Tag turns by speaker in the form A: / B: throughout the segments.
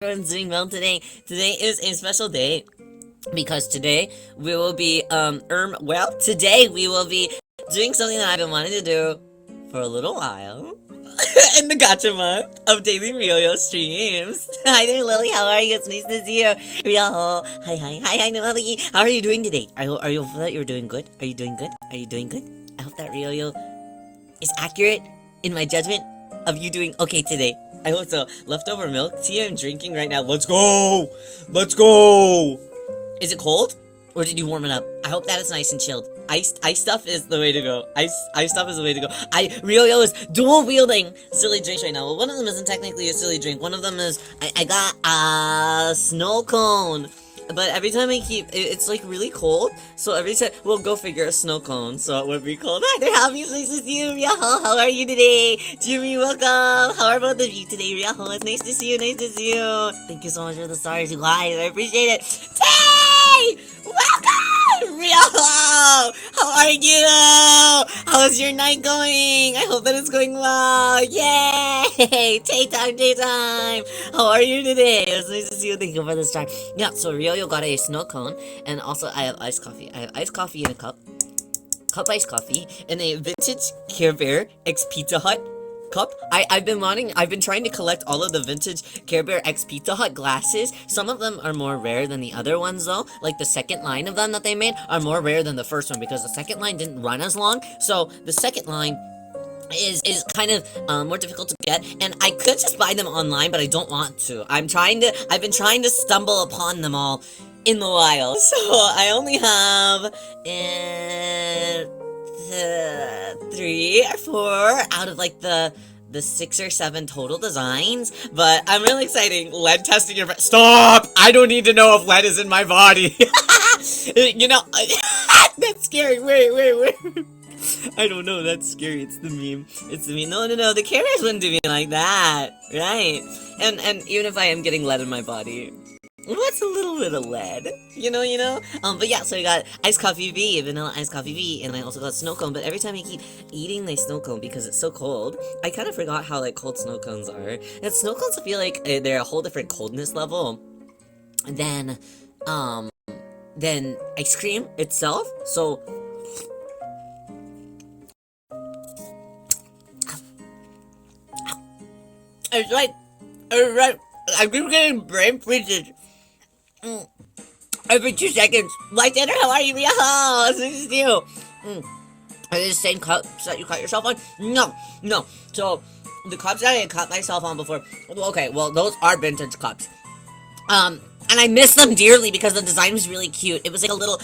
A: everyone's doing well today. Today is a special day because today we will be today we will be doing something that I've been wanting to do for a little while. In the gotcha month of daily Rio streams. Hi there, Lily. How are you? It's nice to see you. Rio. Hi, Lily. How are you doing today? Are you hopeful that you're doing good? Are you doing good? Are you doing good? I hope that Rio is accurate in my judgment of you doing okay today. I hope so. Leftover milk tea I'm drinking right now. Let's go! Let's go! Is it cold? Or did you warm it up? I hope that it's nice and chilled. Ice stuff is the way to go. Ice stuff is the way to go. Ryo is dual wielding silly drinks right now. Well, one of them isn't technically a silly drink. One of them is, I got a snow cone. But every time it's like really cold. So every time, we'll go figure a snow cone. So it would be cold. Hi there, happy nice to see you, Ryaho. How are you today? Jimmy, welcome. How are both of you today, Ryaho? It's nice to see you, nice to see you. Thank you so much for the stars, you guys. I appreciate it. Tay! Welcome! Ryaho! How are you? How's your night going? I hope that it's going well. Yay! Tay time. How are you today? It's nice to see you. Thank you for the star. Yeah, so Ryo got a snow cone, and also I have iced coffee. I have iced coffee in a cup iced coffee, and a vintage Care Bear X Pizza Hut cup. I've been trying to collect all of the vintage Care Bear X Pizza Hut glasses. Some of them are more rare than the other ones though. Like the second line of them that they made are more rare than the first one because the second line didn't run as long. So the second line is kind of more difficult to get, and I could just buy them online, but I don't want to. I've been trying to stumble upon them all in the wild, so I only have 3 or 4 out of like the 6 or 7 total designs, but I'm really excited. Lead testing your stop! I don't need to know if lead is in my body. You know, that's scary. Wait. I don't know, that's scary. It's the meme. No, the carriers wouldn't do me like that. Right. And even if I am getting lead in my body, what's a little bit of lead? You know? But yeah, so I got iced coffee V, vanilla iced coffee V, and I also got snow cone, but every time I keep eating the snow cone because it's so cold, I kind of forgot how, like, cold snow cones are. And snow cones, I feel like they're a whole different coldness level than ice cream itself, so it's like, I keep getting brain freezes. Every 2 seconds. Like dinner, how are you? It's nice to see you. Are they the same cups that you cut yourself on? No. So, the cups that I cut myself on before, okay, well, those are vintage cups. And I miss them dearly because the design was really cute. It was like a little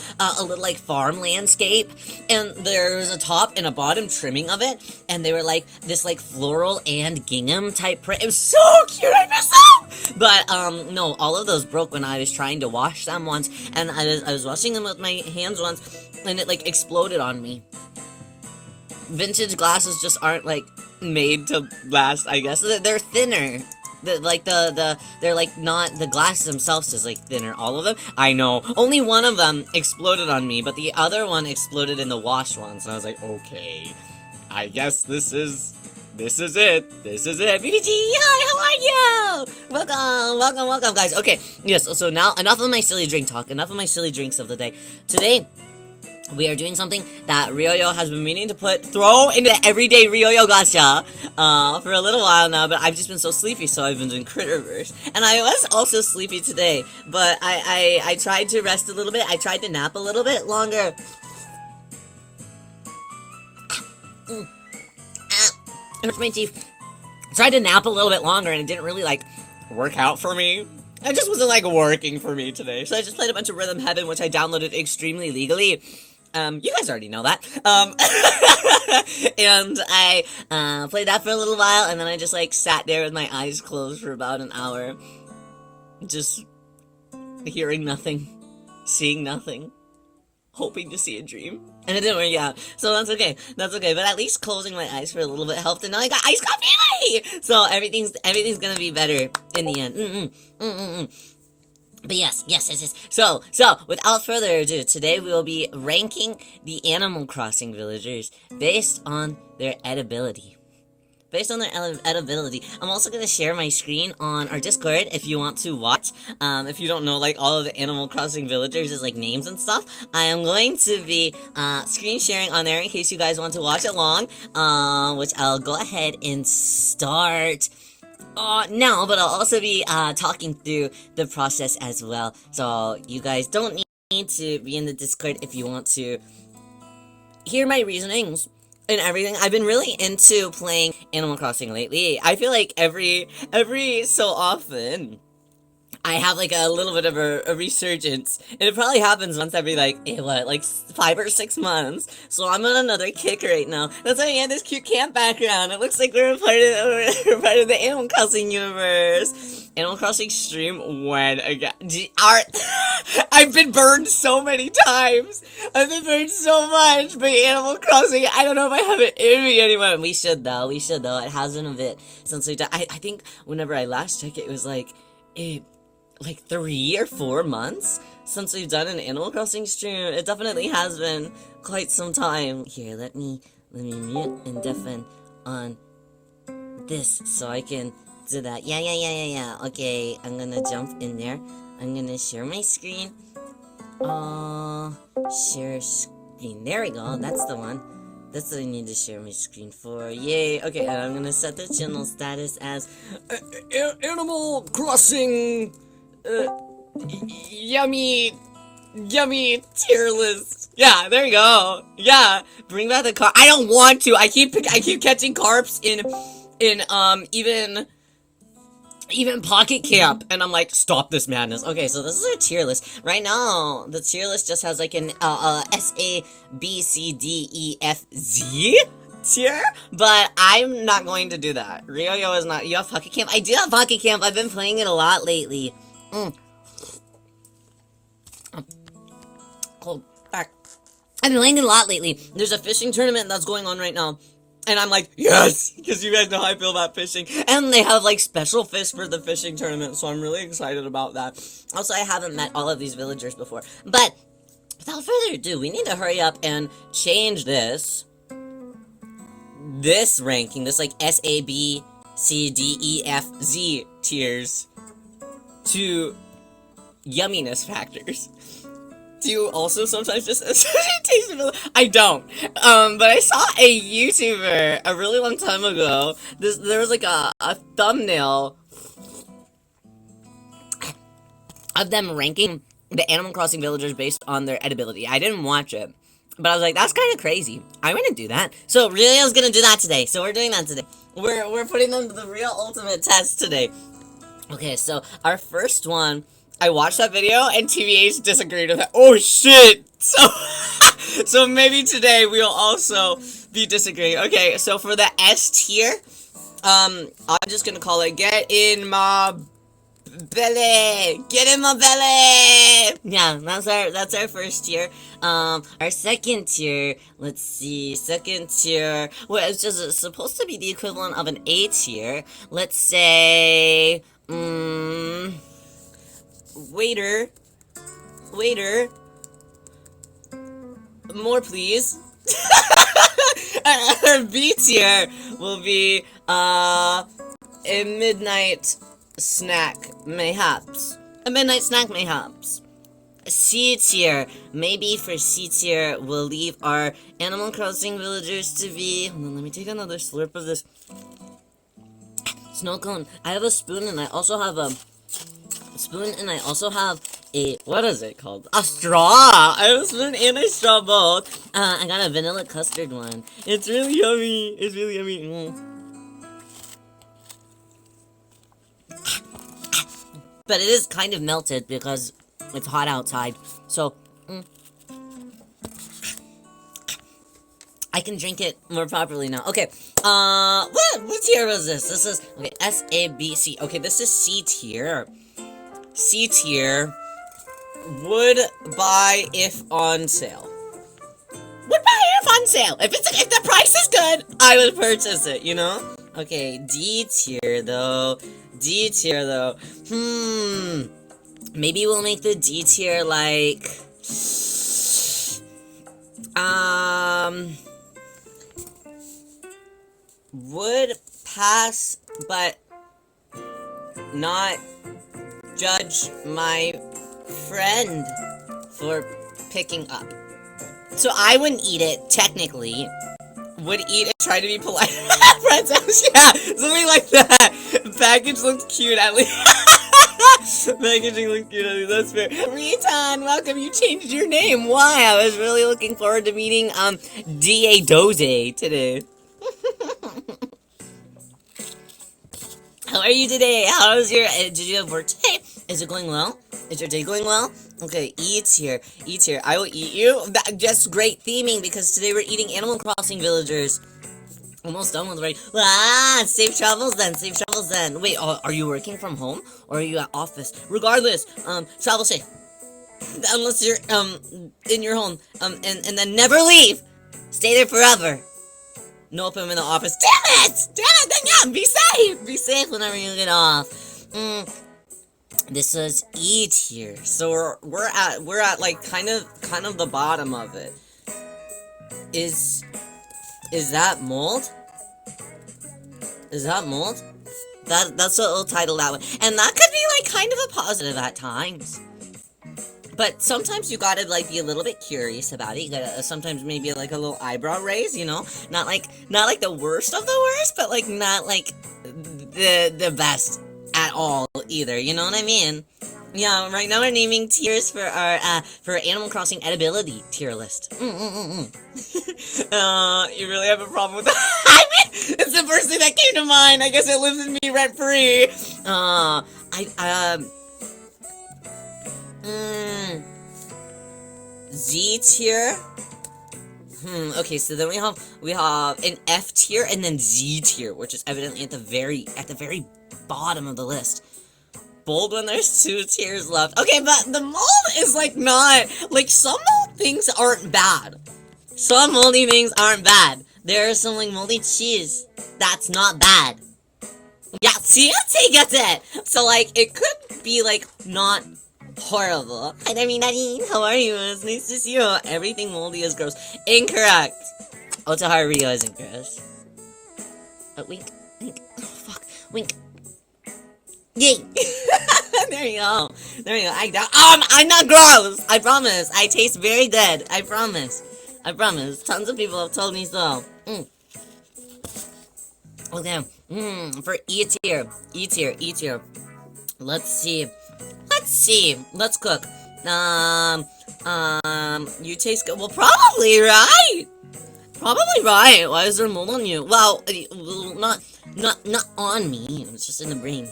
A: like farm landscape, and there was a top and a bottom trimming of it, and they were like this like floral and gingham type print. It was so cute. I miss them. But no, all of those broke when I was trying to wash them once, and I was washing them with my hands once, and it like exploded on me. Vintage glasses just aren't like made to last. I guess they're thinner. They're like not, the glasses themselves is like thinner, all of them. I know, only one of them exploded on me, but the other one exploded in the wash ones, and I was like, okay, I guess this is it. BBG, hi, how are you? Welcome, guys. Okay, yes, so now, enough of my silly drink talk, enough of my silly drinks of the day. Today, we are doing something that Ryo has been meaning to throw into the everyday Ryo gacha for a little while now, but I've just been so sleepy, so I've been doing Critterverse. And I was also sleepy today, but I tried to rest a little bit. I tried to nap a little bit longer. It hurts my teeth. I tried to nap a little bit longer, and it didn't really, like, work out for me. It just wasn't, like, working for me today. So I just played a bunch of Rhythm Heaven, which I downloaded extremely legally. You guys already know that. And I, played that for a little while, and then I just, like, sat there with my eyes closed for about an hour. Just hearing nothing, seeing nothing, hoping to see a dream. And it didn't work out. So that's okay. But at least closing my eyes for a little bit helped, and now I got iced coffee! So everything's gonna be better in the end. But yes. So, without further ado, today we will be ranking the Animal Crossing villagers based on their edibility. based on their edibility. I'm also gonna share my screen on our Discord if you want to watch. If you don't know, like, all of the Animal Crossing villagers is like names and stuff, I am going to be screen sharing on there in case you guys want to watch along. Which I'll go ahead and start now, but I'll also be talking through the process as well. So you guys don't need to be in the Discord if you want to hear my reasonings and everything. I've been really into playing Animal Crossing lately. I feel like every so often I have like a little bit of a resurgence, and it probably happens once every like 5 or 6 months. So I'm on another kick right now. That's why we have this cute camp background. It looks like we're part of the Animal Crossing universe. Animal Crossing stream when again? I've been burned so many times. I've been burned so much by Animal Crossing. I don't know if I have it in me anymore. We should though. It has been a bit since we done. I think whenever I last checked it was like 3 or 4 months since we've done an Animal Crossing stream. It definitely has been quite some time. Here, let me mute and deafen on this so I can do that. Yeah. Okay, I'm gonna jump in there. I'm gonna share my screen. Share screen. There we go. That's the one. That's what I need to share my screen for. Yay. Okay, and I'm gonna set the channel status as Animal Crossing yummy tier list. Yeah, there you go. Yeah, bring back the car. I don't want to. I keep catching carps in even Pocket Camp, and I'm like, stop this madness. Okay, so this is our tier list. Right now, the tier list just has like an S, A, B, C, D, E, F, Z tier, but I'm not going to do that. Rio is not. You have Pocket Camp? I do have Pocket Camp. I've been playing it a lot lately. Cold back. I've been playing it a lot lately. There's a fishing tournament that's going on right now. And I'm like, yes! Because you guys know how I feel about fishing. And they have, like, special fish for the fishing tournament, so I'm really excited about that. Also, I haven't met all of these villagers before. But, without further ado, we need to hurry up and change this ranking, this, like, S, A, B, C, D, E, F, Z tiers to yumminess factors. Do you also sometimes just taste of I don't. But I saw a YouTuber a really long time ago. There was like a thumbnail of them ranking the Animal Crossing villagers based on their edibility. I didn't watch it, but I was like, that's kind of crazy. I want to do that. So Real's gonna do that today. So we're doing that today. We're putting them to the real ultimate test today. Okay, so our first one. I watched that video and TVH disagreed with it. Oh shit! So maybe today we'll also be disagreeing. Okay, so for the S tier, I'm just gonna call it Get In My Belly! Get in my belly! Yeah, that's our first tier. Our second tier, let's see, well, it's supposed to be the equivalent of an A tier. Let's say, Waiter, more please. Our B tier will be, a midnight snack, mayhaps. C tier, maybe for C tier, we'll leave our Animal Crossing villagers to be, hold on, let me take another slurp of this snow cone. I have a spoon and I also have a what is it called? A straw! I have a spoon and a straw both. I got a vanilla custard one. It's really yummy. But it is kind of melted because it's hot outside. So, I can drink it more properly now. Okay, what tier was this? This is, okay, S, A, B, C. Okay, this is C tier. C tier, would buy if on sale. If the price is good, I would purchase it, you know? Okay, D tier though. Maybe we'll make the D tier like, would pass, but not judge my friend for picking up. So I wouldn't eat it, technically. Would eat it, try to be polite. Princess, yeah, something like that. Package looks cute, at least. Packaging looks cute, at least, that's fair. Ritan, welcome, you changed your name. Why? I was really looking forward to meeting, D.A. Doze today. How are you today? How's your, did you have work today? Is it going well? Is your day going well? Okay, eats here. Eats here. I will eat you. Just great theming, because today we're eating Animal Crossing villagers. Almost done with right. Ah, safe travels then. Safe travels then. Wait, are you working from home? Or are you at office? Regardless, travel safe. Unless you're, in your home. And then never leave. Stay there forever. No open in the office. Damn it! Damn it! Then yeah, be safe! Be safe whenever you get off. This says eat here. So we're at like kind of the bottom of it. Is that mold? Is that mold? That's what we'll title that one. And that could be like kind of a positive at times. But sometimes you gotta like be a little bit curious about it. You gotta sometimes maybe like a little eyebrow raise, you know? Not like the worst of the worst, but like not like the best at all either. You know what I mean? Yeah, right now we're naming tiers for our for Animal Crossing Edibility tier list. You really have a problem with that? I mean, it's the first thing that came to mind. I guess it lives in me rent free. Z tier. Okay, so then we have an F tier and then Z tier, which is evidently at the very bottom of the list. Bold when there's 2 tiers left. Okay, but the mold is like not like some mold things aren't bad. Some moldy things aren't bad. There is some like moldy cheese that's not bad. Yeah, see, I get it. So like it could be like not horrible. Hi there, Nadine. How are you? It's nice to see you. Everything moldy is gross. Incorrect. Otahario isn't gross. Wink. Wink. Oh, fuck. Wink. Yay! There you go. There you go. I'm not gross! I promise. I taste very good. I promise. I promise. Tons of people have told me so. Okay. For E tier. E tier. E tier. Let's see. Let's cook. You taste good. Well, probably, right? Probably right. Why is there mold on you? Well, not on me. It's just in the brain.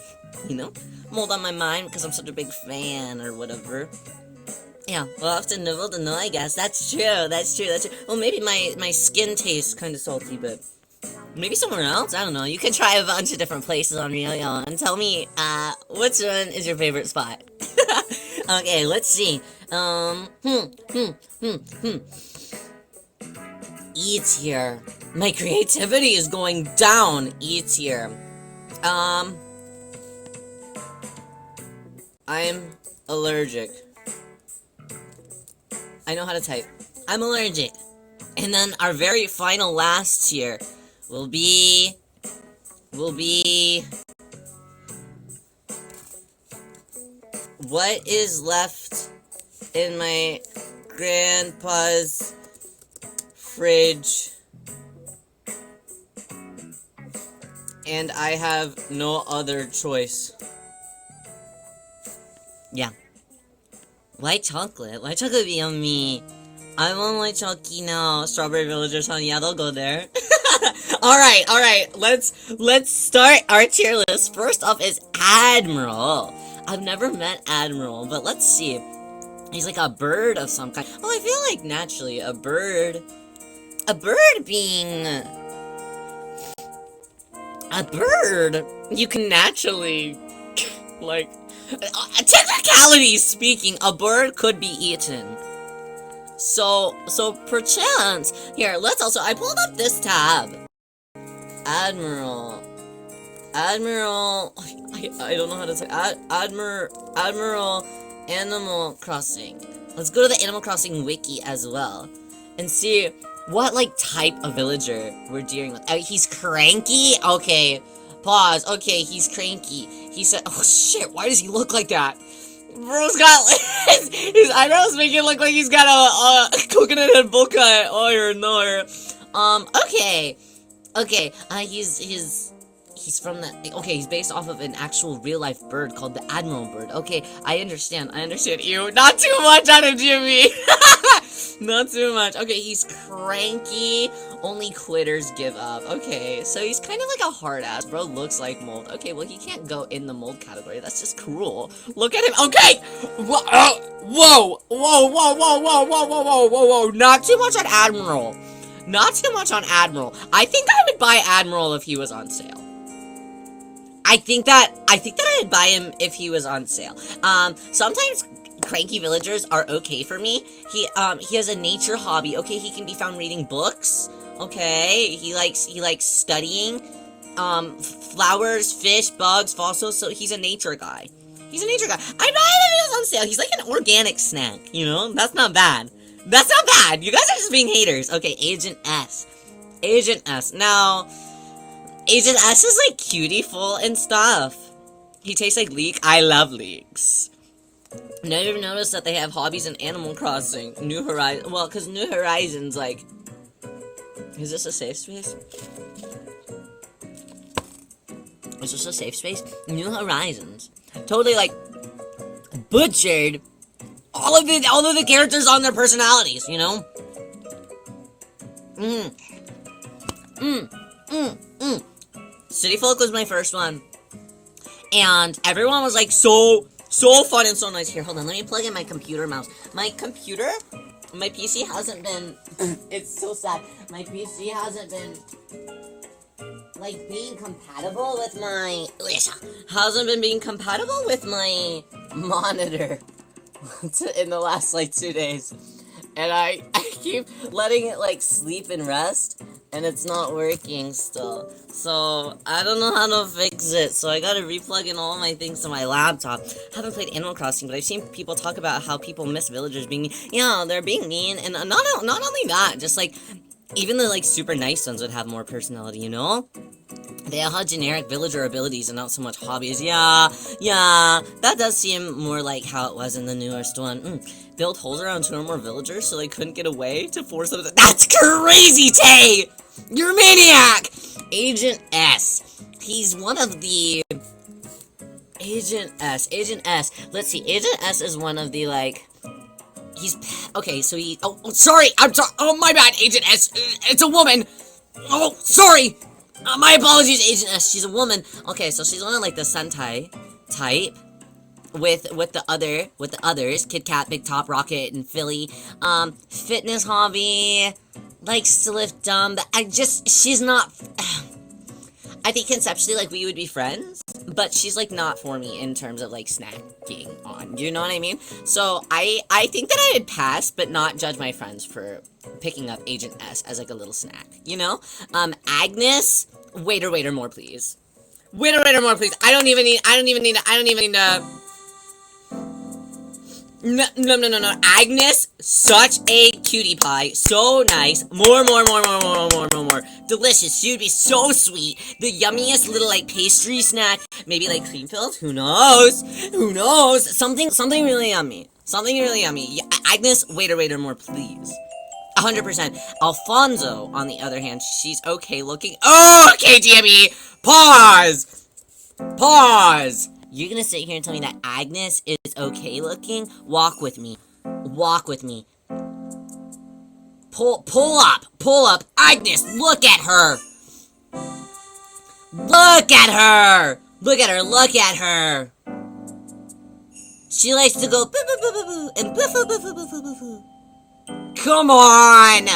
A: You know? Mold on my mind because I'm such a big fan or whatever. Yeah, we'll have to nibble to know, I guess. That's true. Well, maybe my skin tastes kind of salty, but maybe somewhere else? I don't know. You can try a bunch of different places on Rio and tell me, which one is your favorite spot? Okay, let's see. E tier. My creativity is going down. E tier. I'm allergic. I know how to type. I'm allergic. And then our very final last tier will be what is left in my grandpa's fridge and I have no other choice. Yeah. White chocolate. White chocolate would be yummy. I want white chocolate now. Strawberry Villagers, honey. Yeah, they'll go there. Alright. Let's start our tier list. First off is Admiral. I've never met Admiral, but let's see. He's like a bird of some kind. Well, I feel like naturally a bird being a bird, you can naturally like technicality speaking, a bird could be eaten. So perchance here. Let's also. I pulled up this tab. Admiral. I don't know how to say. Admiral Animal Crossing. Let's go to the Animal Crossing wiki as well and see What, like, type of villager we're dealing with? Oh, he's cranky? Okay. Pause. Okay, he's cranky. He said, oh shit, why does he look like that? Bro's got, his eyebrows make it look like he's got a coconut and bowl cut. Oh, no. Okay. Okay, he's from the, okay, he's based off of an actual real-life bird called the Admiral bird. Okay, I understand you. Not too much out of Jimmy! Not too much. Okay, he's cranky, only quitters give up. Okay, so he's kind of like a hard-ass. Bro looks like mold. Okay, well, he can't go in the mold category. That's just cruel. Look at him. Okay! Whoa. Not too much on Admiral. Not too much on Admiral. I think I would buy Admiral if he was on sale. I think that I'd buy him if he was on sale. Sometimes cranky villagers are okay for me. He has a nature hobby. Okay, he can be found reading books. Okay, he likes studying flowers, fish, bugs, fossils. So he's a nature guy. I'd buy him if he was on sale. He's like an organic snack, you know? That's not bad. That's not bad. You guys are just being haters. Okay, Agent S. Now, Agent S is like cutieful and stuff. He tastes like leek. I love leeks. Never noticed that they have hobbies in Animal Crossing. New Horizons. Well, because New Horizons, like... Is this a safe space? Is this a safe space? New Horizons. Totally, like, butchered all of the characters on their personalities, you know? City Folk was my first one. And everyone was like so fun and so nice. Here, hold on, let me plug in my computer mouse. My PC hasn't been it's so sad. My PC hasn't been like being compatible with my monitor in the last like 2 days. And I keep letting it like sleep and rest, and it's not working still. So I don't know how to fix it. So I gotta replug in all my things to my laptop. I haven't played Animal Crossing, but I've seen people talk about how people miss villagers being mean. Yeah, they're being mean, and not only that, just like even the like super nice ones would have more personality, you know? They all had generic villager abilities and not so much hobbies. Yeah, that does seem more like how it was in the newest one. Build holes around 2 or more villagers so they couldn't get away to force them to— That's crazy, Tay! You're a maniac! Agent S. He's one of the... Agent S. Let's see, Agent S is one of the, like... He's... Okay, so he... Oh, sorry! I'm sorry! Oh, my bad, Agent S! It's a woman! Oh, sorry! My apologies, Agent S. She's a woman. Okay, so she's one of, like, the Sentai type. With the others, Kit Kat, Big Top, Rocket, and Philly. Fitness hobby, likes to lift dumb. She's not. I think conceptually, like, we would be friends, but she's like not for me in terms of like snacking on. Do you know what I mean? So I think that I would pass, but not judge my friends for picking up Agent S as like a little snack. You know? Agnes, waiter, more please. Waiter, more please. I don't even need No. Agnes, such a cutie pie. So nice. More. Delicious. She would be so sweet. The yummiest little, like, pastry snack. Maybe, like, cream filled? Who knows? Something really yummy. Yeah, Agnes, waiter, more, please. 100%. Alfonso, on the other hand, she's okay looking. Okay, DME! Pause! You're gonna sit here and tell me that Agnes is okay looking? Walk with me. Pull up. Agnes, look at her. She likes to go boo boo boo boo boo and boo boo boo boo boo boo boo. Come on.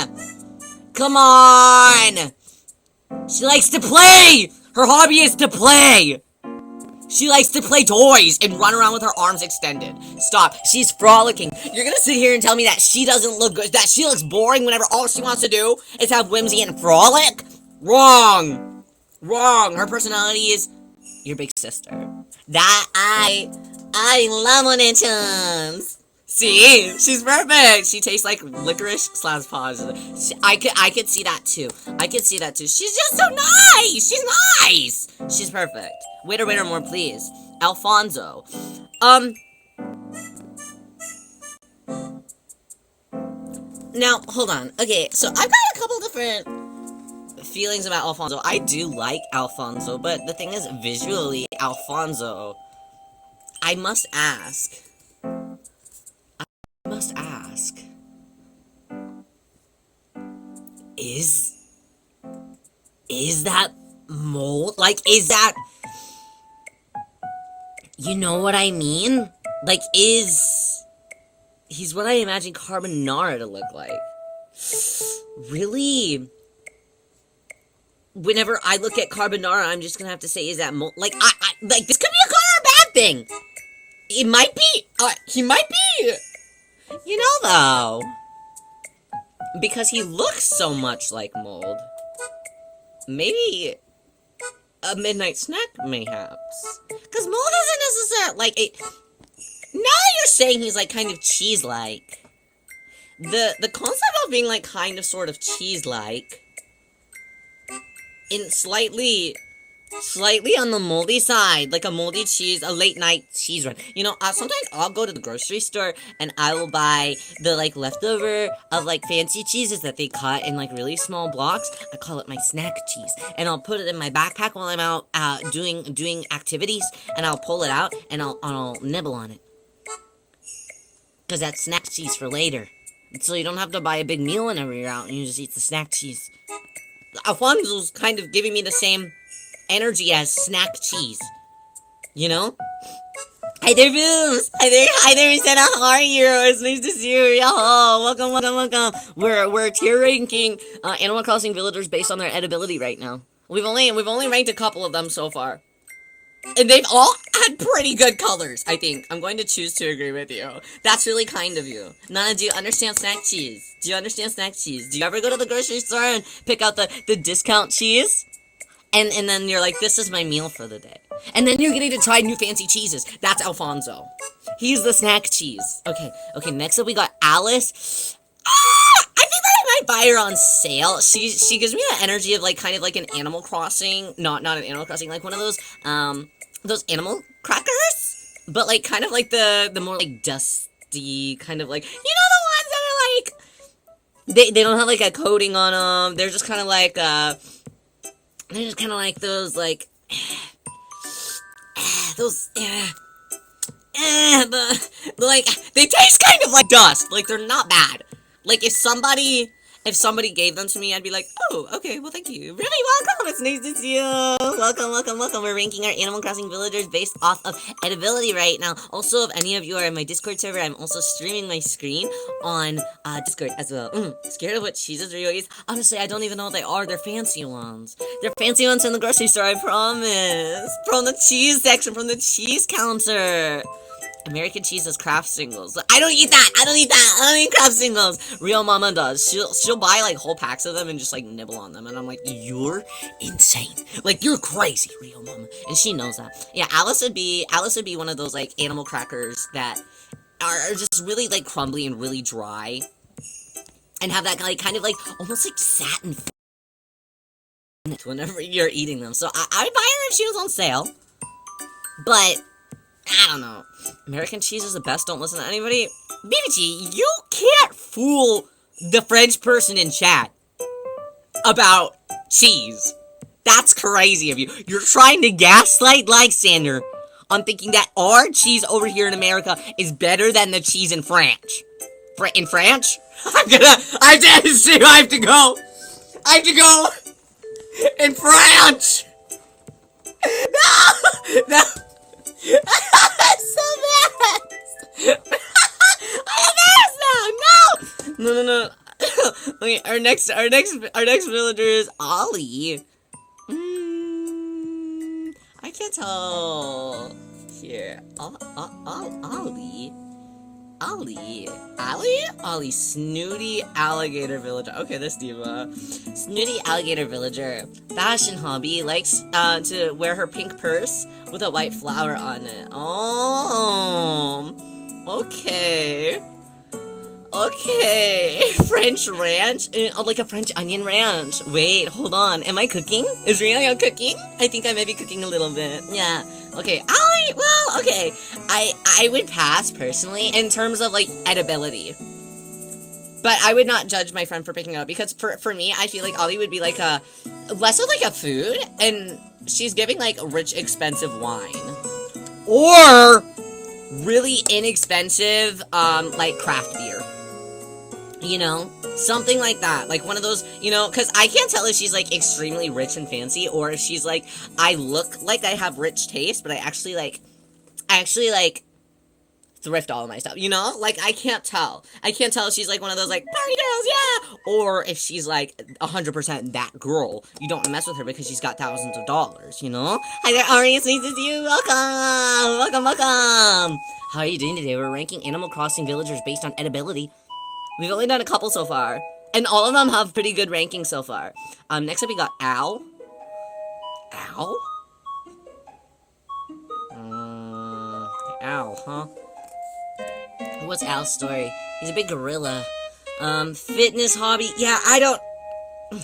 A: She likes to play. Her hobby is to play. She likes to play toys and run around with her arms extended. Stop. She's frolicking. You're gonna sit here and tell me that she doesn't look good, that she looks boring whenever all she wants to do is have whimsy and frolic? Wrong. Her personality is your big sister. That I love when it comes. See, she's perfect. She tastes like licorice slash pause. I could see that too. I could see that too. She's just so nice. She's nice. She's perfect. Waiter, waiter, more please. Alfonso. Now hold on. Okay, so I've got a couple different feelings about Alfonso. I do like Alfonso, but the thing is, visually, Alfonso. I must ask. Must ask, is that mold? Like, is that, you know what I mean? Like, he's what I imagine carbonara to look like. Really? Whenever I look at carbonara, I'm just gonna have to say, is that mold? Like, like, this could be a good or a bad thing. It might be, he might be. You know, though, because he looks so much like mold, maybe a midnight snack, mayhaps. Because mold isn't necessarily, like, now that you're saying he's, like, kind of cheese-like, the concept of being, like, kind of sort of cheese-like, in slightly on the moldy side, like a moldy cheese, a late night cheese run. You know, sometimes I'll go to the grocery store and I will buy the like leftover of like fancy cheeses that they cut in like really small blocks. I call it my snack cheese, and I'll put it in my backpack while I'm out doing activities, and I'll pull it out and I'll nibble on it, because that's snack cheese for later. So you don't have to buy a big meal whenever you're out, and you just eat the snack cheese. Alfonso's kind of giving me the same energy as snack cheese, you know? Hi there, Booms! Hi there, Santa, how are you? It's nice to see you, yo! Welcome. We're tier ranking, Animal Crossing villagers based on their edibility right now. We've only ranked a couple of them so far. And they've all had pretty good colors, I think. I'm going to choose to agree with you. That's really kind of you. Nana, do you understand snack cheese? Do you understand snack cheese? Do you ever go to the grocery store and pick out the discount cheese? And then you're like, this is my meal for the day. And then you're getting to try new fancy cheeses. That's Alfonso. He's the snack cheese. Okay, next up we got Alice. I think that I might buy her on sale. She gives me the energy of like kind of like an Animal Crossing, not an Animal Crossing, like one of those animal crackers, but like kind of like the more like dusty kind of like, you know, the ones that are like they don't have like a coating on them. They're just kind of like they're just kind of like those, like, like, they taste kind of like dust. Like, they're not bad. Like, if somebody gave them to me, I'd be like, oh, okay, well, thank you. Really, welcome. It's nice to see you. Welcome. We're ranking our Animal Crossing villagers based off of edibility right now. Also, if any of you are in my Discord server, I'm also streaming my screen on Discord as well. Scared of what cheeses Rio eats? Honestly, I don't even know what they are. They're fancy ones. They're fancy ones in the grocery store, I promise. From the cheese section, from the cheese counter. American cheese is craft singles. I don't eat that. I don't eat craft singles. Real mama does. She'll buy like whole packs of them and just like nibble on them. And I'm like, you're insane. Like, you're crazy, real mama. And she knows that. Yeah, Alice would be one of those like animal crackers that are just really like crumbly and really dry. And have that like kind of like almost like satin whenever you're eating them. So I'd buy her if she was on sale. But I don't know. American cheese is the best. Don't listen to anybody. BBG, you can't fool the French person in chat about cheese. That's crazy of you. You're trying to gaslight Lysander on thinking that our cheese over here in America is better than the cheese in France. In France? I have to go in France. No. I'm so embarrassed. I'm embarrassed now. No. Okay, our next villager is Ollie. I can't tell. Here, Ollie, snooty alligator villager. Okay, this diva. Snooty alligator villager. Fashion hobby, likes to wear her pink purse with a white flower on it. Oh. Okay. Okay. French ranch? Oh, like a French onion ranch. Wait, hold on. Am I cooking? Is Rihanna cooking? I think I might be cooking a little bit. Yeah. Okay. Well, okay. I would pass personally in terms of like edibility. But I would not judge my friend for picking it up because for me, I feel like Ollie would be like a less of like a food, and she's giving like rich, expensive wine or really inexpensive, like craft beer. You know, something like that, like one of those. You know, because I can't tell if she's like extremely rich and fancy or if she's like I look like I have rich taste, but I actually like thrift all of my stuff, you know? Like, I can't tell. I can't tell if she's like one of those, like, party girls, yeah! Or if she's like 100% that girl. You don't want to mess with her because she's got thousands of dollars, you know? Hi there, Ari, it's nice to see you. Welcome. How are you doing today? We're ranking Animal Crossing villagers based on edibility. We've only done a couple so far. And all of them have pretty good rankings so far. Next up we got Owl. Owl? Owl, huh? What's Al's story? He's a big gorilla. Fitness hobby. Yeah, I don't... Well,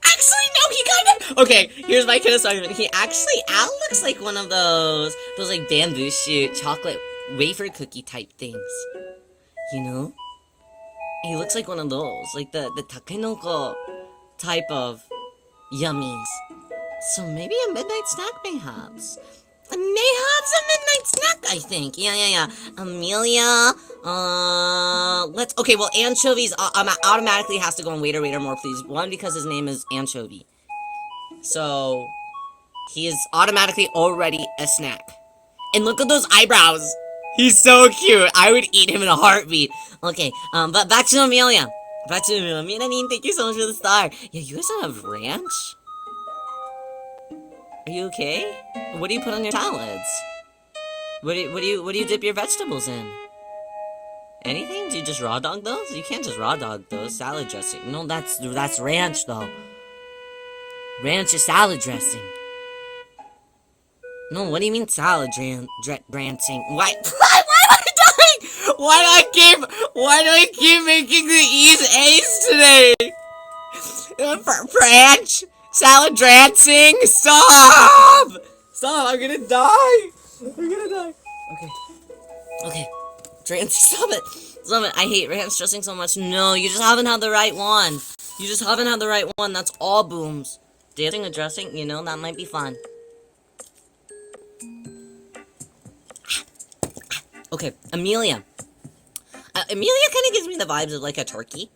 A: actually, no, he kind of... Okay, here's my kind of argument. Al looks like one of those like bamboo shoot chocolate wafer cookie type things. You know? He looks like one of those. Like the takenoko type of yummies. So maybe a midnight snack, mayhaps. Mayhaps a midnight snack, I think. Yeah. Amelia, okay, well, Anchovies automatically has to go on waiter, more, please. One, because his name is Anchovy. So, he is automatically already a snack. And look at those eyebrows. He's so cute. I would eat him in a heartbeat. Okay, but back to Amelia. Minanin, thank you so much for the star. Yeah, you guys don't have ranch? Are you okay? What do you put on your salads? What do you dip your vegetables in? Anything? Do you just raw dog those? You can't just raw dog those. Salad dressing. No, that's ranch though. Ranch is salad dressing. No, what do you mean salad dressing? Why? Why am I dying? Why do I keep making the E's A's today? Ranch? Salad dressing? Stop! I'm gonna die! Okay. Drance, stop it! I hate ranch dressing so much. No, you just haven't had the right one. That's all booms. Dancing with dressing, you know, that might be fun. Okay, Amelia. Amelia kind of gives me the vibes of like a turkey.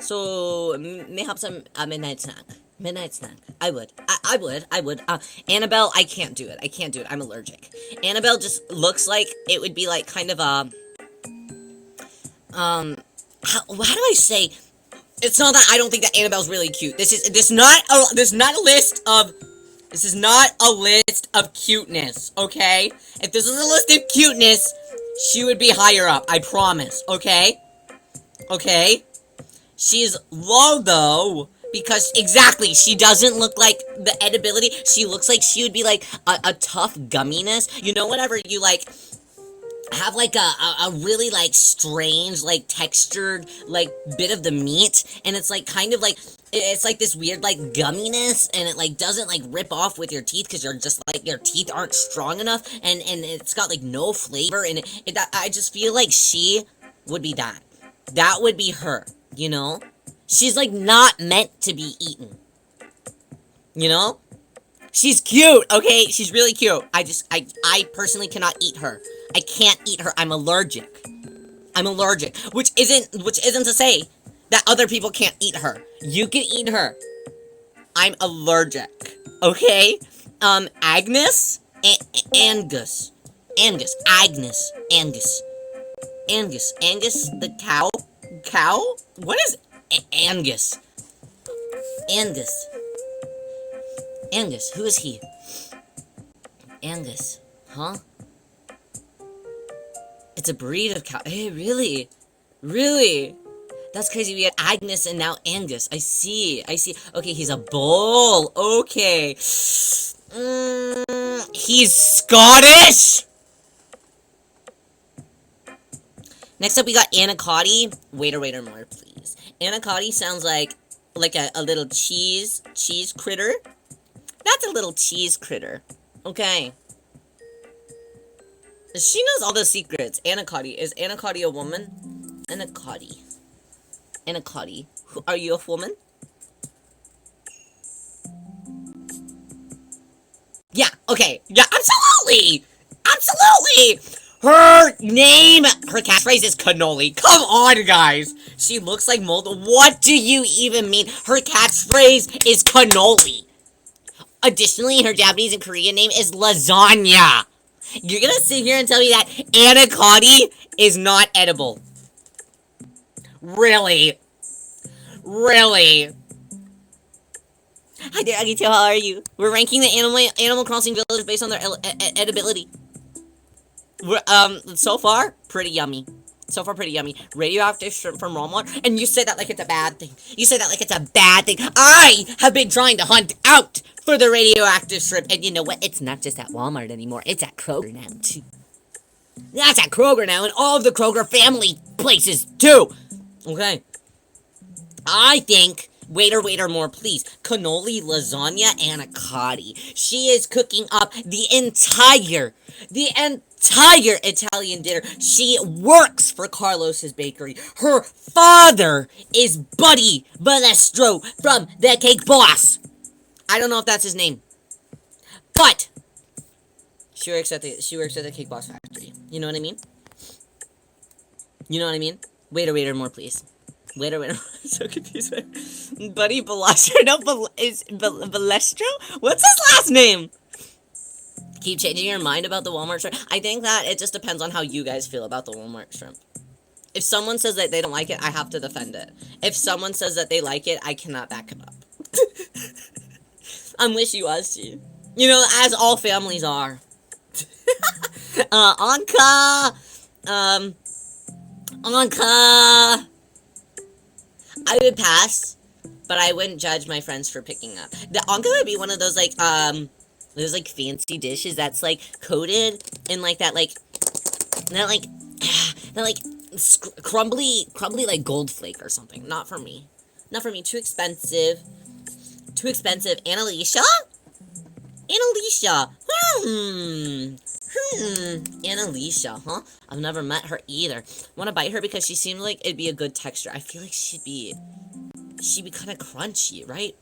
A: So, mayhaps a midnight snack. I would. Annabelle, I can't do it. I'm allergic. Annabelle just looks like it would be like kind of a... how do I say... It's not that I don't think that Annabelle's really cute. This is not a list of cuteness, okay? If this was a list of cuteness, she would be higher up, I promise, okay? Okay? She's low, though, because, exactly, she doesn't look like the edibility. She looks like she would be, like, a tough gumminess. You know, whenever you, like, have, like, a really, like, strange, like, textured, like, bit of the meat, and it's, like, kind of, like, it's, like, this weird, like, gumminess, and it, like, doesn't, like, rip off with your teeth, because you're just, like, your teeth aren't strong enough, and it's got, like, no flavor, and I just feel like she would be that. That would be her. You know? She's, like, not meant to be eaten. You know? She's cute, okay? She's really cute. I personally cannot eat her. I can't eat her. I'm allergic. Which isn't to say that other people can't eat her. You can eat her. I'm allergic. Okay? Agnes? Angus, the cow? Cow? What is Angus? Angus, who is he? Angus, huh? It's a breed of cow. Hey, really? That's crazy. We had Agnes and now Angus. I see. Okay, he's a bull. Okay. He's Scottish? Next up, we got anicotti. Waiter, more, please. Anicotti sounds like a little cheese critter. That's a little cheese critter. Okay. She knows all the secrets. Anicotti. Is anicotti a woman? Anicotti. Anicotti. Are you a woman? Yeah, okay. Yeah, absolutely! Absolutely! Her name, her catchphrase is cannoli. Come on, guys! She looks like mold. What do you even mean? Her catchphrase is cannoli. Additionally, her Japanese and Korean name is lasagna. You're gonna sit here and tell me that anicotti is not edible. Really? Really? Hi there, Agito, how are you? We're ranking the Animal Crossing villagers based on their edibility. So far, pretty yummy. So far, pretty yummy. Radioactive shrimp from Walmart, and you said that like it's a bad thing. You said that like it's a bad thing. I have been trying to hunt out for the radioactive shrimp, and you know what? It's not just at Walmart anymore. It's at Kroger now, too. That's at Kroger now, and all of the Kroger family places, too. Okay. I think... Waiter, more, please. Cannoli, lasagna, anicotti. She is cooking up the entire Italian dinner. She works for Carlos's Bakery. Her father is Buddy Balestro from The Cake Boss. I don't know if that's his name, but she works at the Cake Boss factory. You know what I mean? You know what I mean? Waiter, more, please. Waiter, I'm so confused. Buddy Balestro? No, Balestro? What's his last name? Keep changing your mind about the Walmart shrimp. I think that it just depends on how you guys feel about the Walmart shrimp. If someone says that they don't like it, I have to defend it. If someone says that they like it, I cannot back it up. I'm wishy-washy. You know, as all families are. Anka! Anka! I would pass, but I wouldn't judge my friends for picking up. The anka would be one of those, like, fancy dishes that's, like, coated in, like, that crumbly, like, gold flake or something. Not for me. Not for me. Too expensive. Too expensive. Annalisa? Annalisa. Annalisa, huh? I've never met her either. Want to bite her because she seemed like it'd be a good texture. I feel like she'd be kind of crunchy, right?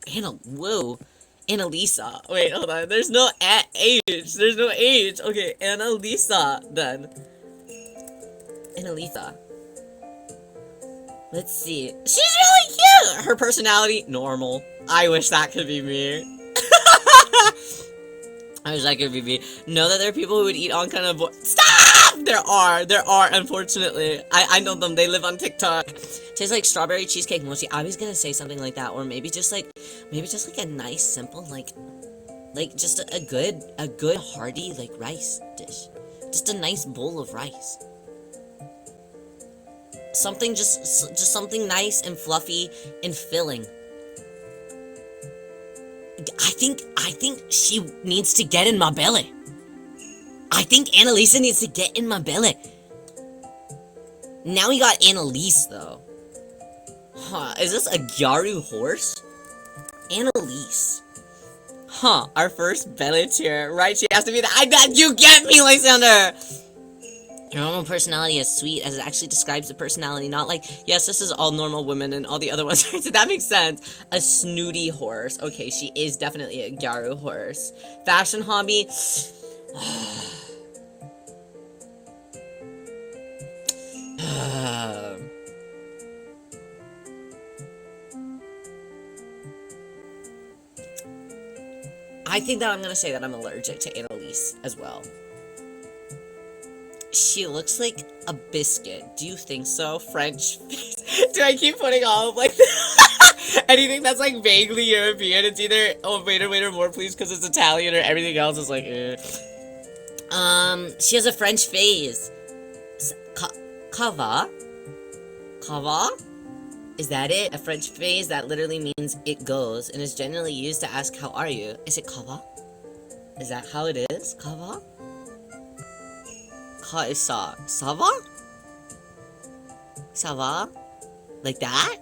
A: Annalisa. Wait, hold on. There's no age. There's no age. Okay, Annalisa, then. Annalisa. Let's see. She's really cute! Her personality, normal. I wish that could be me. I wish that could be me. Know that there are people who would eat on kind of... Stop! There are, unfortunately. I know them. They live on TikTok. Tastes like strawberry cheesecake mochi. I was gonna say something like that. Or maybe just like a nice, simple, like just a good, hearty, like, rice dish. Just a nice bowl of rice. Something, just something nice and fluffy and filling. I think she needs to get in my belly. I think Annalisa needs to get in my belly. Now we got Annalise, though. Huh, is this a Gyaru horse? Annalise. Huh, our first belly tier, right? She has to be the- I bet you get me, Lysander! Your normal personality is sweet, as it actually describes the personality, not like, yes, this is all normal women and all the other ones. So that makes sense. A snooty horse. Okay, she is definitely a Gyaru horse. Fashion hobby. I think that I'm gonna say that I'm allergic to Annalise as well. She looks like a biscuit. Do you think so? French. Do I keep putting all of, like, anything that's, like, vaguely European? It's either, oh, waiter, more, please, because it's Italian, or everything else is, like, she has a French face. Kava? Kava? Is that it? A French phrase that literally means it goes, and is generally used to ask, how are you? Is it kava? Is that how it is? Kava? Ka is sa. Sava? Ça va? Like that?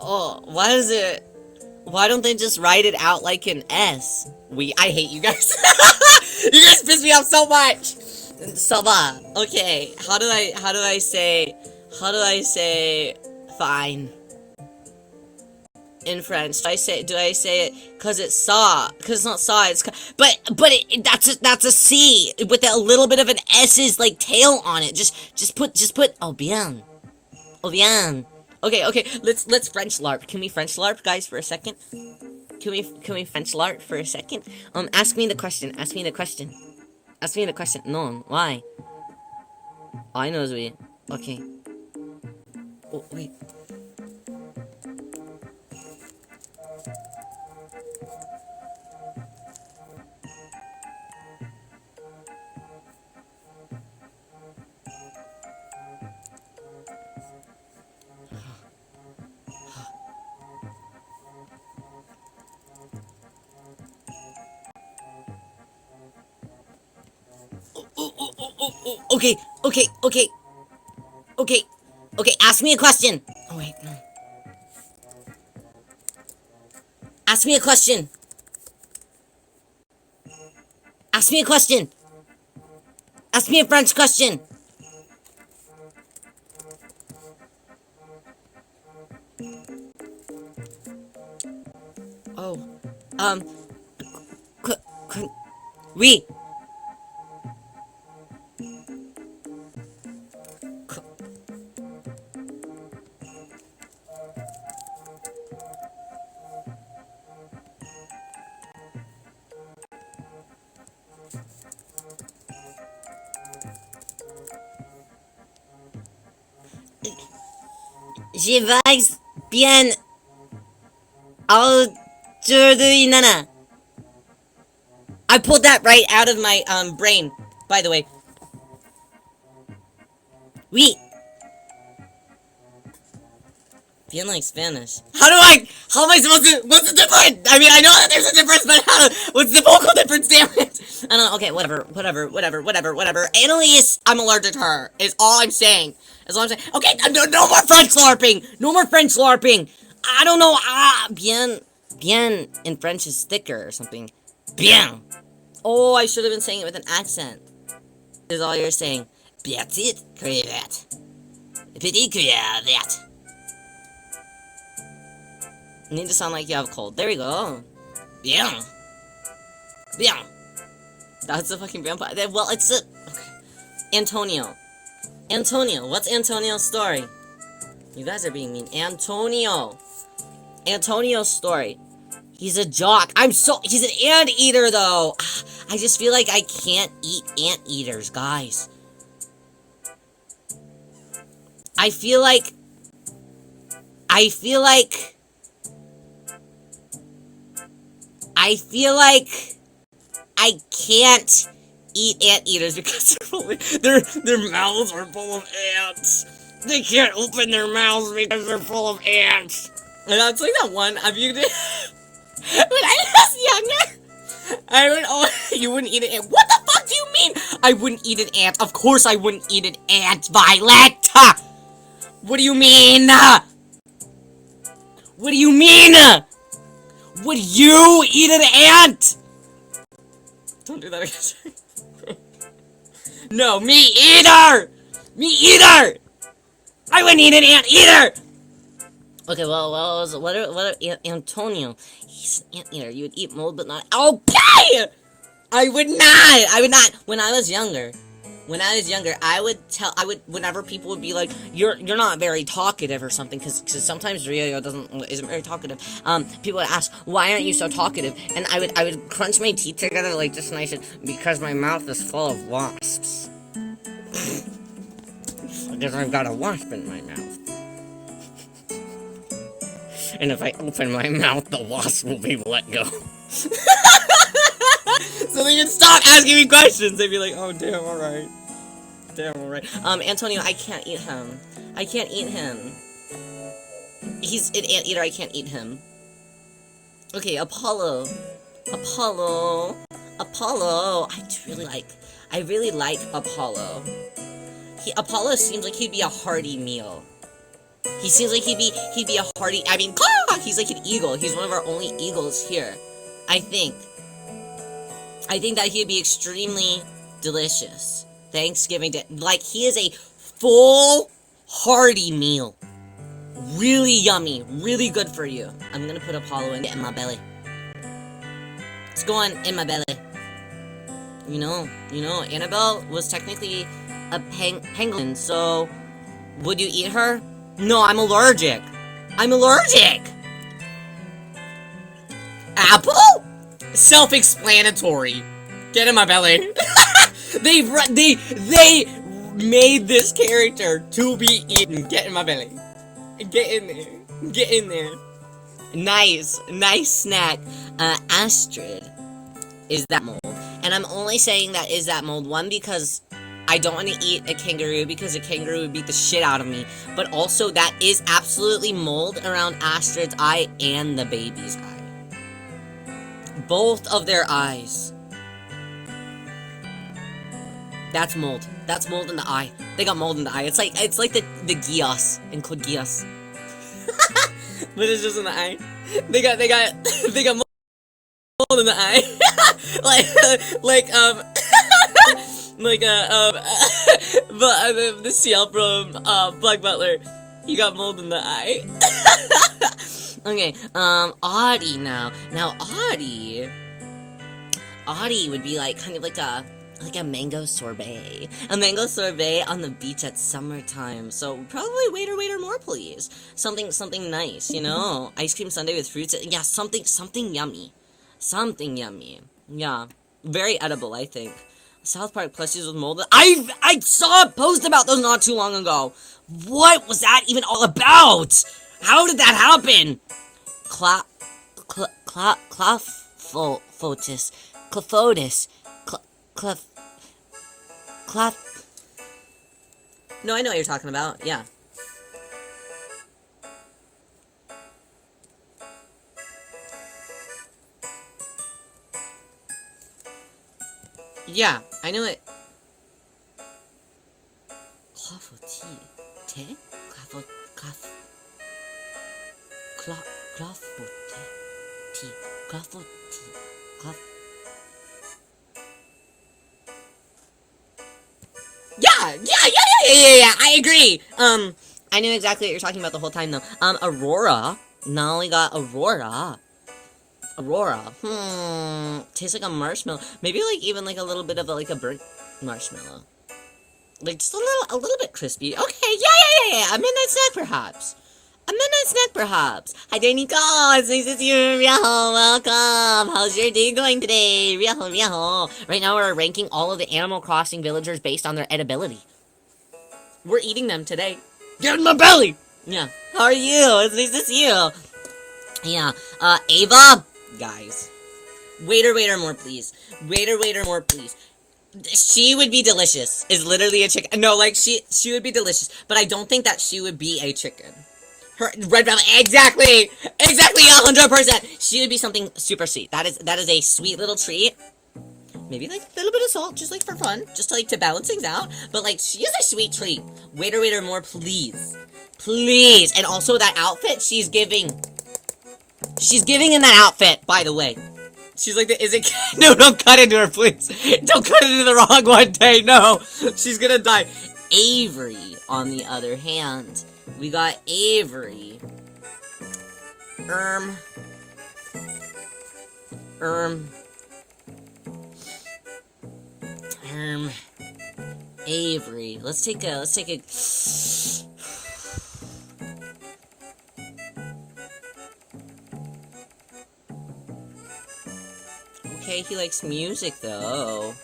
A: Oh, why is it? Why don't they just write it out like an S? I hate you guys. You guys piss me off so much. Ça va. Okay, how do I say fine in French? Do I say it cuz it's saw? Cuz it's not saw, it's but that's a C with a little bit of an S's like tail on it. Just put oh bien. Oh bien. Okay, let's French LARP. Can we French LARP, guys, for a second? Can we French LARP for a second? Ask me the question. Ask me the question. Ask me the question. No, why? I know we. Okay. Oh, wait. Okay, ask me a question. Oh, wait, no. Ask me a question. Ask me a question. Ask me a French question. Oh, oui. Je vais bien aujourd'hui, Nana. I pulled that right out of my brain, by the way. Oui. Bien like Spanish. How am I supposed to, what's the difference? I mean, I know that there's a difference, but what's the vocal difference, damn it? I don't know, okay, whatever. Annalise, I'm allergic to her, is all I'm saying. Is all I'm saying. Okay, no more French LARPing! No more French LARPing! I don't know, bien in French is thicker or something. Bien. Oh, I should have been saying it with an accent. Is all you're saying. Petite crevette. Petite crevette. You need to sound like you have a cold. There we go. Bien. Bien. That's a fucking vampire. Well, it's a... Okay. Antonio. Antonio. What's Antonio's story? You guys are being mean. Antonio's story. He's a jock. He's an anteater, though. I just feel like I can't eat anteaters, guys. I feel like I can't eat anteaters because their mouths are full of ants. They can't open their mouths because they're full of ants. And that's like that one. Have you did when I was younger? I would. Oh, you wouldn't eat an ant. What the fuck do you mean? I wouldn't eat an ant. Of course I wouldn't eat an ant, Violet. What do you mean? What do you mean? Would you eat an ant? Don't do that again. No, me either! Me either! I wouldn't eat an ant either! Okay, what are Antonio? He's an anteater. You would eat mold, but not. Okay! I would not! When I was younger, whenever people would be like, you're not very talkative or something, because sometimes Rio isn't very talkative. People would ask, why aren't you so talkative? And I would crunch my teeth together like this, and I said, because my mouth is full of wasps. Because I've got a wasp in my mouth. And if I open my mouth, the wasp will be let go. So they can stop asking me questions. They'd be like, oh, damn, alright. Damn, alright. Antonio, I can't eat him. I can't eat him. He's an anteater, I can't eat him. Okay, Apollo. I really like Apollo. Apollo seems like he'd be a hearty meal. He seems like he'd be a hearty. I mean, caw! He's like an eagle. He's one of our only eagles here. I think that he'd be extremely delicious. Thanksgiving Day, like he is a full hearty meal. Really yummy, really good for you. I'm gonna put Apollo in my belly. It's going in my belly. You know, Annabelle was technically a penguin, so would you eat her? No, I'm allergic. Apple? Self-explanatory. Get in my belly. They made this character to be eaten. Get in my belly. Get in there. Nice snack. Astrid. Is that mold? And I'm only saying that is that mold, one, because I don't want to eat a kangaroo because a kangaroo would beat the shit out of me. But also, that is absolutely mold around Astrid's eye and the baby's eye. Both of their eyes. That's mold. That's mold in the eye. They got mold in the eye. It's like the Gios in Code Geass. But it's just in the eye. They got mold in the eye. The seal from Black Butler. He got mold in the eye. Okay, Audie now. Now Audie would be like kind of like a mango sorbet. A mango sorbet on the beach at summertime. So probably waiter more, please. Something nice, you know? Ice cream sundae with fruits. Yeah, something yummy. Something yummy. Yeah. Very edible, I think. South Park plushies with mold. I saw a post about those not too long ago. What was that even all about? How did that happen? No, I know what you're talking about. Yeah. Yeah, I know it. Yeah, I agree. I knew exactly what you're talking about the whole time, though. Aurora. Not only got Aurora. Tastes like a marshmallow. Maybe, like, even, like, a little bit of, a burnt marshmallow. Like, just a little bit crispy. Okay, yeah. A midnight snack, perhaps. Hi there, Nico. It's nice to see you, Rieho. Welcome. How's your day going today? Rieho. Right now, we're ranking all of the Animal Crossing villagers based on their edibility. We're eating them today. Get in my belly! Yeah. How are you? It's nice to see you. Yeah. Ava? Guys. Waiter, more, please. Waiter, more, please. She would be delicious. Is literally a chicken. No, like, she would be delicious. But I don't think that she would be a chicken. Her red velvet, exactly, 100%. She would be something super sweet. That is a sweet little treat. Maybe like a little bit of salt, just like for fun, just to balance things out. But like, she is a sweet treat. Waiter, more, please. And also that outfit she's giving in that outfit, by the way. She's like, no, don't cut into her, please. Don't cut into the wrong one day, no. She's gonna die. Avery, on the other hand, we got Avery. Avery. Let's take a Okay, he likes music though.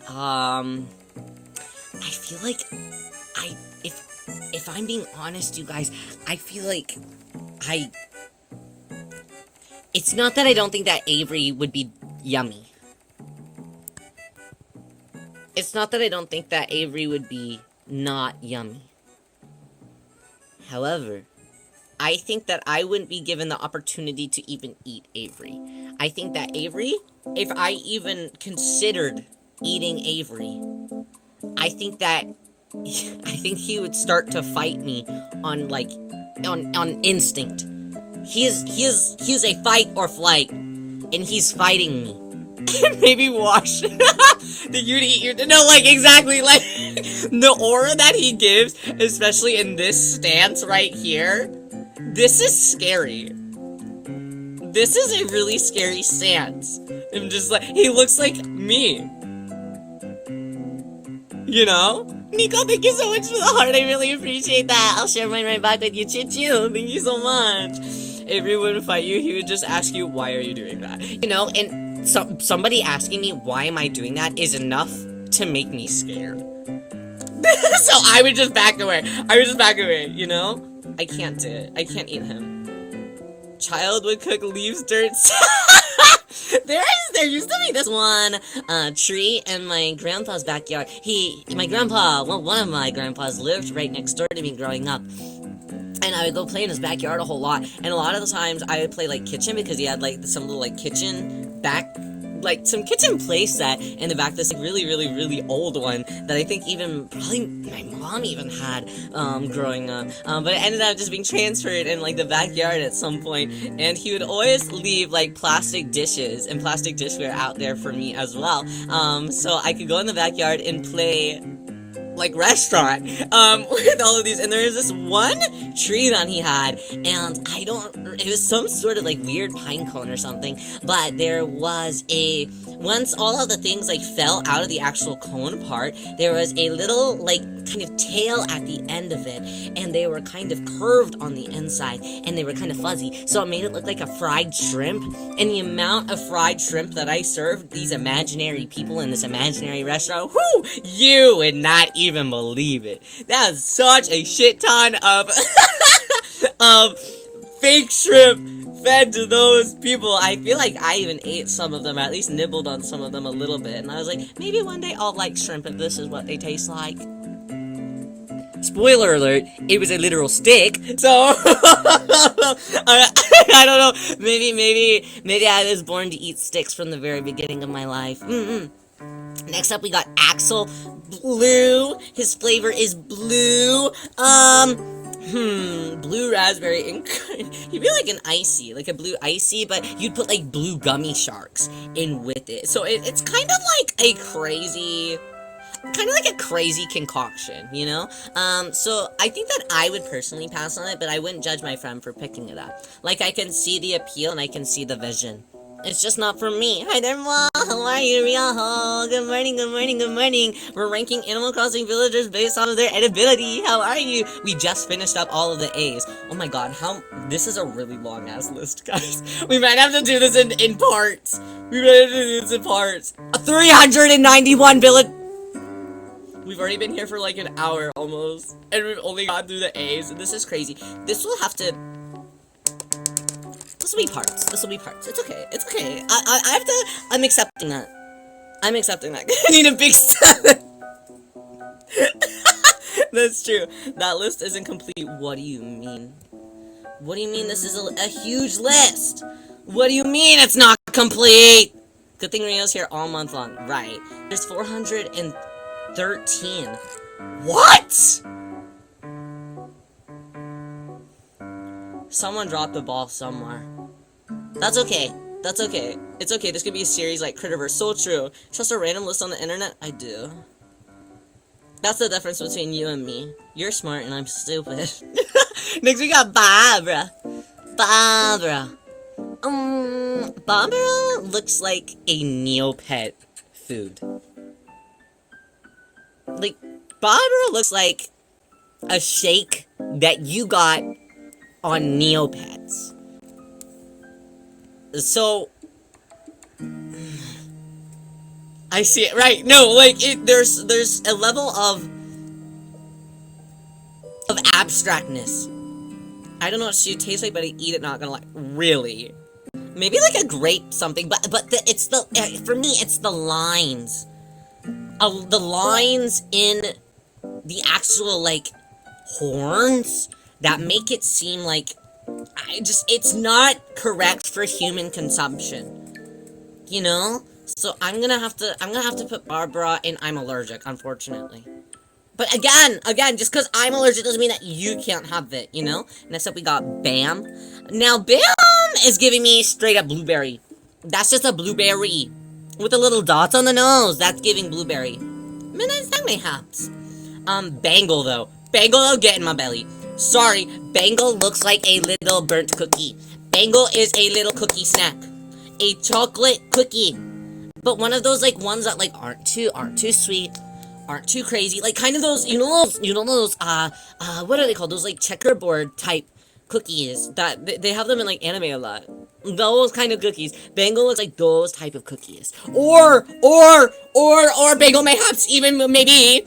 A: I feel like if I'm being honest, you guys, I feel like it's not that I don't think that Avery would be yummy. It's not that I don't think that Avery would be not yummy. However, I think that I wouldn't be given the opportunity to even eat Avery. I think that Avery, if I even considered eating Avery, I think that I think he would start to fight me on like on instinct. He is a fight or flight, and he's fighting me. Maybe wash the you no, like exactly like the aura that he gives, especially in this stance right here. This is scary. This is a really scary stance. I'm just like, he looks like me. You know? Nico, thank you so much for the heart. I really appreciate that. I'll share mine right back with you. Choo-choo. Thank you so much. If he would fight you, he would just ask you, why are you doing that? You know, and somebody asking me, why am I doing that, is enough to make me scared. So I would just back away. You know? I can't do it. I can't eat him. Child would cook leaves, dirt. There used to be this one tree in my grandpa's backyard. One of my grandpas lived right next door to me growing up. And I would go play in his backyard a whole lot. And a lot of the times I would play like kitchen, because he had like some little like kitchen back, like some kitchen play set in the back. This like really, really, really old one that I think even probably my mom even had growing up. But it ended up just being transferred in like the backyard at some point. And he would always leave like plastic dishes and plastic dishware out there for me as well. So I could go in the backyard and play like restaurant with all of these. And there was this one tree that he had, and it was some sort of like weird pine cone or something, but there was once all of the things like fell out of the actual cone part, there was a little like kind of tail at the end of it, and they were kind of curved on the inside, and they were kind of fuzzy, so it made it look like a fried shrimp. And the amount of fried shrimp that I served these imaginary people in this imaginary restaurant, whoo, you would not even believe it. That was such a shit ton of of fake shrimp fed to those people. I feel like I even ate some of them, or at least nibbled on some of them a little bit, and I was like, maybe one day I'll like shrimp if this is what they taste like. Spoiler alert, it was a literal stick, so I don't know, maybe I was born to eat sticks from the very beginning of my life. Next up, we got Axel Blue. His flavor is blue. Blue raspberry. He'd be like an icy, like a blue icy, but you'd put like blue gummy sharks in with it. So it's kind of like a crazy concoction, you know? So I think that I would personally pass on it, but I wouldn't judge my friend for picking it up. Like, I can see the appeal and I can see the vision. It's just not for me. Hi there, Ma. How are you, Riaho? Good morning, good morning, good morning. We're ranking Animal Crossing villagers based on their edibility. How are you? We just finished up all of the A's. Oh my god, this is a really long ass list, guys. We might have to do this in parts. 391 village. We've already been here for like an hour almost, and we've only gone through the A's, and this is crazy. This will be parts. It's okay. I'm accepting that. I need a big 7. That's true. That list isn't complete. What do you mean? What do you mean this is a huge list? What do you mean it's not complete? Good thing Rio's here all month long. Right. There's 413. What? Someone dropped the ball somewhere. That's okay. It's okay. This could be a series like Critterverse. So true. Trust a random list on the internet? I do. That's the difference between you and me. You're smart and I'm stupid. Next we got Barbara. Barbara looks like a Neopet food. Like, Barbara looks like a shake that you got on Neopets. So I see it, right? No, like there's a level of abstractness. I don't know what she tastes like, but I eat it, not gonna lie. Really? Maybe like a grape something, but for me it's the lines. The lines in the actual like horns that make it seem like it's not correct for human consumption. You know? So I'm gonna have to put Barbara in I'm allergic, unfortunately. But again, just because I'm allergic doesn't mean that you can't have it, you know? Next up, we got Bam. Now, Bam is giving me straight up blueberry. That's just a blueberry. With the little dots on the nose, that's giving blueberry. Midnight Snack mayhaps. Bangle, though. Bangle, will get in my belly. Sorry, Bangle looks like a little burnt cookie. Bangle is a little cookie snack. A chocolate cookie. But one of those, like, ones that, like, aren't too sweet. Aren't too crazy, like kind of those, what are they called? Those like checkerboard type cookies that they have them in like anime a lot. Those kind of cookies. Bangle looks like those type of cookies. Or Bagel mayhaps even maybe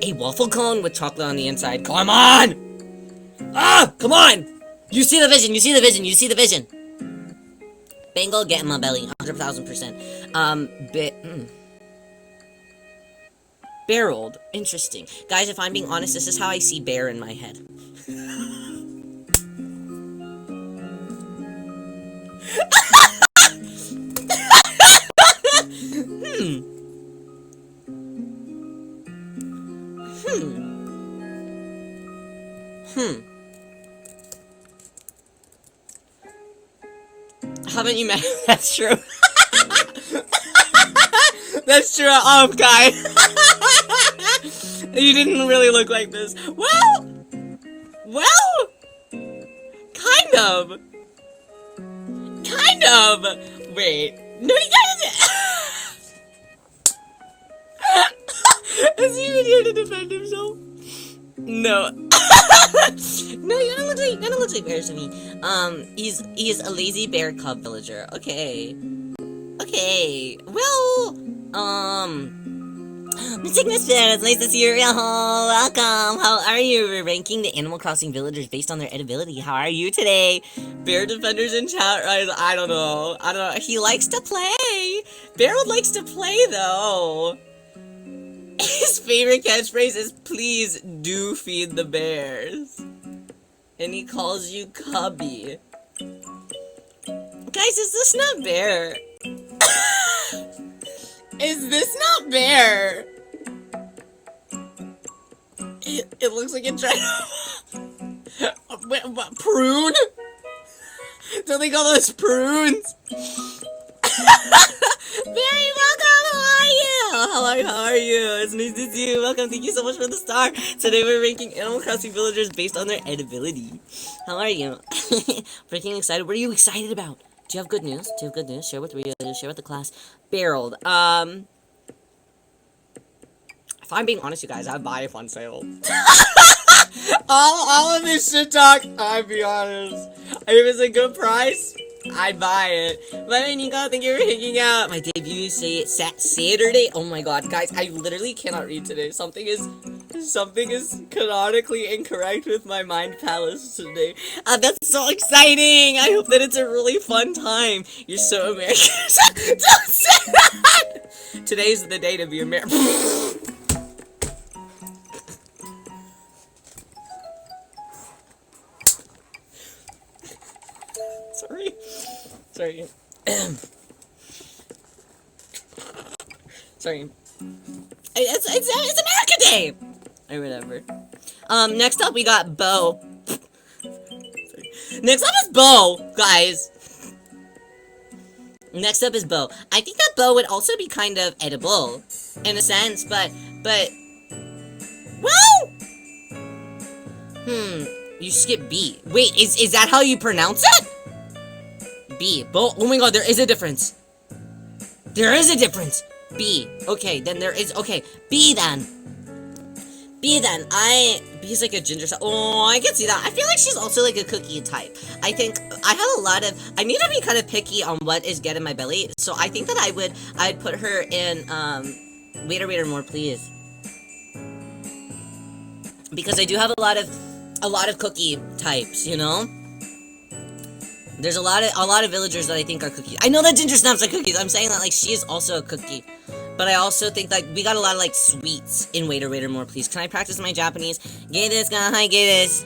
A: a waffle cone with chocolate on the inside. Come on! Come on! You see the vision. Bangle, get in my belly, 100,000%. Barreled. Interesting. Guys, if I'm being honest, this is how I see bear in my head. Haven't you met? That's true. That's true, Guy. You didn't really look like this. Well, kind of. Wait, no, you guys. Is he even here to defend himself? No. No, you don't look like bear to me. He's a lazy bear cub villager. Okay. Well, Mystic Misfit, it's nice to see you. Welcome. How are you? We're ranking the Animal Crossing villagers based on their edibility. How are you today? Bear defenders in chat, right? I don't know. He likes to play. Bearwood likes to play, though. His favorite catchphrase is, please do feed the bears. And he calls you Cubby. Guys, is this not Bear? Is this not Bear? It looks like it tried. What, prune? Don't they call those prunes? Very welcome, how are you? It's nice to see you. Welcome, thank you so much for the star. Today we're ranking Animal Crossing villagers based on their edibility. How are you? Freaking excited. What are you excited about? Do you have good news? Share with the class. Barreled. If I'm being honest, you guys, I'd buy it on sale. all of this shit talk, I'd be honest. If it's a good price, I'd buy it. But Nico, thank you for hanging out. My debut Saturday. Oh my god, guys, I literally cannot read today. Something is canonically incorrect with my mind palace today. That's so exciting. I hope that it's a really fun time. You're so American. Don't say that. Today's the day to be American. Sorry. Sorry. It's America Day! Or whatever. Next up we got Bo. Next up is Bo, guys. Next up is Bo. I think that Bo would also be kind of edible, in a sense, but... Well! You skip B. Wait, is that how you pronounce it? B. Bo. Oh my god, there is a difference. There is a difference. B. Okay, then there is. Okay, B then. B's like a ginger. Oh, I can see that. I feel like she's also like a cookie type. I think I have a lot of. I need to be kind of picky on what is getting my belly. So I think that I'd put her in. Waiter, more, please. Because I do have a lot of cookie types, you know. There's a lot of villagers that I think are cookies. I know that Ginger Snaps are cookies. I'm saying that like she is also a cookie. But I also think like we got a lot of like sweets in Waiter More, please. Can I practice my Japanese? Get this, hi, get this.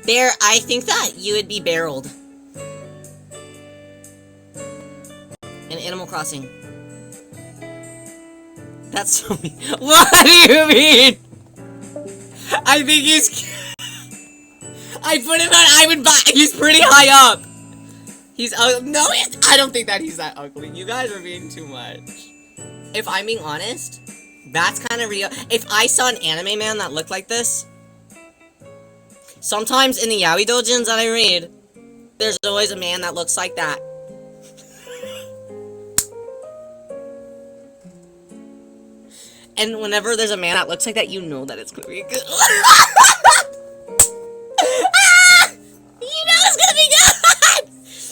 A: Bear, I think that you would be barreled. Animal Crossing. That's so mean. What do you mean? I think he's... I put him on Ivan Bot. He's pretty high up. He's no, I don't think that he's that ugly. You guys are being too much. If I'm being honest, that's kind of real. If I saw an anime man that looked like this, sometimes in the yaoi doujins that I read, there's always a man that looks like that. And whenever there's a man that looks like that, you know that it's gonna be good. You know it's gonna be good!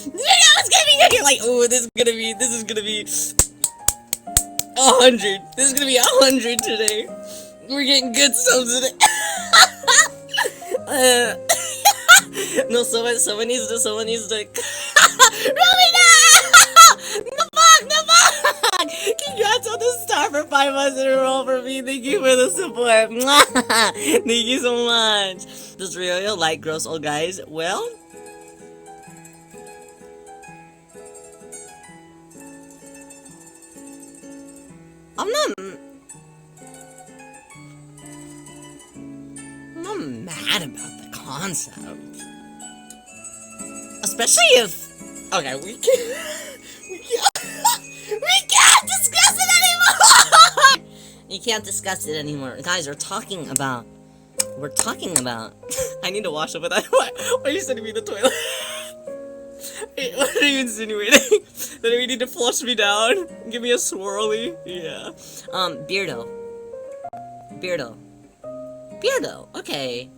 A: You know it's gonna be good! You're like, oh, this is gonna be 100. This is gonna be 100 today. We're getting good stuff today. No, someone needs to Ruby, no! No fuck! Congrats on the star for 5 months in a row for me. Thank you for the support. Thank you so much. Does Ryoyo like gross old guys? Well, I'm not mad about the concept. Especially if... Okay, we can't discuss it anymore! You can't discuss it anymore. Guys, we're talking about... I need to wash up with that. Why are you sending me the toilet? Wait, what are you insinuating? That we need to flush me down? Give me a swirly? Yeah. Beardo. Okay.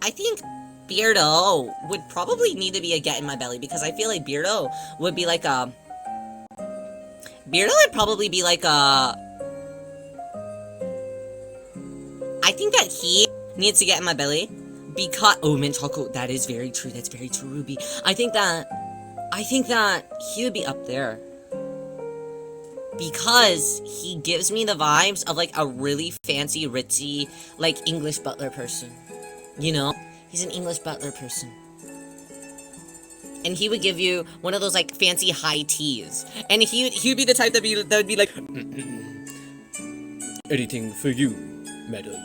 A: I think Beardo would probably need to be a get in my belly, because I feel like Beardo would be like a... Beardo would probably be like a... I think that he needs to get in my belly, because... Oh, mint chocolate, that is very true, that's very true, Ruby. I think that he would be up there. Because he gives me the vibes of, like, a really fancy, ritzy, like, English butler person. You know? He's an English butler person. And he would give you one of those, like, fancy high teas. And he would be the type that would be like... Anything for you, madam.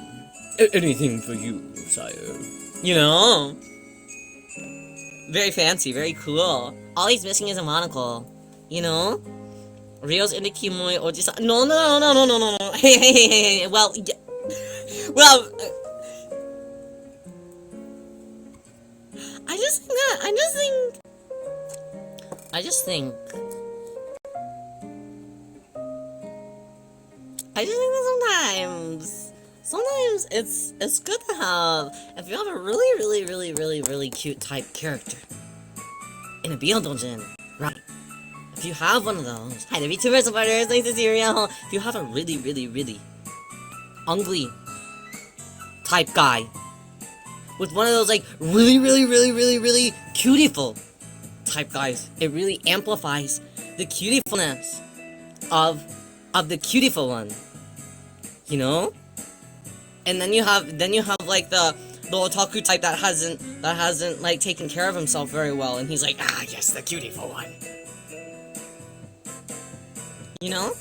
A: Anything for you, sire. You know? Very fancy, very cool. All he's missing is a monocle. You know? Ryo's into Kimoi Oji-san. No. Hey. Well, I just think that sometimes it's good to have, if you have a really cute type character in a BL doujin, right? If you have one of those, hi there, VTuber supporters, nice to see you. If you have a really ugly type guy with one of those, like, really cutiful type guys, it really amplifies the cutifulness of the cutiful one, you know? And then you have like the otaku type that hasn't like taken care of himself very well, and he's like, ah, yes, the cutiful one. You know?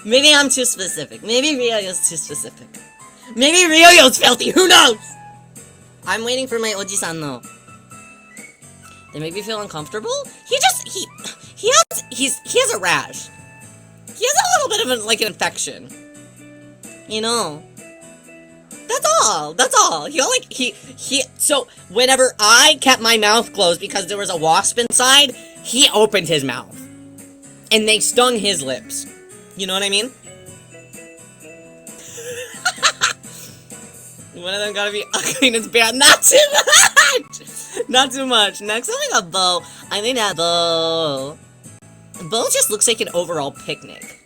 A: Maybe I'm too specific. Maybe Ryoyo's too specific. Maybe Ryoyo's filthy, who knows? I'm waiting for my Oji-san though. They make me feel uncomfortable? He has a rash. He has a little bit of an infection. You know? That's all. So whenever I kept my mouth closed because there was a wasp inside, he opened his mouth. And they stung his lips. You know what I mean? One of them gotta be ugly and it's bad. Not too much! Not too much. Next, I got Bo. I think that Bo just looks like an overall picnic.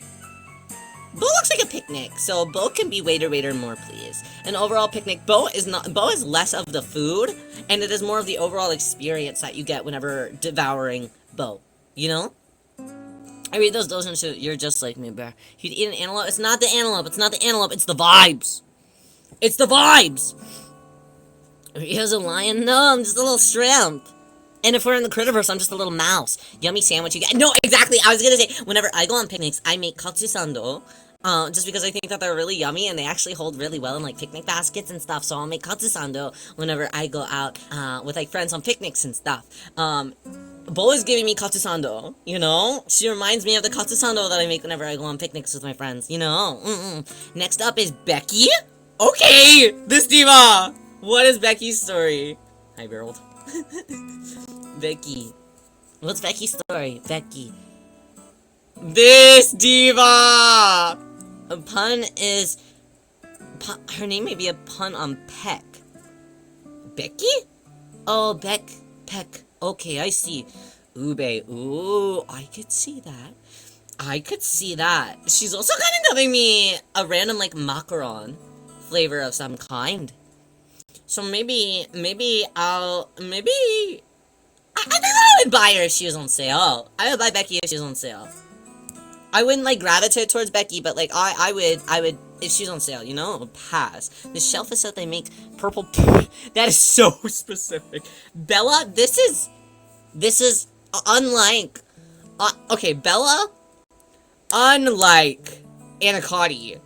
A: Bo looks like a picnic, so Bo can be waiter more, please. An overall picnic. Bo is less of the food, and it is more of the overall experience that you get whenever devouring Bo. You know? I read those doujins too. You're just like me, bear. You'd eat an antelope. It's not the antelope. It's the vibes. It's the vibes. He has a lion? No, I'm just a little shrimp. And if we're in the Critterverse, I'm just a little mouse. Yummy sandwich you get. No, exactly. I was gonna say, whenever I go on picnics, I make katsusando. Just because I think that they're really yummy and they actually hold really well in like picnic baskets and stuff. So I'll make katsusando whenever I go out with like friends on picnics and stuff. Bo is giving me katsusando, you know? She reminds me of the katsusando that I make whenever I go on picnics with my friends, you know? Next up is Becky. Okay, this diva. What is Becky's story? Hi, Gerald. Becky. What's Becky's story? Becky. This diva! A pun is... her name may be a pun on peck. Becky? Oh, Peck. Okay, I see. Ube. Ooh, I could see that. I could see that. She's also kind of giving me a random, like, macaron flavor of some kind. So maybe I think I would buy her if she was on sale. I would buy Becky if she was on sale. I wouldn't, like, gravitate towards Becky, but, like, I would, if she's on sale, you know? Pass. The shellfish that they make purple... that is so specific. Bella, this is unlike... okay, Bella, unlike Anacotti,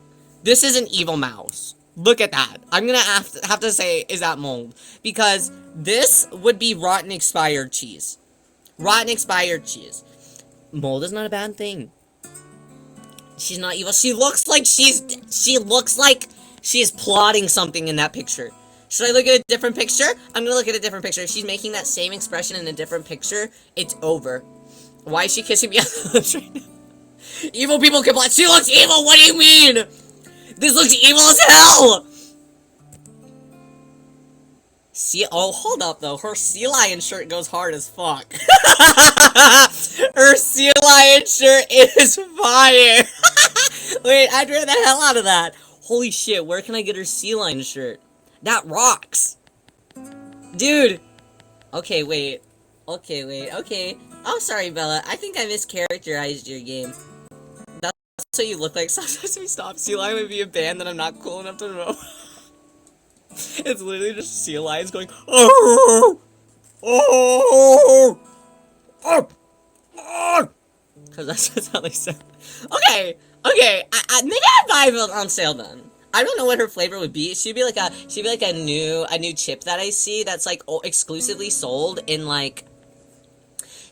A: this is an evil mouse. Look at that. I'm gonna have to say, is that mold? Because this would be rotten expired cheese. Rotten expired cheese. Mold is not a bad thing. She's not evil. She looks like she's plotting something in that picture. Should I look at a different picture? I'm gonna look at a different picture. If she's making that same expression in a different picture, it's over. Why is she kissing me on the lips right now? Evil people can plot. She looks evil! What do you mean? This looks evil as hell! Oh, hold up, though. Her sea lion shirt goes hard as fuck. Her sea lion shirt is fire! Wait, I'd wear the hell out of that. Holy shit, where can I get her sea lion shirt? That rocks! Dude! Okay, wait. Okay. I'm sorry, Bella. I think I mischaracterized your game. That's what you look like. Sometimes we stop. Sea lion would be a band that I'm not cool enough to know. It's literally just sea lions going, oh, oh, oh, oh, because that's how they sound. Okay, maybe I'd buy it on sale then. I don't know what her flavor would be. She'd be like a new chip that I see that's like exclusively sold in like.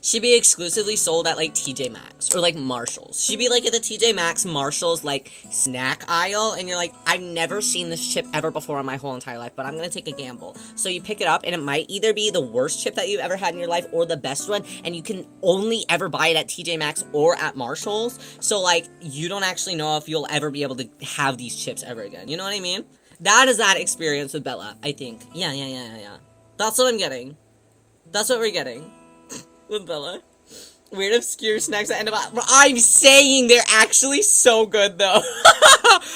A: She'd be exclusively sold at, like, TJ Maxx or, like, Marshalls. She'd be, like, at the TJ Maxx, Marshalls, like, snack aisle, and you're like, I've never seen this chip ever before in my whole entire life, but I'm gonna take a gamble. So you pick it up, and it might either be the worst chip that you've ever had in your life or the best one, and you can only ever buy it at TJ Maxx or at Marshalls. So, like, you don't actually know if you'll ever be able to have these chips ever again. You know what I mean? That is that experience with Bella, I think. Yeah. That's what I'm getting. That's what we're getting. With Bella. Weird obscure snacks at end of... I'm saying they're actually so good, though.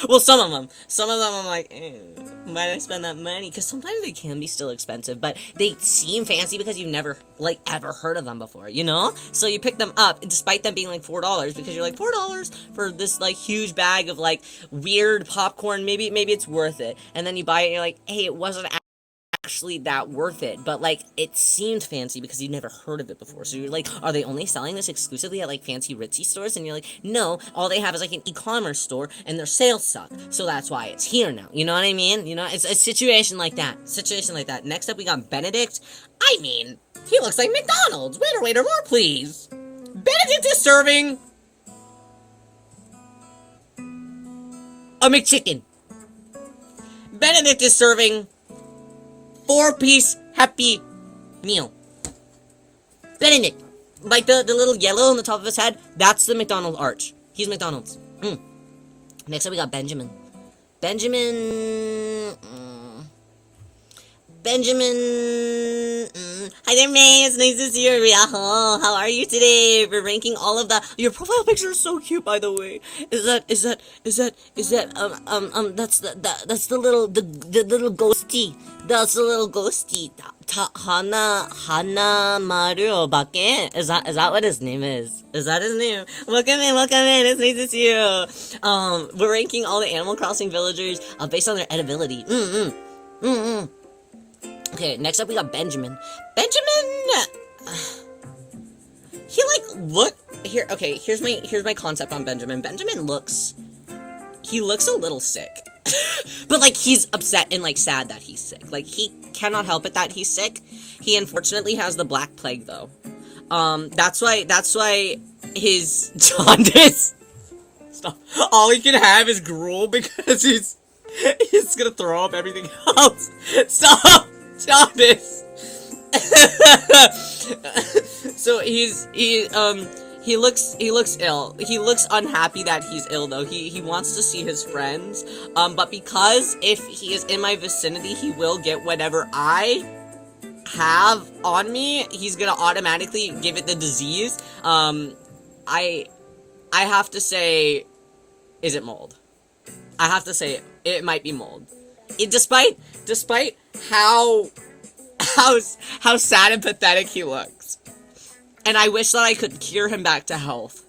A: Well, some of them. Some of them I'm like, why did I spend that money? Because sometimes they can be still expensive, but they seem fancy because you've never, like, ever heard of them before, you know? So you pick them up, despite them being, like, $4, because you're like, $4 for this, like, huge bag of, like, weird popcorn, maybe it's worth it. And then you buy it and you're like, hey, it wasn't actually that worth it, but like it seemed fancy because you'd never heard of it before. So you're like, are they only selling this exclusively at like fancy ritzy stores? And you're like, no, all they have is like an e-commerce store and their sales suck, so that's why it's here now. You know what I mean? You know, it's a situation like that. Next up we got Benedict. I mean, he looks like McDonald's. Waiter, more please. Benedict is serving a McChicken. Benedict is serving 4-piece Happy Meal. Benedict. Like the little yellow on the top of his head, that's the McDonald's arch. He's McDonald's. Next up we got Benjamin. Hi there, May. It's nice to see you. How are you today? We're ranking all of the. Your profile picture is so cute, by the way. That's the little ghosty. That's the little ghosty. Hana Maru Obake? Is that what his name is? Is that his name? Welcome in. It's nice to see you. We're ranking all the Animal Crossing villagers based on their edibility. Okay, next up we got Benjamin. he like look here. Okay, here's my concept on Benjamin. Benjamin looks a little sick. But like he's upset and like sad that he's sick. Like he cannot help it that he's sick. He unfortunately has the Black Plague though. That's why his jaundice. Stop. All he can have is gruel because he's gonna throw up everything else. Stop this. So he looks ill. He looks unhappy that he's ill though. He wants to see his friends. But because if he is in my vicinity, he will get whatever I have on me. He's gonna automatically give it the disease. I have to say, is it mold? I have to say it might be mold. Despite how sad and pathetic he looks. And I wish that I could cure him back to health.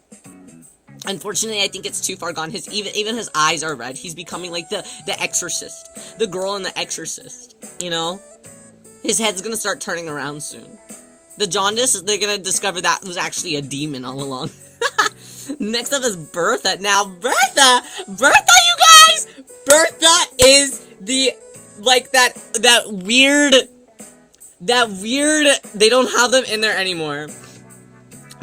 A: Unfortunately, I think it's too far gone. Even his eyes are red. He's becoming like the Exorcist. The girl in The Exorcist. You know? His head's gonna start turning around soon. The jaundice, they're gonna discover that was actually a demon all along. Next up is Bertha. Now, Bertha, you guys! Bertha is the, like, that weird, they don't have them in there anymore.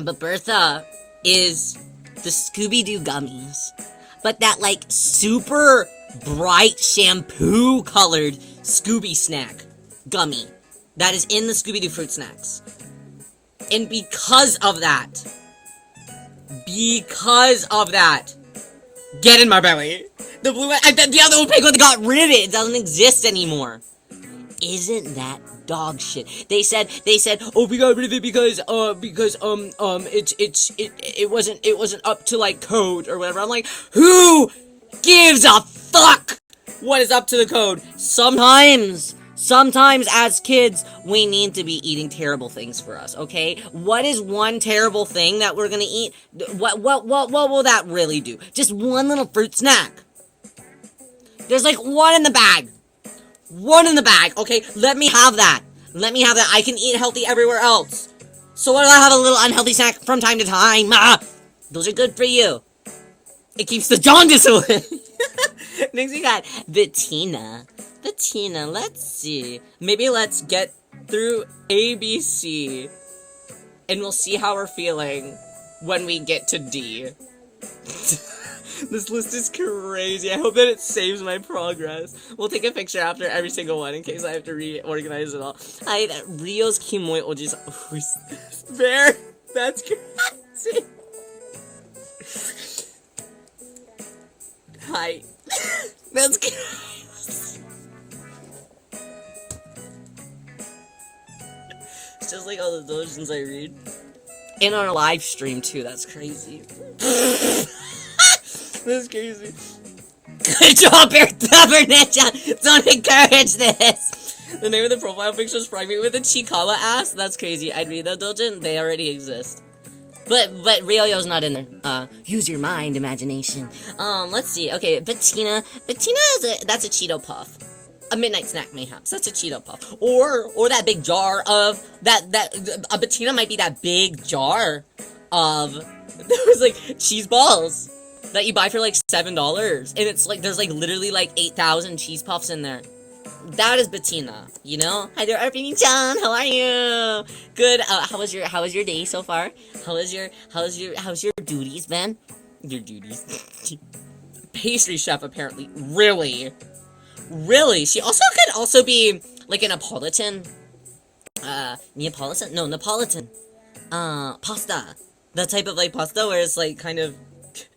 A: But Bertha is the Scooby-Doo gummies. But that, like, super bright shampoo-colored Scooby snack gummy that is in the Scooby-Doo fruit snacks. And because of that, get in my belly. The blue one, the other one, they got rid of it. It doesn't exist anymore. Isn't that dog shit? They said, oh, we got rid of it because it wasn't up to, like, code or whatever. I'm like, who gives a fuck what is up to the code? Sometimes as kids, we need to be eating terrible things for us, okay? What is one terrible thing that we're gonna eat? What will that really do? Just one little fruit snack. There's like one in the bag, okay? Let me have that. I can eat healthy everywhere else. So why do I have a little unhealthy snack from time to time? Those are good for you. It keeps the jaundice away. Next we got Bettina, let's see. Maybe let's get through ABC, and we'll see how we're feeling when we get to D. This list is crazy. I hope that it saves my progress. We'll take a picture after every single one in case I have to reorganize it all. Rio's Kimoy Oji's Bear. That's crazy. Hi. That's crazy. It's just like all the dojins I read. In our live stream too, that's crazy. That's crazy. Good job, Bernetcha! Don't encourage this! The name of the profile picture is private with a Chikala ass? That's crazy. I'd read that dojin. They already exist. But Ryoyo's not in there. Use your mind, imagination. Let's see. Okay, Bettina. Bettina that's a Cheeto Puff. A midnight snack mayhaps. That's a Cheeto Puff. Or that big jar of a Bettina might be that big jar of there was like cheese balls that you buy for like $7. And it's like there's like literally like 8,000 cheese puffs in there. That is Bettina, you know? Hi there, Arpini-chan. How are you? Good. How was your day so far? How's your duties, man? Your duties. Pastry chef, apparently. Really? She could also be like a Neapolitan. Neapolitan? No, Neapolitan. Pasta. That type of like pasta where it's like kind of.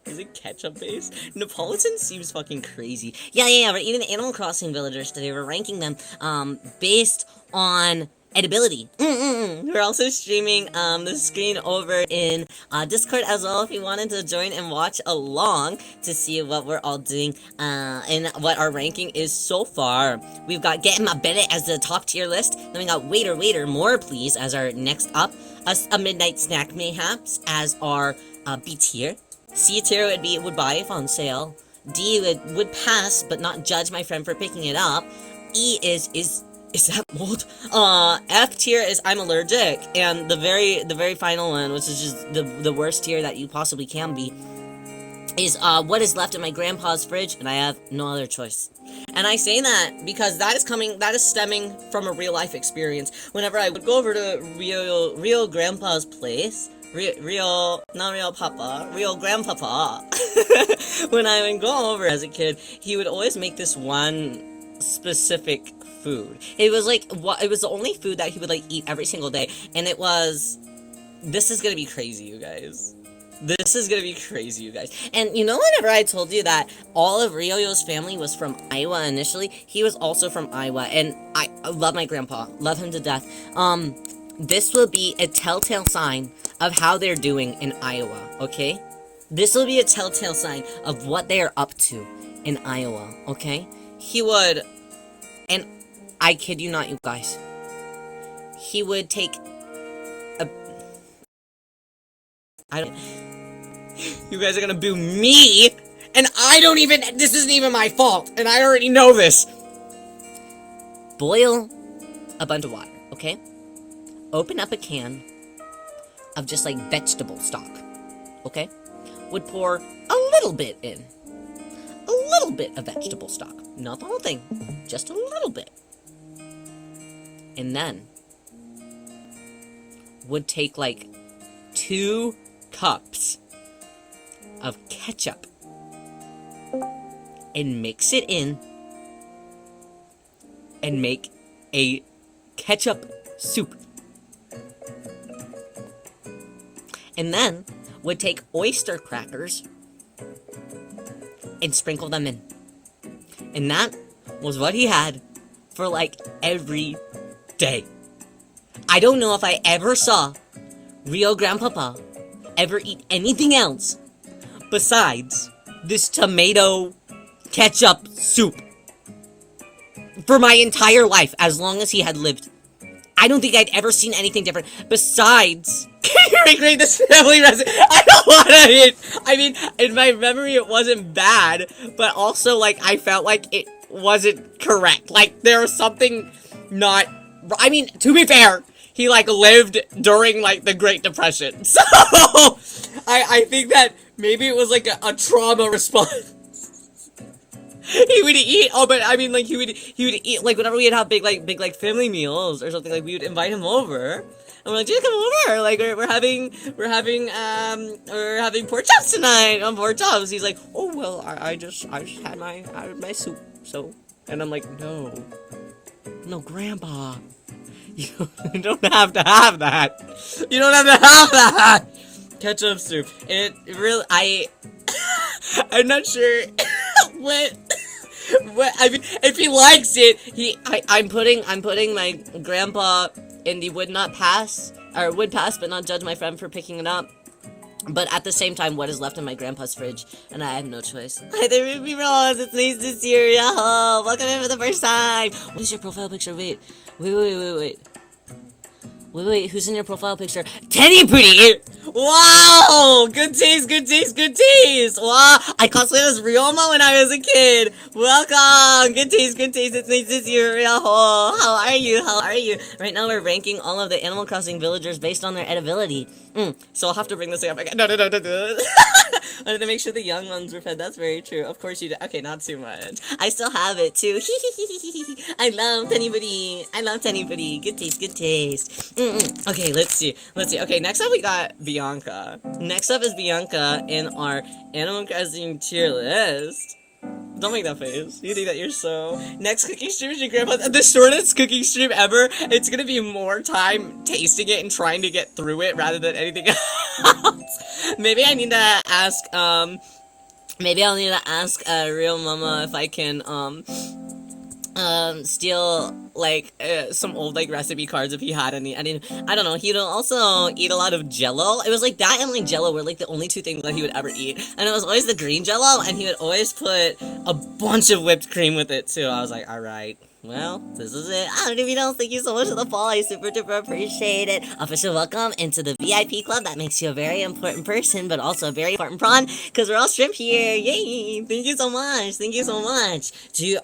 A: Is it ketchup based? Neapolitan seems fucking crazy. Yeah. We're eating the Animal Crossing villagers today. We're ranking them, based on edibility. We're also streaming, the screen over in, Discord as well if you wanted to join and watch along to see what we're all doing, and what our ranking is so far. We've got Getting My Belly as the top tier list. Then we got Waiter, More Please as our next up. A Midnight Snack Mayhaps as our, B tier. C tier would buy if on sale. D would pass, but not judge my friend for picking it up. E is Is that mold? F tier is I'm allergic, and the very final one, which is just the worst tier that you possibly can be, is what is left in my grandpa's fridge, and I have no other choice. And I say that because that is stemming from a real life experience. Whenever I would go over to real grandpa's place, not real papa, real grandpapa. When I would go over as a kid, he would always make this one specific food. It was like it was the only food that he would like eat every single day, and it was. This is gonna be crazy, you guys. This is gonna be crazy, you guys. And you know, whenever I told you that all of Ryoyo's family was from Iowa initially, he was also from Iowa, and I love my grandpa, love him to death. This will be a telltale sign of how they're doing in Iowa, okay? This will be a telltale sign of what they are up to in Iowa, okay? He would, and I kid you not, you guys, he would take a, you guys are gonna boo me, and this isn't even my fault, and I already know this. Boil a bunch of water, okay? Open up a can of just like vegetable stock, okay? Would pour a little bit in. A little bit of vegetable stock. Not the whole thing, just a little bit. And then would take like 2 cups of ketchup and mix it in and make a ketchup soup. And then would take oyster crackers and sprinkle them in. And that was what he had for like every day. I don't know if I ever saw Rio Grandpapa ever eat anything else besides this tomato ketchup soup for my entire life, as long as he had lived. I don't think I'd ever seen anything different besides recreate this family recipe. I don't want to eat. I mean, in my memory, it wasn't bad, but also, like, I felt like it wasn't correct. Like, there was something not. I mean, to be fair, he, like, lived during, like, the Great Depression. So, I think that maybe it was, like, a trauma response. He would eat, but I mean, like, he would eat, like, whenever we'd have big family meals or something, like, we would invite him over, and we're like, dude, come over, like, we're having pork chops tonight, pork chops. He's like, oh, well, I just had my soup, so, and I'm like, no, Grandpa, you don't have to have that, ketchup soup. It really, I'm not sure what I mean, if he likes it, I'm putting my grandpa in the would pass but not judge my friend for picking it up. But at the same time, what is left in my grandpa's fridge, and I have no choice. Hi there, Ruby Rose, it's nice to see you. Welcome in for the first time. What is your profile picture? Wait, who's in your profile picture? Tenny Pooty! Wow! Good taste! Wow! I cosplayed as Ryoma when I was a kid! Welcome! Good taste! It's nice to see you, Ryoho! How are you? Right now we're ranking all of the Animal Crossing villagers based on their edibility. So I'll have to bring this up again. No. I wanted to make sure the young ones were fed. That's very true. Of course you do. Okay, not too much. I still have it too. I love Tenny Pooty. Good taste. Okay, let's see. Okay, next up we got Bianca. Next up is Bianca in our Animal Crossing tier list. Don't make that face. You think that you're so... Next cooking stream is your grandpa's... The shortest cooking stream ever. It's gonna be more time tasting it and trying to get through it rather than anything else. Maybe I need to ask, Maybe I'll need to ask, Real Mama if I can, steal, like, some old, like, recipe cards if he had any. I don't know. He'd also eat a lot of Jello. It was like that and, like, Jello were, like, the only 2 things that he would ever eat. And it was always the green Jello, and he would always put a bunch of whipped cream with it, too. I was like, alright. Well, this is it. I don't even know. Thank you so much for the follow. I super duper appreciate it. Official welcome into the VIP club. That makes you a very important person, but also a very important prawn, because we're all shrimp here. Yay! Thank you so much. Thank you so much.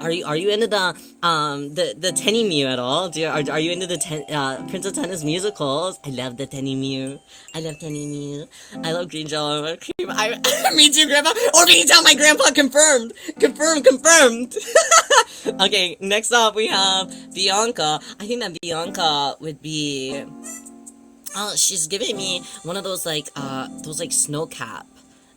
A: Are you into the Tenny Mew at all? Are you into the Prince of Tennis musicals? I love the Tenny Mew. I love Tenny Mew. I love green jello and cream. Me too, Grandpa. Or me tell my grandpa. Confirmed. Confirmed. Okay, next up we have Bianca. I think that Bianca would be. Oh, she's giving me one of those like snow cap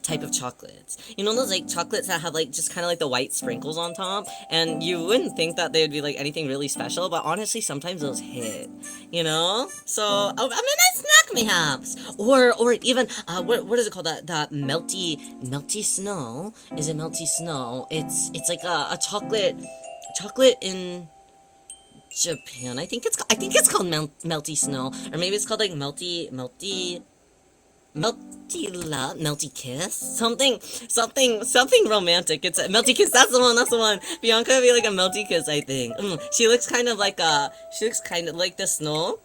A: type of chocolates. You know those like chocolates that have like just kind of like the white sprinkles on top, and you wouldn't think that they would be like anything really special, but honestly, sometimes those hit. You know. So I mean, I snack mayhaps, or even what is it called? That melty snow. Is it melty snow? It's like a chocolate in Japan. I think it's called melty snow, or maybe it's called like melty kiss, something romantic. It's a melty kiss. That's the one. That's the one. Bianca would be like a melty kiss, I think. She looks kind of like the snow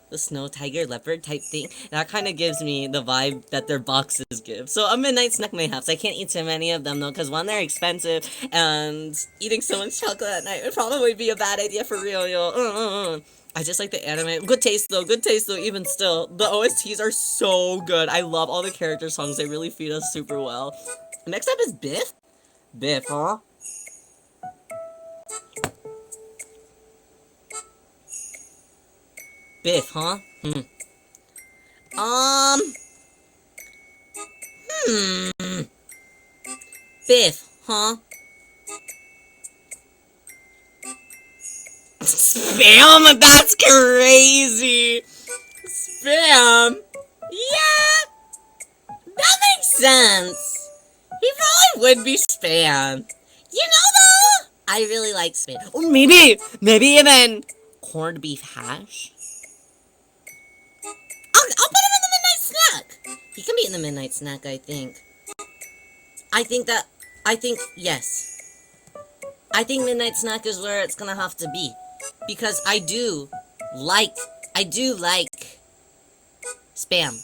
A: tiger leopard type thing. That kind of gives me the vibe that their boxes give. So a midnight snack mayhaps. I can't eat too many of them though, because one, they're expensive, and eating so much chocolate at night would probably be a bad idea for real, yo. I just like the anime. Good taste though, even still. The OSTs are so good. I love all the character songs. They really feed us super well. Next up is Biff. Biff, huh? Biff, huh? Um, Biff, huh? Spam? That's crazy! Spam? Yeah! That makes sense! He probably would be Spam. You know though? I really like Spam. Or maybe even corned beef hash? I'll put him in the midnight snack! He can be in the midnight snack, I think. Yes. I think midnight snack is where it's gonna have to be. Because I do like Spam.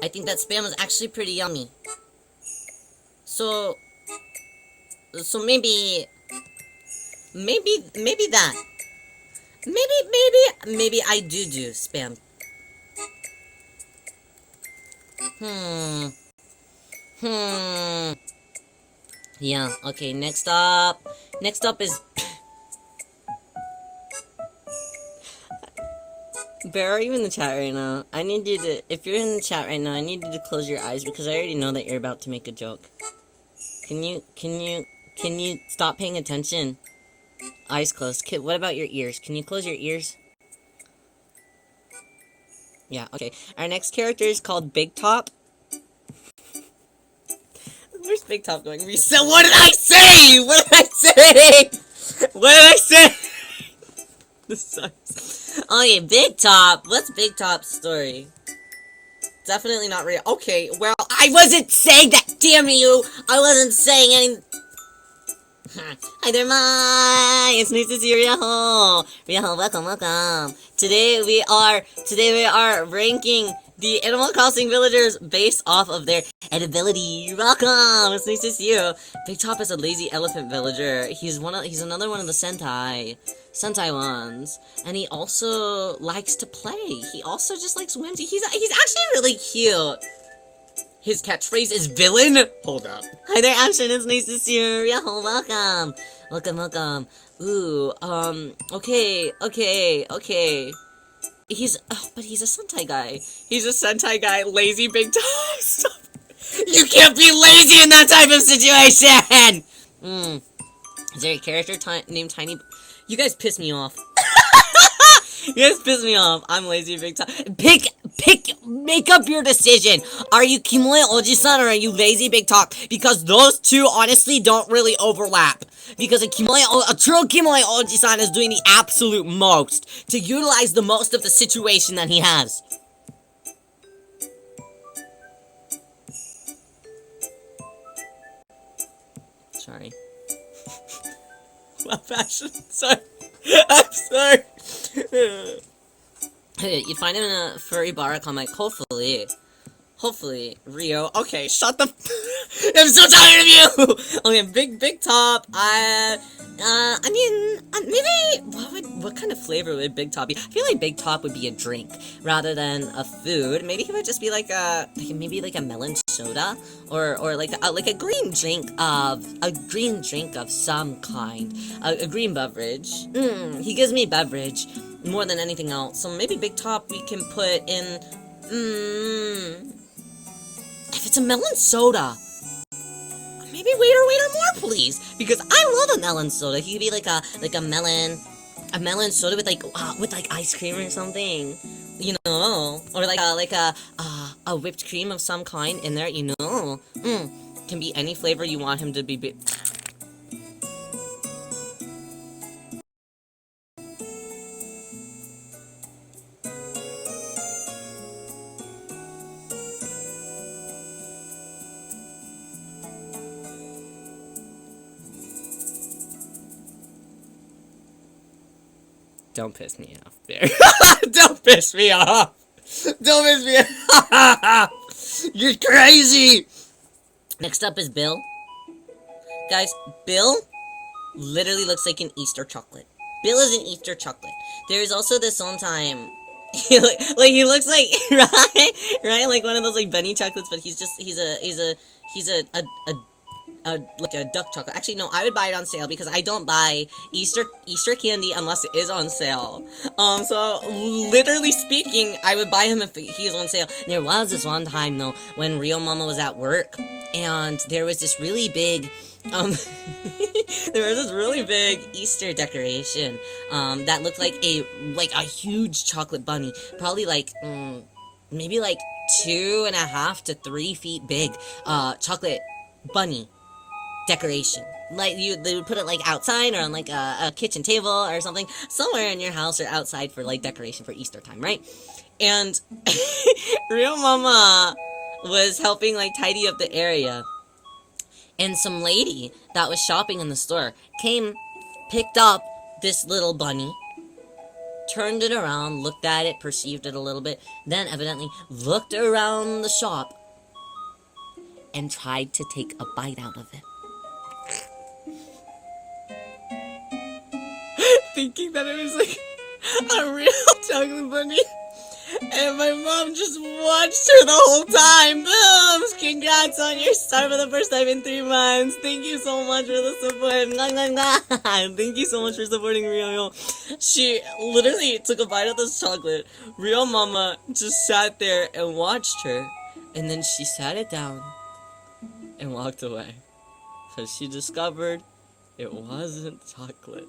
A: I think that Spam is actually pretty yummy. So maybe that. Maybe I do Spam. Yeah, okay, next up is Bear, are you in the chat right now? I need you to, if you're in the chat right now, I need you to close your eyes because I already know that you're about to make a joke. Can you stop paying attention? Eyes closed. What about your ears? Can you close your ears? Yeah, okay. Our next character is called Big Top. Where's Big Top going? Reset. What did I say? What did I say? What did I say? This sucks. Okay, Big Top. What's Big Top's story? Definitely not real. Okay, well, I wasn't saying that. Damn you! I wasn't saying any. Hi there, Mai! It's nice to see you, Ryaho! Ryaho, welcome. Today we are ranking the Animal Crossing villagers based off of their edibility. Welcome! It's nice to see you. Big Top is a lazy elephant villager. He's another one of the Sentai ones. And he also likes to play. He also just likes whimsy. He's actually really cute. His catchphrase is villain? Hold up. Hi there, Ashton. It's nice to see you. Yeah, welcome. Welcome. Ooh, okay. But he's a Sentai guy. He's a Sentai guy. Lazy Big Top. Stop. You can't be lazy in that type of situation! Is there a character named Tiny? You guys piss me off. You guys piss me off. I'm lazy Big Top. Make up your decision. Are you Kimoe Oji-san or are you lazy Big Top? Because those two honestly don't really overlap. Because a true Kimoe Oji-san is doing the absolute most to utilize the most of the situation that he has. Sorry. my passion. Sorry. I'm sorry. You'd find him in a furry bar comic, hopefully. Hopefully, Rio. Okay, shut the. I'm so tired of you. Okay, big top. I mean, maybe what kind of flavor would Big Top be? I feel like Big Top would be a drink rather than a food. Maybe he would just be like maybe like a melon soda or like a green drink of some kind, a green beverage. He gives me beverage more than anything else. So maybe Big Top we can put in. If it's a melon soda, maybe waiter more, please, because I love a melon soda. He could be like a melon soda with like ice cream or something, you know, or like a whipped cream of some kind in there, you know. Can be any flavor you want him to be. Don't piss me off, Bear. Don't piss me off. Don't piss me off. You're crazy. Next up is Bill. Guys, Bill literally looks like an Easter chocolate. Bill is an Easter chocolate. There is also this one time, he looks like right, like one of those like bunny chocolates, but he's like a duck chocolate. Actually, no, I would buy it on sale because I don't buy Easter candy unless it is on sale. So literally speaking, I would buy him if he is on sale. There was this one time though when Rio Mama was at work, and there was this really big there was this really big Easter decoration that looked like a huge chocolate bunny, probably like maybe like 2.5 to 3 feet big chocolate bunny decoration. Like they would put it like outside or on like a kitchen table or something, somewhere in your house or outside for like decoration for Easter time, right? And Real Mama was helping like tidy up the area, and some lady that was shopping in the store came, picked up this little bunny, turned it around, looked at it, perceived it a little bit, then evidently looked around the shop and tried to take a bite out of it. Thinking that it was like a real chocolate bunny. And my mom just watched her the whole time. Boom! Congrats on your star for the first time in 3 months. Thank you so much for the support. Thank you so much for supporting Rio. She literally took a bite of this chocolate. Real Mama just sat there and watched her. And then she sat it down and walked away. Because she discovered it wasn't chocolate.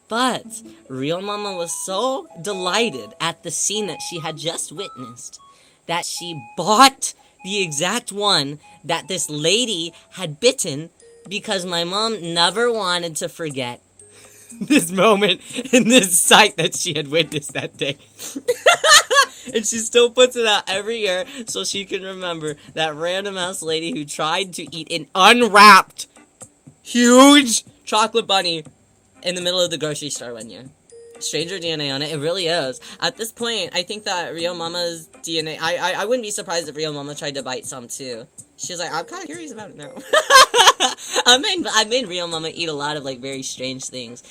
A: But Real Mama was so delighted at the scene that she had just witnessed that she bought the exact one that this lady had bitten, because my mom never wanted to forget this moment and this sight that she had witnessed that day. And she still puts it out every year so she can remember that random ass lady who tried to eat an unwrapped huge chocolate bunny in the middle of the grocery store one year. Stranger DNA on it. It really is. At this point, I think that Rio Mama's DNA... I wouldn't be surprised if Rio Mama tried to bite some, too. She's like, I'm kind of curious about it now. I made Rio Mama eat a lot of, like, very strange things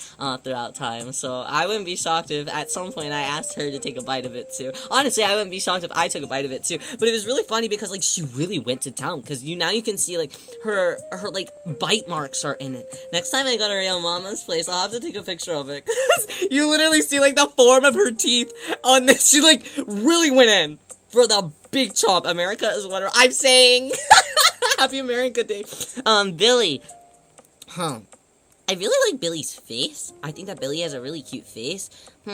A: throughout time. So I wouldn't be shocked if at some point I asked her to take a bite of it, too. Honestly, I wouldn't be shocked if I took a bite of it, too. But it was really funny because, like, she really went to town. Because now you can see, like, her like, bite marks are in it. Next time I go to Rio Mama's place, I'll have to take a picture of it. Because you literally see, like, the form of her teeth on this. She, like, really went in for the big chop. America is what I'm saying. Happy America Day. Billy. I really like Billy's face. I think that Billy has a really cute face. He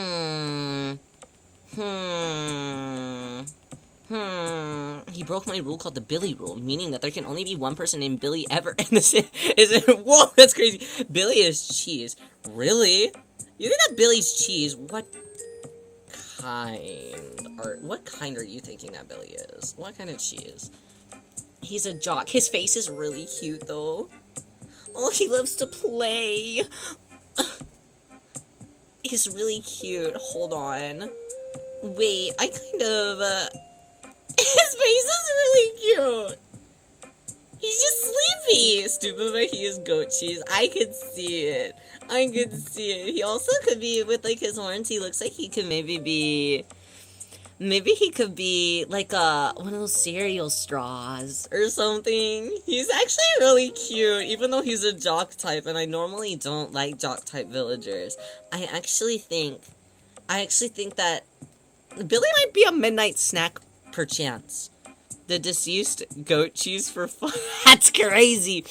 A: broke my rule called the Billy rule, meaning that there can only be one person named Billy ever. And this is whoa, that's crazy. Billy is cheese. Really? You think that Billy's cheese? What kind are you thinking that Billy is? What kind of cheese? He's a jock. His face is really cute, though. Oh, he loves to play. He's really cute. Hold on. Wait, I kind of, his face is really cute. He's just sleepy. Stupid, but he is goat cheese. I could see it. I could see it. He also could be, with, like, his horns, he looks like he could maybe be... Maybe he could be, like, one of those cereal straws or something. He's actually really cute, even though he's a jock type, and I normally don't like jock type villagers. I actually think that Billy might be a midnight snack, perchance. The deceased goat cheese for fun. That's crazy.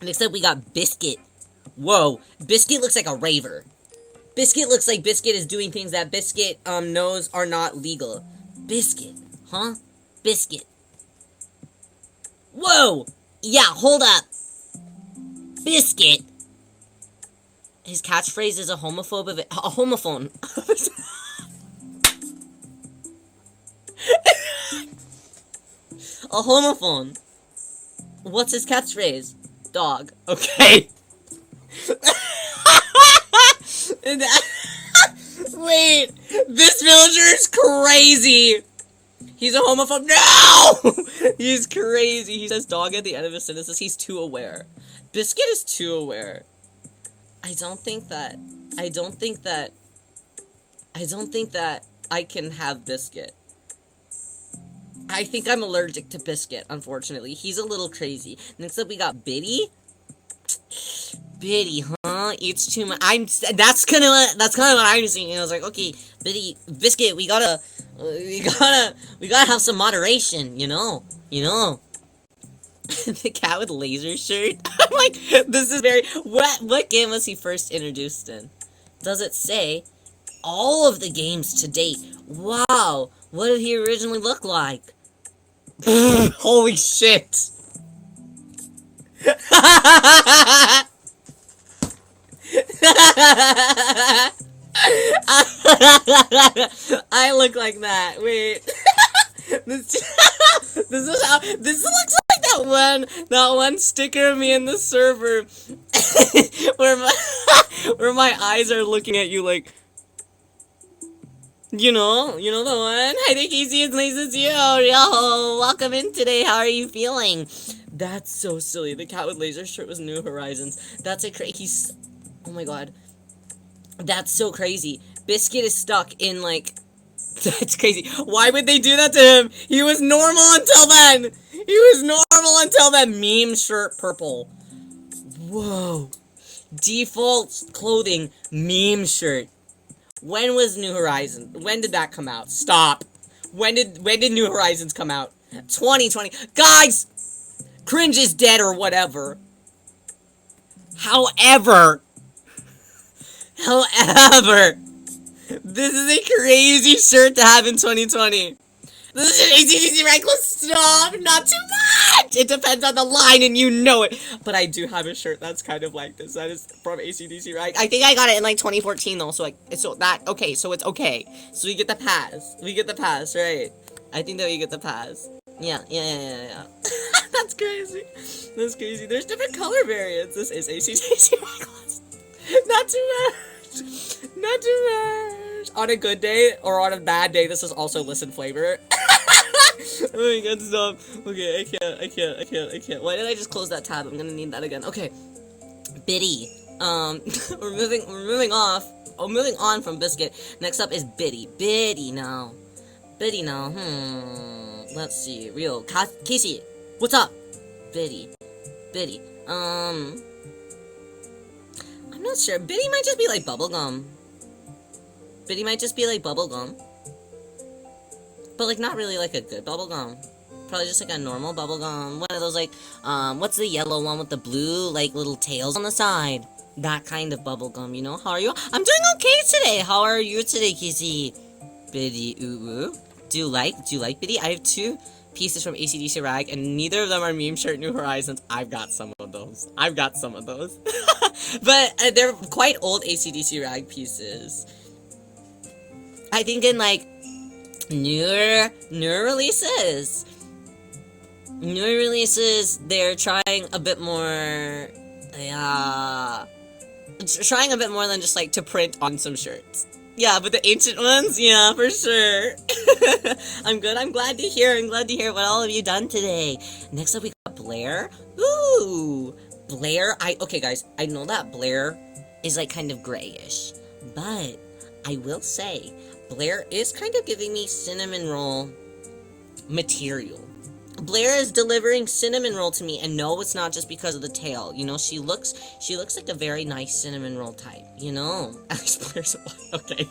A: Next up, we got Biscuit. Whoa, Biscuit looks like a raver. Biscuit looks like Biscuit is doing things that Biscuit, knows are not legal. Biscuit, huh? Biscuit. Whoa! Yeah, hold up. Biscuit. His catchphrase is a homophobe of it. A homophone. A homophone. What's his catchphrase? Dog. Okay. Wait, this villager is crazy. He's a homophobe. No! He's crazy. He says dog at the end of his sentences. He's too aware. Biscuit is too aware. I don't think that I can have Biscuit. I think I'm allergic to Biscuit, unfortunately. He's a little crazy. Next up, we got Biddy. Biddy, huh? Eats too much. That's kind of what I'm thinking. I was like, okay, Biddy, Biscuit, we gotta have some moderation, you know. The cat with laser shirt. I'm like, this is very. What game was he first introduced in? Does it say? All of the games to date. Wow, what did he originally look like? Holy shit! I look like that. Wait. This looks like that one sticker of me in the server where my eyes are looking at you like, you know the one. Hi there, Casey, it's nice to see you. Yo, welcome in today. How are you feeling? That's so silly. The cat with laser shirt was New Horizons. That's a he's, oh my god. That's so crazy. Biscuit is stuck in, like, that's crazy. Why would they do that to him? He was normal until then. Meme shirt purple. Whoa. Default clothing, meme shirt. When was New Horizons? When did that come out? Stop. When did New Horizons come out? 2020. Guys! Cringe is dead or whatever. However, this is a crazy shirt to have in 2020. This is an ACDC reckless. Stop! Not too much! It depends on the line and you know it. But I do have a shirt that's kind of like this. That is from ACDC, right? I think I got it in like 2014 though, so like, so it's okay. So we get the pass. Right? I think that we get the pass. Yeah. That's crazy. There's different color variants. This is ACDC reckless. Not too much. On a good day or on a bad day, this is also listen flavor. Oh my god, stop. Okay, I can't. Why did I just close that tab? I'm gonna need that again. Okay. Biddy. We're moving on from Biscuit. Next up is Biddy. Biddy now. Let's see. Casey, what's up? Biddy. I'm not sure. Biddy might just be like bubblegum. But like not really like a good bubblegum. Probably just like a normal bubblegum. One of those like, what's the yellow one with the blue like little tails on the side? That kind of bubblegum, you know? How are you? I'm doing okay today. How are you today, Kissy? Biddy, ooh. Do you like Biddy? I have 2 pieces from ACDC Rag, and neither of them are meme shirt New Horizons. I've got some of those. But they're quite old ACDC Rag pieces. I think in like newer releases, they're trying a bit more trying a bit more than just like to print on some shirts. Yeah, but the ancient ones, yeah, for sure. I'm good. I'm glad to hear. I'm glad to hear what all of you done today. Next up, we got Blair. Ooh, Blair. Okay, guys. I know that Blair is like kind of grayish, but I will say Blair is kind of giving me cinnamon roll material. Blair is delivering cinnamon roll to me, and no, it's not just because of the tail. You know, she looks like a very nice cinnamon roll type. You know, Blair's okay.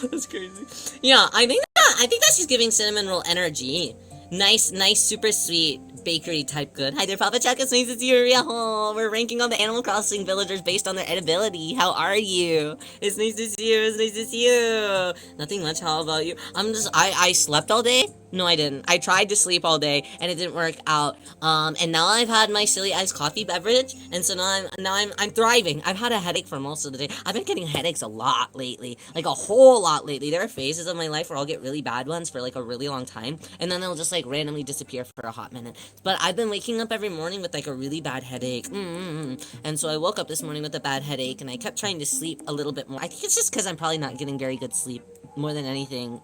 A: That's crazy. Yeah, I think that she's giving cinnamon roll energy. Nice, super sweet bakery type good. Hi there, Papa Chuck. It's nice to see you. Oh, we're ranking on the Animal Crossing villagers based on their edibility. How are you? It's nice to see you. It's nice to see you. Nothing much. How about you? I slept all day. No, I didn't. I tried to sleep all day and it didn't work out. And now I've had my silly iced coffee beverage, and so now I'm thriving. I've had a headache for most of the day. I've been getting headaches a lot lately, like a whole lot lately. There are phases of my life where I'll get really bad ones for like a really long time, and then they'll just like randomly disappear for a hot minute. But I've been waking up every morning with like a really bad headache. And so I woke up this morning with a bad headache, and I kept trying to sleep a little bit more. I think it's just because I'm probably not getting very good sleep more than anything.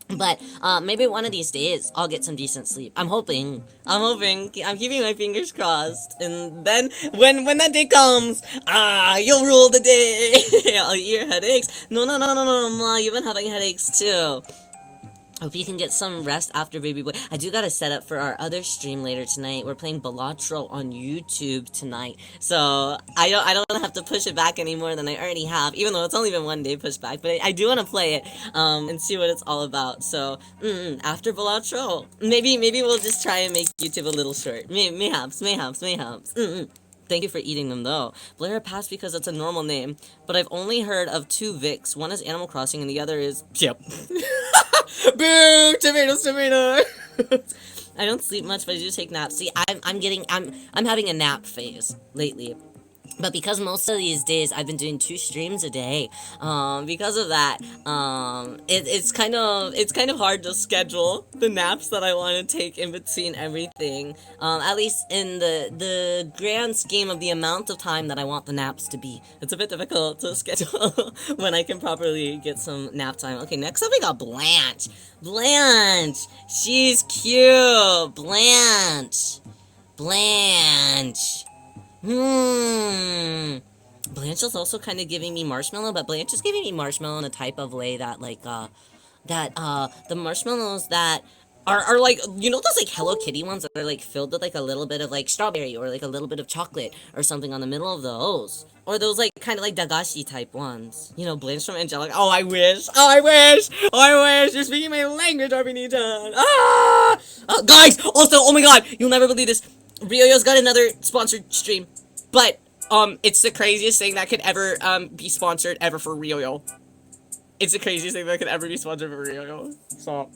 A: But maybe one of these days I'll get some decent sleep. I'm hoping. I'm keeping my fingers crossed. And then when that day comes, you'll rule the day. I'll eat your headaches. No, Ma, you've been having headaches too. Hope you can get some rest after Baby Boy. I do gotta set up for our other stream later tonight. We're playing Balatro on YouTube tonight. So I don't have to push it back any more than I already have, even though it's only been one day pushed back. But I do want to play it and see what it's all about. So after Balatro, maybe we'll just try and make YouTube a little short. Mayhaps. Thank you for eating them, though. Blair passed because it's a normal name, but I've only heard of 2 Vics. One is Animal Crossing, and the other is... Yep. Boo! Tomato! I don't sleep much, but I do take naps. See, I'm having a nap phase lately. But because most of these days I've been doing 2 streams a day, because of that, it's kind of hard to schedule the naps that I want to take in between everything. At least in the grand scheme of the amount of time that I want the naps to be. It's a bit difficult to schedule when I can properly get some nap time. Okay, next up we got Blanche. Blanche! She's cute! Blanche! Blanche is also kind of giving me marshmallow, but Blanche is giving me marshmallow in a type of way that, like, the marshmallows that are like, you know those, like, Hello Kitty ones that are, like, filled with, like, a little bit of, like, strawberry or, like, a little bit of chocolate or something on the middle of those? Or those, like, kind of like Dagashi type ones. You know, Blanche from Angelic. Oh, I wish! You're speaking my language, Arbini-chan! Guys! Also, oh my god! You'll never believe this! Ryoyo's got another sponsored stream, but, it's the craziest thing that could ever, be sponsored ever for Ryoyo. It's the craziest thing that could ever be sponsored for Ryoyo. So,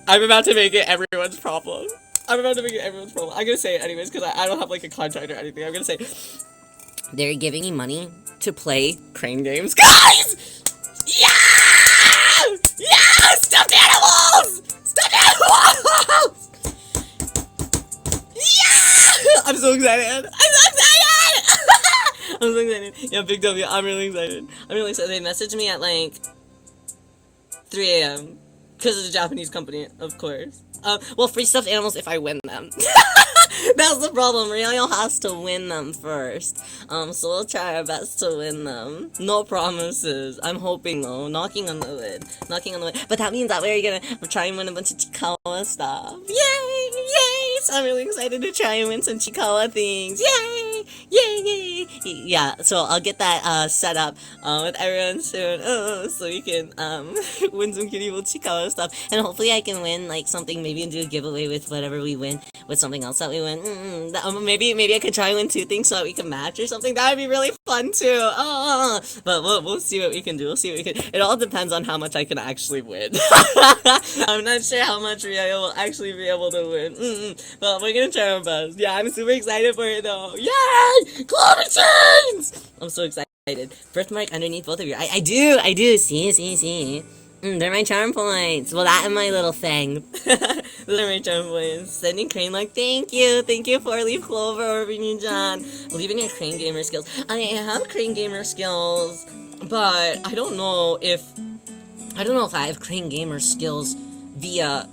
A: I'm about to make it everyone's problem. I'm gonna say it anyways, because I don't have, like, a contract or anything. I'm gonna say, they're giving me money to play crane games. Guys! Yeah! Stuffed animals! Yeah! I'm so excited! Yeah, Big W, I'm really excited. They messaged me at, like, 3 a.m. Because it's a Japanese company, of course. Well, free stuffed animals if I win them. That's the problem. Ryoyo has to win them first. So we'll try our best to win them. No promises. I'm hoping, though. Knocking on the lid. But that means that we're gonna try and win a bunch of Chikawa stuff. Yay! So I'm really excited to try and win some Chikawa things. Yay! Yeah, so I'll get that, set up, with everyone soon. So we can, win some Kittyville Chikawa stuff. And hopefully I can win, like, something, maybe and do a giveaway with whatever we win, with something else that we win. Maybe I could try and win 2 things so that we can match or something. That would be really fun too. But we'll see what we can do. It all depends on how much I can actually win. I'm not sure how much Ryoyo will actually be able to win. But we're gonna try our best. Yeah, I'm super excited for it though. Yay! Clover chains! I'm so excited. Birthmark underneath both of your eyes. I do. See. They're my charm points. Well, that and my little thing. Those are my charm points. Sending Crane like, thank you for Leaf Clover or John. Leaving your Crane gamer skills. I have Crane gamer skills, but I don't know if I have Crane gamer skills via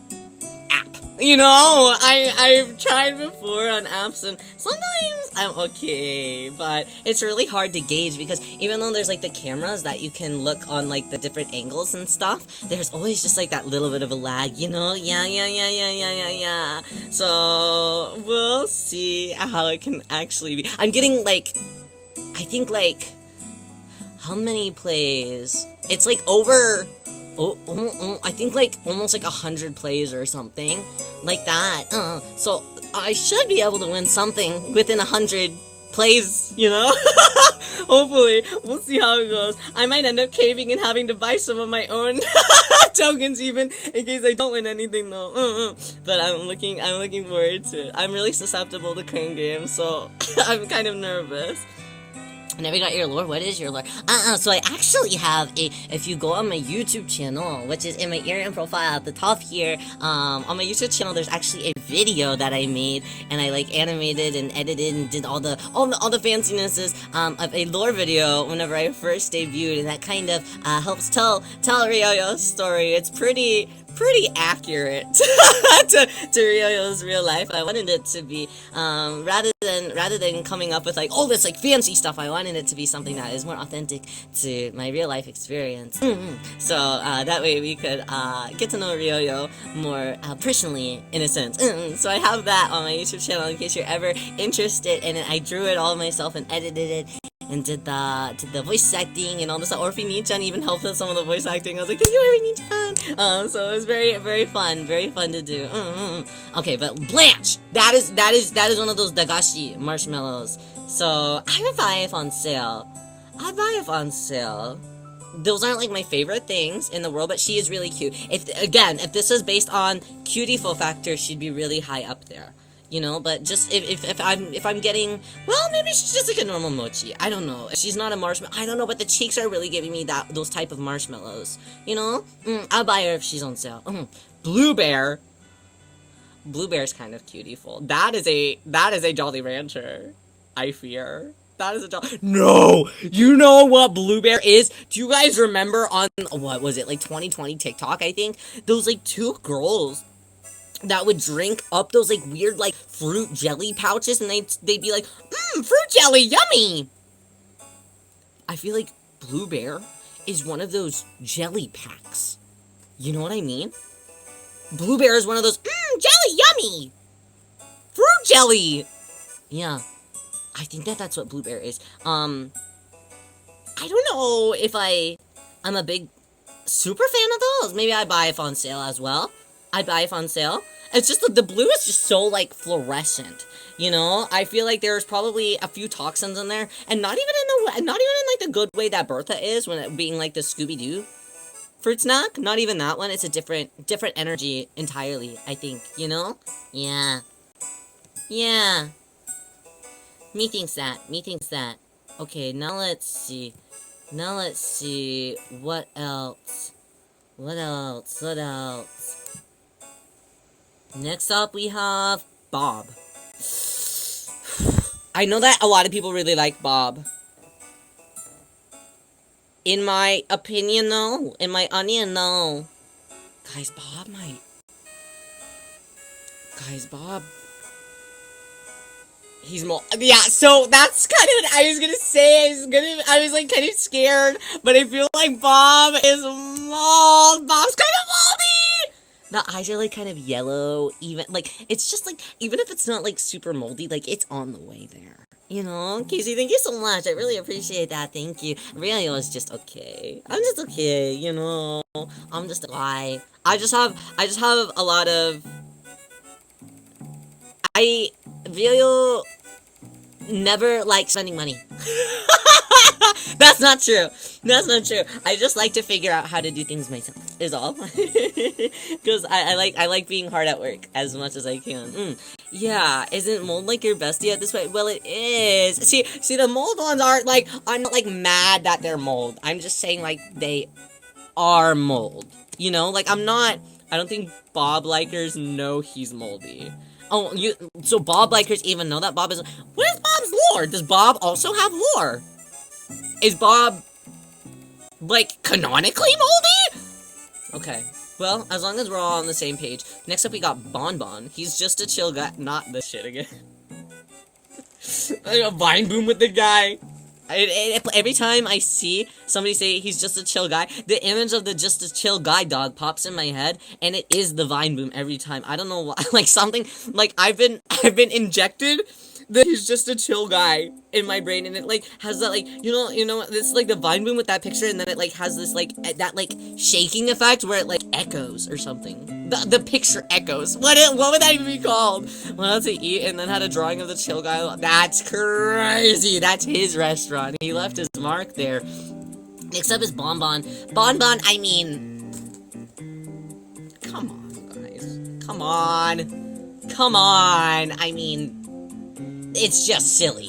A: app. You know, I've tried before on apps, and sometimes I'm okay, but it's really hard to gauge because even though there's like the cameras that you can look on like the different angles and stuff, there's always just like that little bit of a lag, you know? Yeah. So we'll see how it can actually be. I'm getting like, I think like, how many plays? It's like over. I think like almost like 100 plays or something like that. So I should be able to win something within 100 plays, you know? Hopefully. We'll see how it goes. I might end up caving and having to buy some of my own tokens even in case I don't win anything though. But I'm looking forward to it. I'm really susceptible to crane games, so I'm kind of nervous. I never got your lore. What is your lore? So I actually have if you go on my YouTube channel, which is in my area profile at the top here, on my YouTube channel, there's actually a video that I made, and I like animated and edited and did all the fancynesses, of a lore video whenever I first debuted, and that kind of, helps tell Ryoyo's story. It's pretty accurate to Ryoyo's real life. I wanted it to be, rather than coming up with like all this like fancy stuff, I wanted it to be something that is more authentic to my real life experience. So that way we could get to know Ryoyo more personally, in a sense. So I have that on my YouTube channel in case you're ever interested in it. I drew it all myself and edited it. And did the voice acting and all this stuff. Orphy-nichan even helped with some of the voice acting. I was like, thank you, Orphy-nichan! So it was very fun to do. Okay, but Blanche! That is one of those dagashi marshmallows. So, I would buy it on sale. Those aren't like my favorite things in the world, but she is really cute. If this was based on cutie-ful factor, she'd be really high up there. You know, but just if I'm getting, well, maybe she's just like a normal mochi. I don't know. She's not a marshmallow. I don't know, but the cheeks are really giving me those type of marshmallows. You know, I'll buy her if she's on sale. Blue Bear's kind of cutieful. That is a Jolly Rancher. I fear. That is a Jolly. No, you know what Blue Bear is? Do you guys remember on what was it like 2020 TikTok? I think those like two girls that would drink up those, like, weird, like, fruit jelly pouches, and they'd be like, fruit jelly, yummy! I feel like Blue Bear is one of those jelly packs. You know what I mean? Blue Bear is one of those, jelly, yummy! Fruit jelly! Yeah. I think that's what Blue Bear is. I don't know if I'm a big super fan of those. Maybe I buy it on sale as well. It's just that the blue is just so, like, fluorescent, you know? I feel like there's probably a few toxins in there, and not even in, like, the good way that Bertha is, when it being, like, the Scooby-Doo fruit snack. Not even that one. It's a different energy entirely, I think, you know? Yeah. Me thinks that. Okay, now let's see. What else? Next up, we have Bob. I know that a lot of people really like Bob. In my opinion, no. In my onion, no. Guys, Bob. He's more. Yeah, so that's kind of what I was gonna say. I was like kind of scared, but I feel like Bob is mold. Bob's kind of moldy! The eyes are, like, kind of yellow, even, like, it's just, like, even if it's not, like, super moldy, like, it's on the way there. You know? Casey, thank you so much. I really appreciate that. Thank you. Ryo is just okay. I'm just okay, you know? I'm just a guy. I just have a lot of... Ryo never likes spending money. That's not true. I just like to figure out how to do things myself, is all. Because I like being hard at work as much as I can. Yeah, isn't mold like your bestie at this point? Well, it is. See, the mold ones I'm not like mad that they're mold. I'm just saying like they are mold. You know, like, I don't think Bob likers know he's moldy. Oh, so Bob likers even know that Bob is... Where's Bob's lore? Does Bob also have lore? Is Bob, like, canonically moldy? Okay. Well, as long as we're all on the same page. Next up, we got Bon Bon. He's just a chill guy. Not this shit again. A vine boom with the guy. Every time I see somebody say he's just a chill guy, the image of the just a chill guy dog pops in my head, and it is the vine boom every time. I don't know why. Like, something, like, I've been injected that he's just a chill guy in my brain, and it, like, has that, like, you know, this, like, the vine boom with that picture, and then it, like, has this, like, that, like, shaking effect where it, like, echoes or something. The picture echoes. What would that even be called? Went out to eat and then had a drawing of the chill guy. That's crazy. That's his restaurant. He left his mark there. Next up is Bon Bon. Bon Bon, I mean... Come on, guys. Come on. Come on. I mean... It's just silly.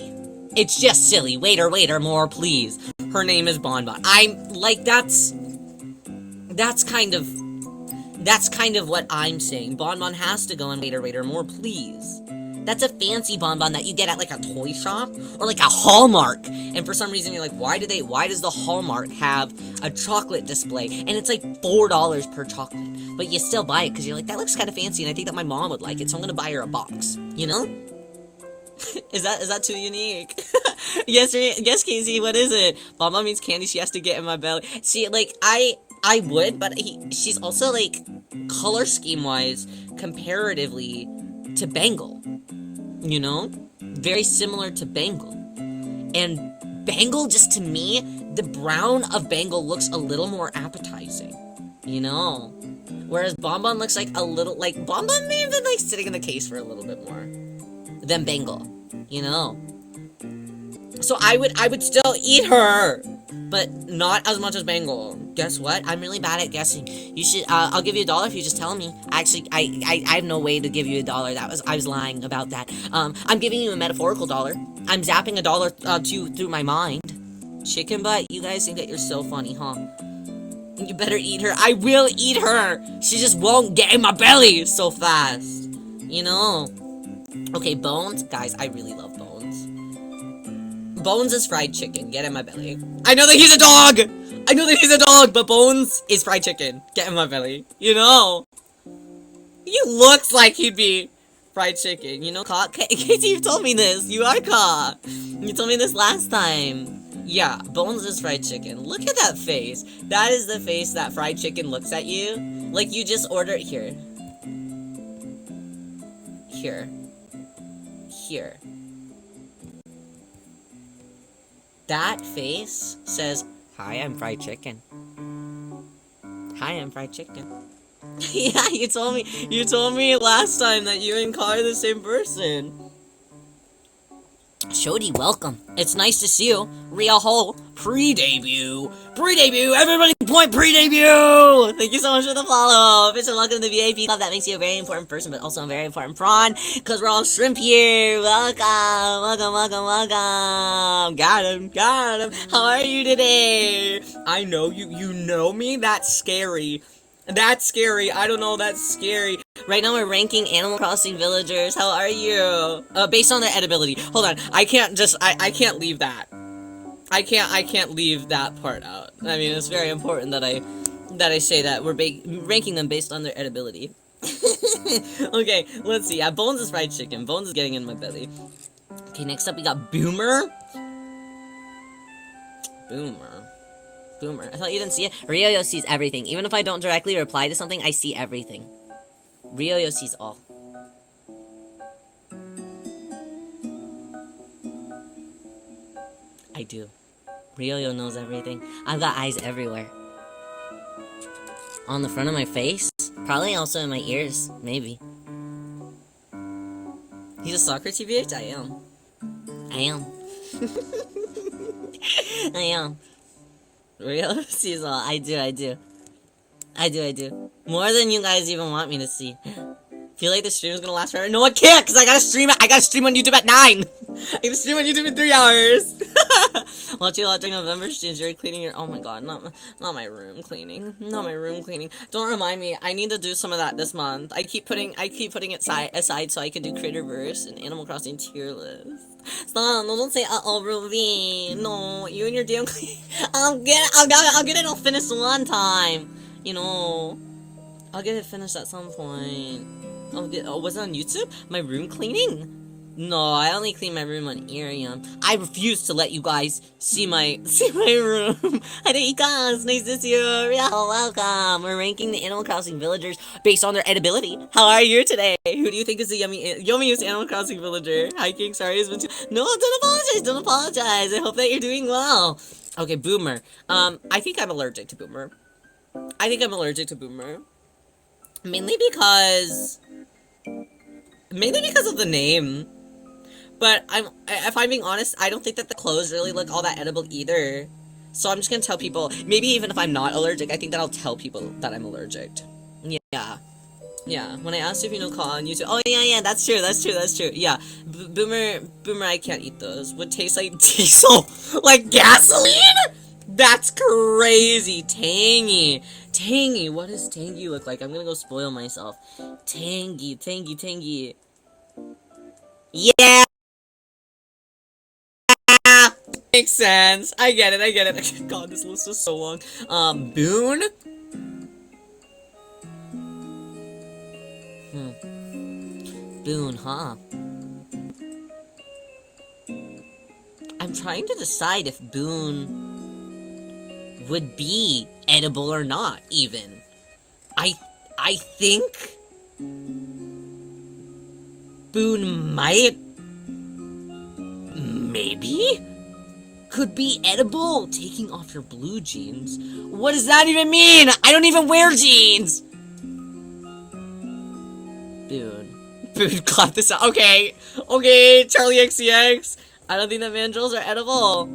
A: It's just silly. Waiter, more, please. Her name is Bon Bon. I'm, like, that's kind of what I'm saying. Bon Bon has to go in waiter, more, please. That's a fancy Bon Bon that you get at, like, a toy shop or, like, a Hallmark. And for some reason, you're like, why does the Hallmark have a chocolate display? And it's, like, $4 per chocolate. But you still buy it because you're like, that looks kind of fancy, and I think that my mom would like it, so I'm gonna buy her a box. You know? Is that too unique? Yes, Casey, what is it? Bon Bon means candy she has to get in my belly. See, like, I would, but she's also, like, color scheme-wise, comparatively to Bengal. You know? Very similar to Bengal. And Bengal, just to me, the brown of Bengal looks a little more appetizing. You know? Whereas Bon Bon looks like a little, like, Bon Bon may have been, like, sitting in the case for a little bit more than Bengal. You know? So I would still eat her, but not as much as Bengal. Guess what? I'm really bad at guessing. You should, I'll give you $1 if you just tell me. Actually, I have no way to give you $1. I was lying about that. I'm giving you a metaphorical dollar. I'm zapping $1 through my mind. Chicken butt, you guys think that you're so funny, huh? You better eat her. I will eat her. She just won't get in my belly so fast. You know? Okay, Bones. Guys, I really love Bones. Bones is fried chicken. Get in my belly. I know that he's a dog! I know that he's a dog, but Bones is fried chicken. Get in my belly. You know? He looks like he'd be fried chicken. You know, Casey, you've told me this. You are caught. You told me this last time. Yeah, Bones is fried chicken. Look at that face. That is the face that fried chicken looks at you. Like you just ordered here. Here. That face says, "Hi, I'm fried chicken. Hi, I'm fried chicken." Yeah, you told me last time that you and Car are the same person. Shodi, welcome. It's nice to see you. Real Hole, pre-debut, everybody point pre-debut! Thank you so much for the follow. Official welcome to the VIP club. That makes you a very important person, but also a very important prawn, because we're all shrimp here. Welcome. Got him. How are you today? I know you know me? That's scary. That's scary. I don't know, that's scary. Right now we're ranking Animal Crossing villagers. How are you? Based on their edibility. Hold on. I can't leave that. I can't leave that part out. I mean, it's very important that I say that we're ranking them based on their edibility. Okay, let's see. Yeah, Bones is fried chicken. Bones is getting in my belly. Okay, next up we got Boomer. I thought you didn't see it. Ryo sees everything. Even if I don't directly reply to something, I see everything. Ryo sees all. I do. Ryo knows everything. I've got eyes everywhere. On the front of my face? Probably also in my ears. Maybe. He's a soccer TBH? I am. I am. Real sees all. I do. More than you guys even want me to see. feel like the stream is gonna last forever. No, I can't, because I gotta stream it. I gotta stream on YouTube at 9. I gotta stream on YouTube in 3 hours. Watch you a lot during November streams. You're cleaning your. Oh my god, not my room cleaning. Not my room cleaning. Don't remind me. I need to do some of that this month. I keep putting it aside so I can do Creatorverse and Animal Crossing tier list. Stop! No, don't say Ruby. No, you and your damn. I'll get it all finished one time. You know, I'll get it finished at some point. Oh, was it on YouTube? My room cleaning? No, I only clean my room on Arium. I refuse to let you guys see my room. Hi there, you guys. Nice to see you. Yeah, welcome. We're ranking the Animal Crossing villagers based on their edibility. How are you today? Who do you think is the yummiest Animal Crossing villager? Hi, King. Sorry, it's been too. No, don't apologize. Don't apologize. I hope that you're doing well. Okay, Boomer. I think I'm allergic to Boomer. Mainly because of the name. But if I'm being honest, I don't think that the clothes really look all that edible either. So I'm just gonna tell people, maybe even if I'm not allergic, I think that I'll tell people that I'm allergic. Yeah. Yeah, when I asked you if you know call on YouTube, oh yeah, that's true. Yeah, Boomer, I can't eat those. Would taste like diesel, like gasoline? That's crazy. Tangy. What does tangy look like? I'm gonna go spoil myself. Tangy. Yeah! Makes sense. I get it. God, this list is so long. Boone? Boone, huh? I'm trying to decide if Boone would be edible or not, even. I think Boone might, maybe, could be edible. Taking off your blue jeans. What does that even mean? I don't even wear jeans. Boone, clap this out. Okay, Charlie XCX. I don't think that mandrills are edible.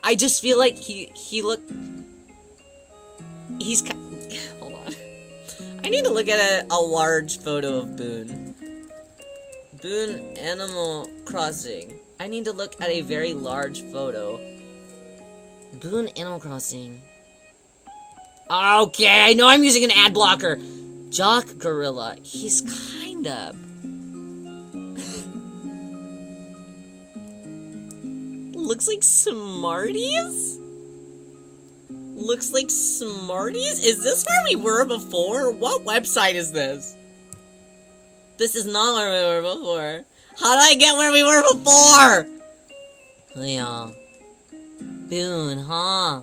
A: I just feel like he's hold on. I need to look at a large photo of Boone. Boone Animal Crossing. I need to look at a very large photo. Boone Animal Crossing. Okay, I know I'm using an ad blocker. Jock Gorilla. He's kind of. Looks like Smarties? Is this where we were before? What website is this? This is not where we were before. How did I get where we were before? Yeah. Boone, huh?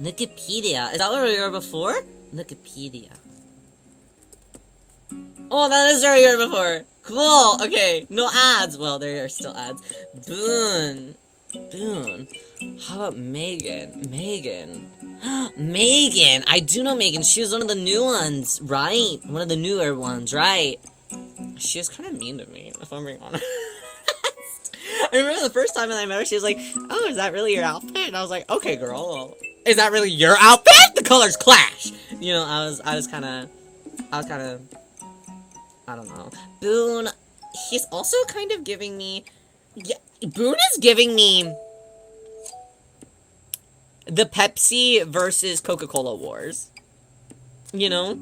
A: Wikipedia. Is that where we were before? Wikipedia. Oh, that is where we were before. Cool. Okay. No ads. Well, there are still ads. Boone. How about Megan? Megan. I do know Megan. She was one of the new ones, right? One of the newer ones, right? She was kind of mean to me, if I'm being honest. I remember the first time that I met her, she was like, "Oh, is that really your outfit?" And I was like, "Okay, girl, is that really your outfit? The colors clash." You know, I was kind of, I don't know. Boone, he's also kind of giving me, yeah, Boone is giving me the Pepsi versus Coca-Cola wars. You know?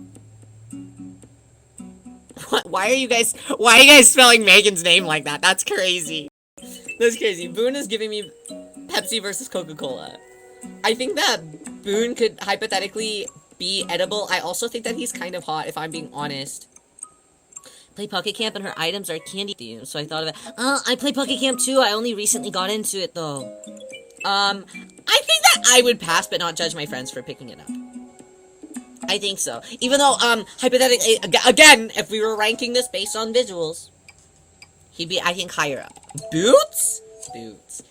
A: Why are you guys spelling Megan's name like that? That's crazy. That's crazy. Boone is giving me Pepsi versus Coca-Cola. I think that Boone could hypothetically be edible. I also think that he's kind of hot, if I'm being honest. Play Pocket Camp and her items are candy themed, so I thought of it. I play Pocket Camp too. I only recently got into it though. I think that I would pass but not judge my friends for picking it up. I think so. Even though, hypothetically, again, if we were ranking this based on visuals, he'd be, I think, higher up. Boots? Boots.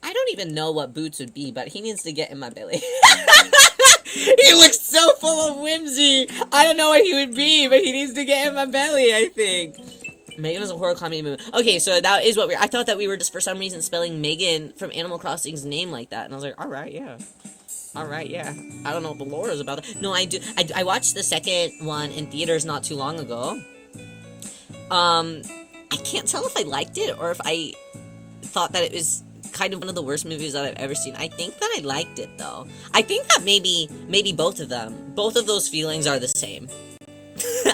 A: I don't even know what Boots would be, but he needs to get in my belly. He looks so full of whimsy. I don't know what he would be, but he needs to get in my belly, I think. Megan is a horror comedy movie. Okay, so that is what I thought that we were just for some reason spelling Megan from Animal Crossing's name like that, and I was like, alright, yeah. Alright, yeah. I don't know what the lore is about it. No, I do. I watched the second one in theaters not too long ago. I can't tell if I liked it or if I thought that it was kind of one of the worst movies that I've ever seen. I think that I liked it, though. I think that maybe both of them. Both of those feelings are the same.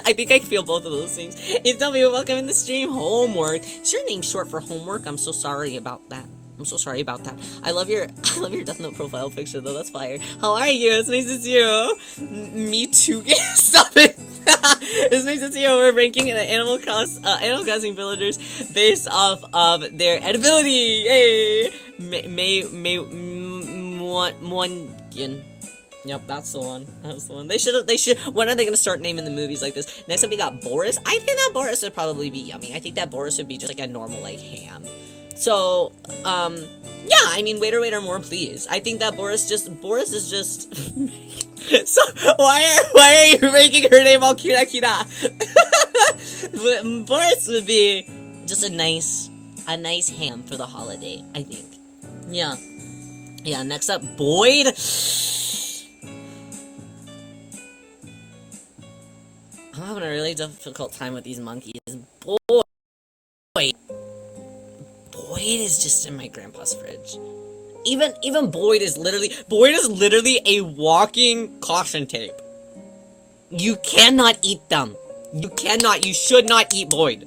A: I think I feel both of those things. It's W, welcome in the stream. Homework. Is your name short for homework? I'm so sorry about that. I'm so sorry about that. I love your Death Note profile picture though. That's fire. How are you? It's nice to see you. Me too. Stop it. It's nice to see you. We're ranking the Animal Crossing villagers based off of their edibility. Yay! Monyan. Yep, that's the one. That's the one. They should. When are they gonna start naming the movies like this? Next up, we got Boris. I think that Boris would probably be yummy. I think that Boris would be just like a normal like ham. So, yeah. I mean, waiter, more, please. I think that Boris is just. So why are you making her name all Kira Kira? Boris would be just a nice ham for the holiday. I think. Yeah. Yeah. Next up, Boyd. I'm having a really difficult time with these monkeys. Boyd is just in my grandpa's fridge. Even Boyd is literally a walking caution tape. You cannot eat them. You should not eat Boyd.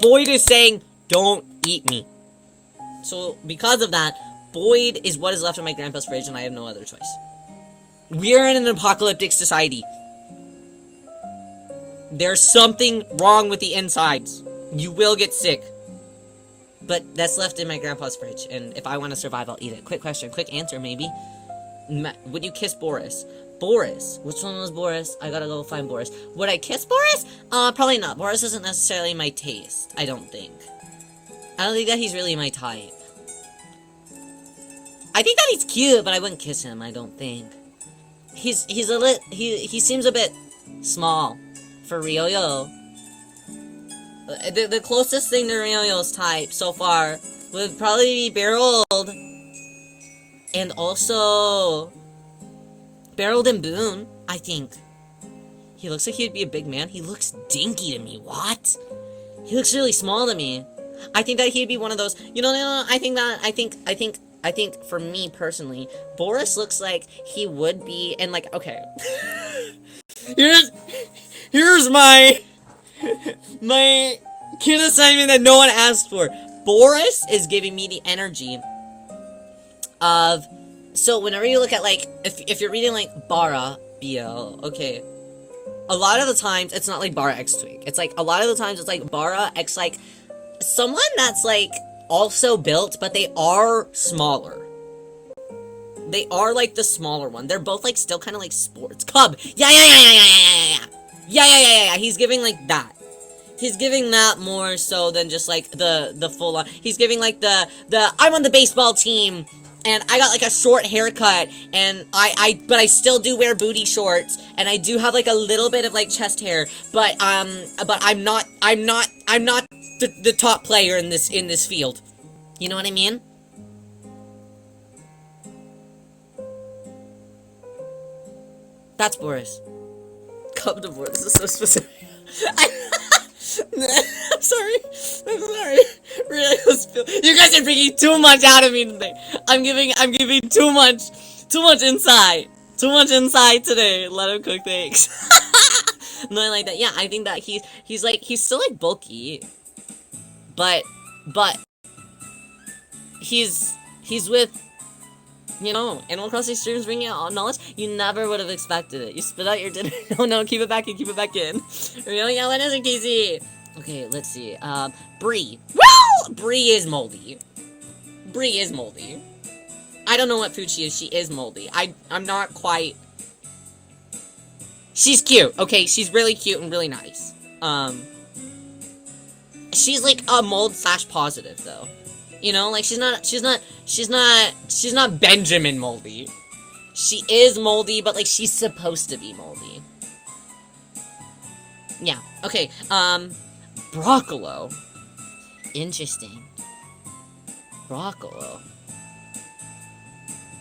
A: Boyd is saying, don't eat me. So, because of that, Boyd is what is left in my grandpa's fridge and I have no other choice. We are in an apocalyptic society. There's something wrong with the insides. You will get sick. But that's left in my grandpa's fridge, and if I want to survive, I'll eat it. Quick question, quick answer, maybe. Would you kiss Boris? Boris. Which one was Boris? I gotta go find Boris. Would I kiss Boris? Probably not. Boris isn't necessarily my taste, I don't think. I don't think that he's really my type. I think that he's cute, but I wouldn't kiss him, I don't think. He seems a bit small for Ryo-Yo. The closest thing to Ryo-Yo's type so far would probably be Barreled. And also Barreled and Boone, I think. He looks like he'd be a big man. He looks dinky to me. What? He looks really small to me. I think that he'd be one of those. I think for me personally, Boris looks like he would be, and like, okay. Here's my kid assignment that no one asked for. Boris is giving me the energy of, so whenever you look at, like, if you're reading, like, Bara, BL, okay, a lot of the times, it's not, like, Bara X Twig. It's, like, a lot of the times, it's, like, Bara X, like, someone that's, like, also built, but they are smaller. They are, like, the smaller one. They're both, like, still kind of, like, sports. Cub! Yeah. He's giving, like, that. He's giving that more so than just, like, the full on. He's giving, like, the I'm on the baseball team, and I got, like, a short haircut, and but I still do wear booty shorts, and I do have, like, a little bit of, like, chest hair, but I'm not the top player in this field. You know what I mean? That's Boris. Come to Boris. This is so specific. I'm sorry. Really, you guys are bringing too much out of me today. I'm giving too much insight. Too much insight today. Let him cook the eggs. No, I like that. Yeah, I think that he's still like bulky, but he's with, Animal Crossing streams bringing out knowledge. You never would have expected it. You spit out your dinner. No, keep it back in. Yeah, what is it, Casey? Okay, let's see. Bree. Well, Bree is moldy. I don't know what food she is. She is moldy. I'm not quite. She's cute. Okay, she's really cute and really nice. She's like a mold / positive though. Like she's not Benjamin moldy. She is moldy, but like she's supposed to be moldy. Yeah. Okay. Broccolo. Interesting. Broccolo.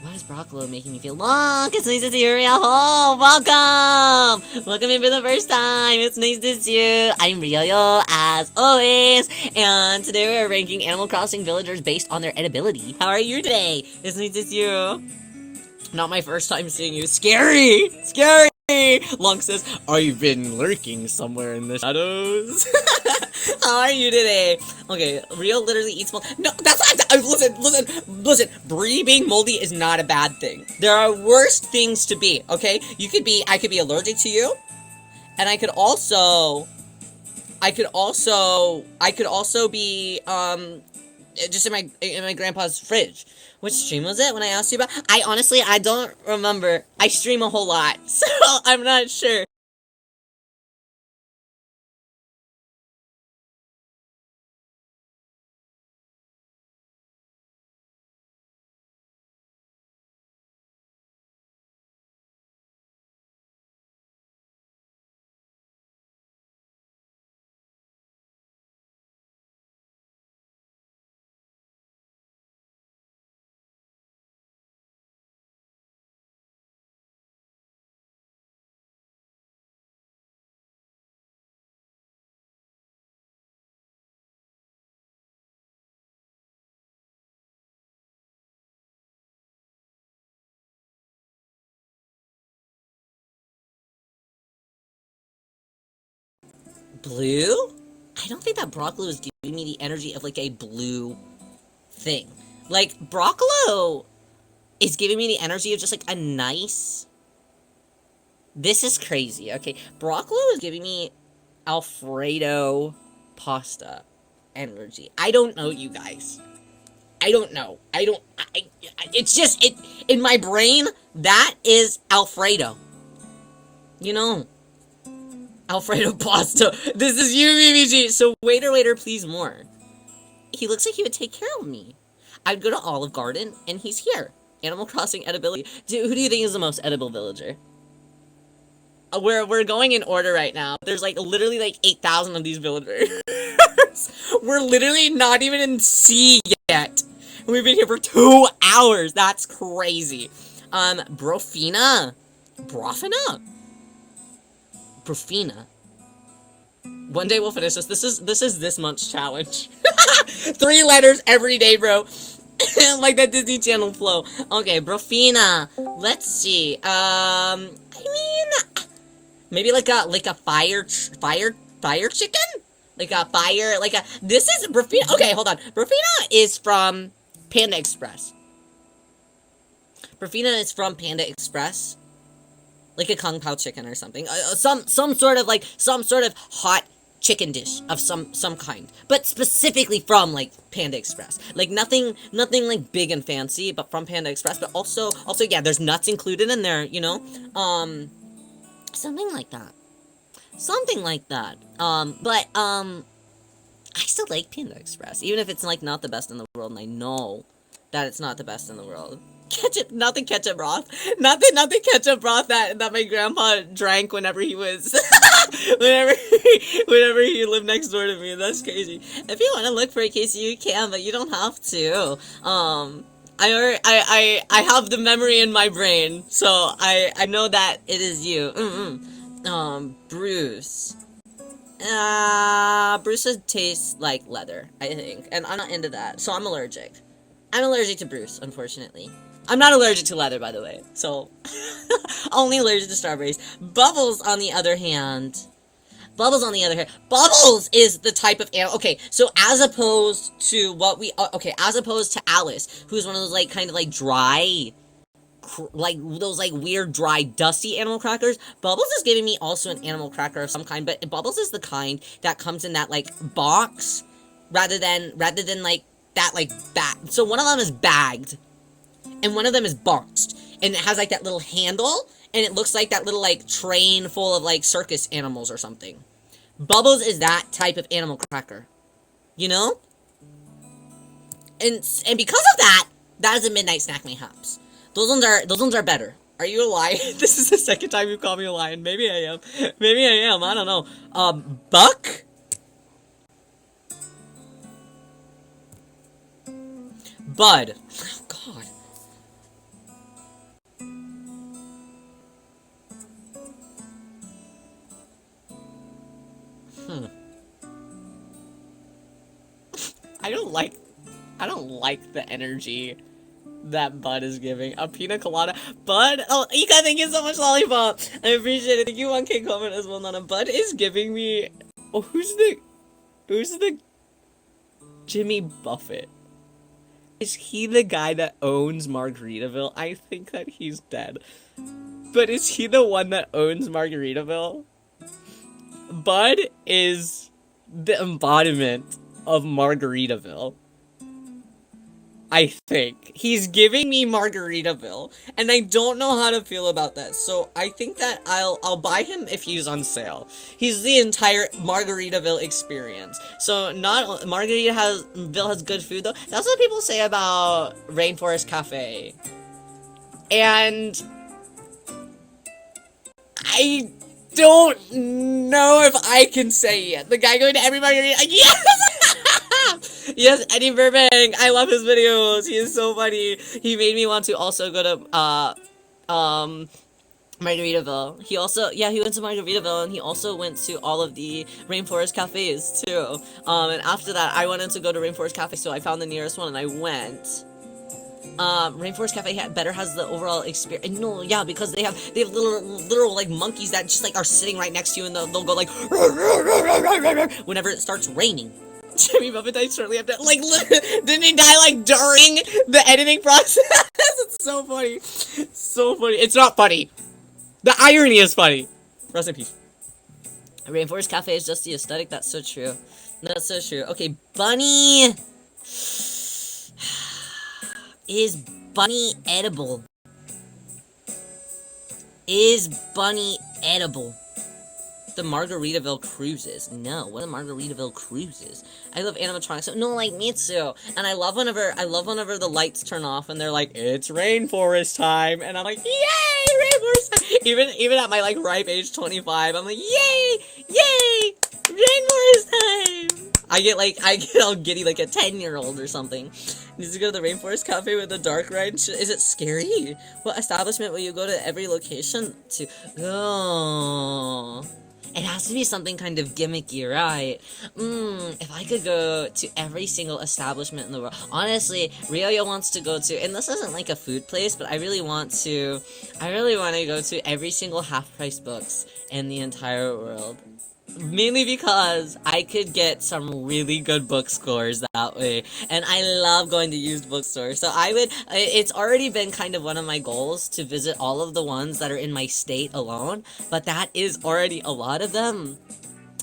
A: Why is Broccolo making me feel long? It's nice to see you, Rio. Oh, welcome! Welcome in for the first time. It's nice to see you. I'm Rio, as always. And today we're ranking Animal Crossing villagers based on their edibility. How are you today? It's nice to see you. Not my first time seeing you. Scary! Scary! Long says, I've been lurking somewhere in the shadows. How are you today? Okay, Rio literally eats mold. No, that's not. Listen. Brie being moldy is not a bad thing. There are worse things to be, okay? I could be allergic to you. And I could also be, just in my grandpa's fridge. Which stream was it when I asked you about? I don't remember. I stream a whole lot, so I'm not sure. Blue? I don't think that Broccolo is giving me the energy of like a blue thing. Like, Broccolo is giving me the energy of just like a nice. This is crazy, okay? Broccolo is giving me Alfredo pasta energy. I don't know, you guys. I don't know. It's just, in my brain, that is Alfredo. You know, Alfredo pasta. This is you, BBG. So, waiter, please more. He looks like he would take care of me. I'd go to Olive Garden, and he's here. Animal Crossing edibility. Who do you think is the most edible villager? We're going in order right now. There's like literally like 8,000 of these villagers. We're literally not even in C yet. We've been here for 2 hours. That's crazy. Brofina. Brofina? Brofina. One day we'll finish this. This is this month's challenge. 3 letters every day, bro. Like that Disney Channel flow. Okay, Brofina. Let's see. I mean, maybe like a fire chicken? This is Brofina. Okay, hold on. Brofina is from Panda Express. Brofina is from Panda Express. Like a Kung Pao chicken or something. Some sort of hot chicken dish of some kind. But specifically from like Panda Express. Like nothing like big and fancy, but from Panda Express. But also yeah, there's nuts included in there, you know? Something like that. I still like Panda Express, even if it's like not the best in the world, and I know that it's not the best in the world. Not the ketchup broth, not the ketchup broth that my grandpa drank whenever he was, whenever he lived next door to me. That's crazy. If you want to look for a case, you can, but you don't have to. I have the memory in my brain, so I know that it is you. Bruce. Bruce tastes like leather, I think, and I'm not into that, so I'm allergic. I'm allergic to Bruce, unfortunately. I'm not allergic to leather, by the way, so only allergic to strawberries. Bubbles, on the other hand, Bubbles is the type of animal. Okay, so as opposed to as opposed to Alice, who's one of those like kind of like dry, like those like weird dry dusty animal crackers. Bubbles is giving me also an animal cracker of some kind, but Bubbles is the kind that comes in that like box rather than like that like bag. So one of them is bagged and one of them is boxed, and it has like that little handle, and it looks like that little like train full of like circus animals or something. Bubbles is that type of animal cracker, you know? And because of that, that is a midnight snack mayhaps. Those ones are better. Are you a lion? This is the second time you called me a lion. Maybe I am. I don't know. Buck? Bud. Oh, God. I don't like the energy that Bud is giving. A pina colada. Bud? Oh, Ika, thank you so much, Lollipop. I appreciate it. Thank you, 1K comment as well, Nana. Bud is giving me... Oh, who's the Jimmy Buffett? Is he the guy that owns Margaritaville? I think that he's dead. But is he the one that owns Margaritaville? Bud is the embodiment of Margaritaville. I think. He's giving me Margaritaville, and I don't know how to feel about that, so I think that I'll buy him if he's on sale. He's the entire Margaritaville experience. So not Margaritaville has good food though. That's what people say about Rainforest Cafe. And I don't know if I can say yet. The guy going to every Margarita. Yes! Yes, Eddie Burbank. I love his videos. He is so funny. He made me want to also go to Margaritaville. He also, yeah, he went to Margaritaville, and he also went to all of the Rainforest Cafes too. And after that, I wanted to go to Rainforest Cafe, so I found the nearest one and I went. Rainforest Cafe has the overall experience. No, yeah, because they have literal like monkeys that just like are sitting right next to you, and they'll go like whenever it starts raining. Jimmy Buffett died shortly after. Like, didn't he die like during the editing process? It's so funny. So funny. It's not funny. The irony is funny. Rest in peace. Rainforest Cafe is just the aesthetic. That's so true. That's so true. Okay, Bunny. Is Bunny edible? Is Bunny edible? The Margaritaville Cruises. No, what are the Margaritaville Cruises? I love animatronics. No, like, me too. And I love whenever the lights turn off and they're like, it's rainforest time. And I'm like, yay, rainforest time. Even at my, like, ripe age 25, I'm like, yay, yay, rainforest time. I get all giddy like a 10-year-old or something. Needs to go to the Rainforest Cafe with the dark ride. Is it scary? What establishment will you go to every location to? Oh. It has to be something kind of gimmicky, right? If I could go to every single establishment in the world. Honestly, Ryo wants to go to, and this isn't like a food place, but I really want to go to every single half-price books in the entire world. Mainly because I could get some really good book scores that way, and I love going to used bookstores. So it's already been kind of one of my goals to visit all of the ones that are in my state alone, but that is already a lot of them.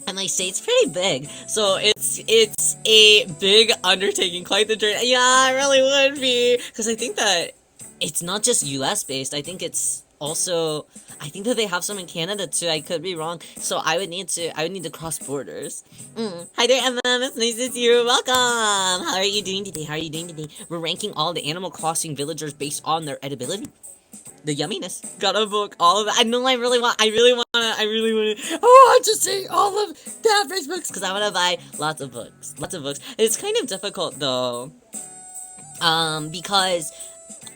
A: And my state's pretty big, so it's a big undertaking, quite the journey. Yeah, it really would be, because I think that it's not just US based, I think it's also, I think that they have some in Canada too. I could be wrong. So I would need to cross borders. Hi there, MM. It's nice to see you. Welcome. How are you doing today? We're ranking all the Animal Crossing villagers based on their edibility, the yumminess. Gotta book all of that. I know. I really want to. Oh, I'm just saying all of the half-price books because I want to buy lots of books. It's kind of difficult though, because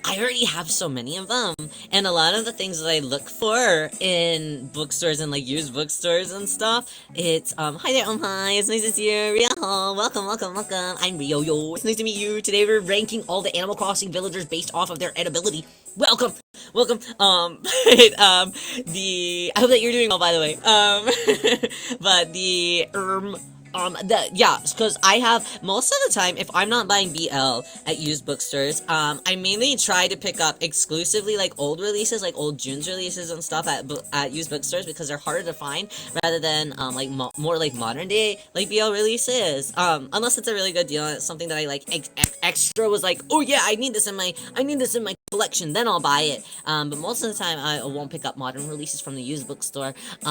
A: I already have so many of them, and a lot of the things that I look for in bookstores and like used bookstores and stuff, it's hi there, hi, it's nice to see you, Rio, welcome, I'm Rio, it's nice to meet you. Today we're ranking all the Animal Crossing villagers based off of their edibility. Welcome, I hope that you're doing well, by the way, but because I have, most of the time, if I'm not buying BL at used bookstores, I mainly try to pick up exclusively, like, old releases, like, old June's releases and stuff at used bookstores, because they're harder to find, rather than, more, like, modern-day, like, BL releases, unless it's a really good deal, and it's something that I, like, extra was like, oh, yeah, I need this in my collection, then I'll buy it, but most of the time, I won't pick up modern releases from the used bookstore, but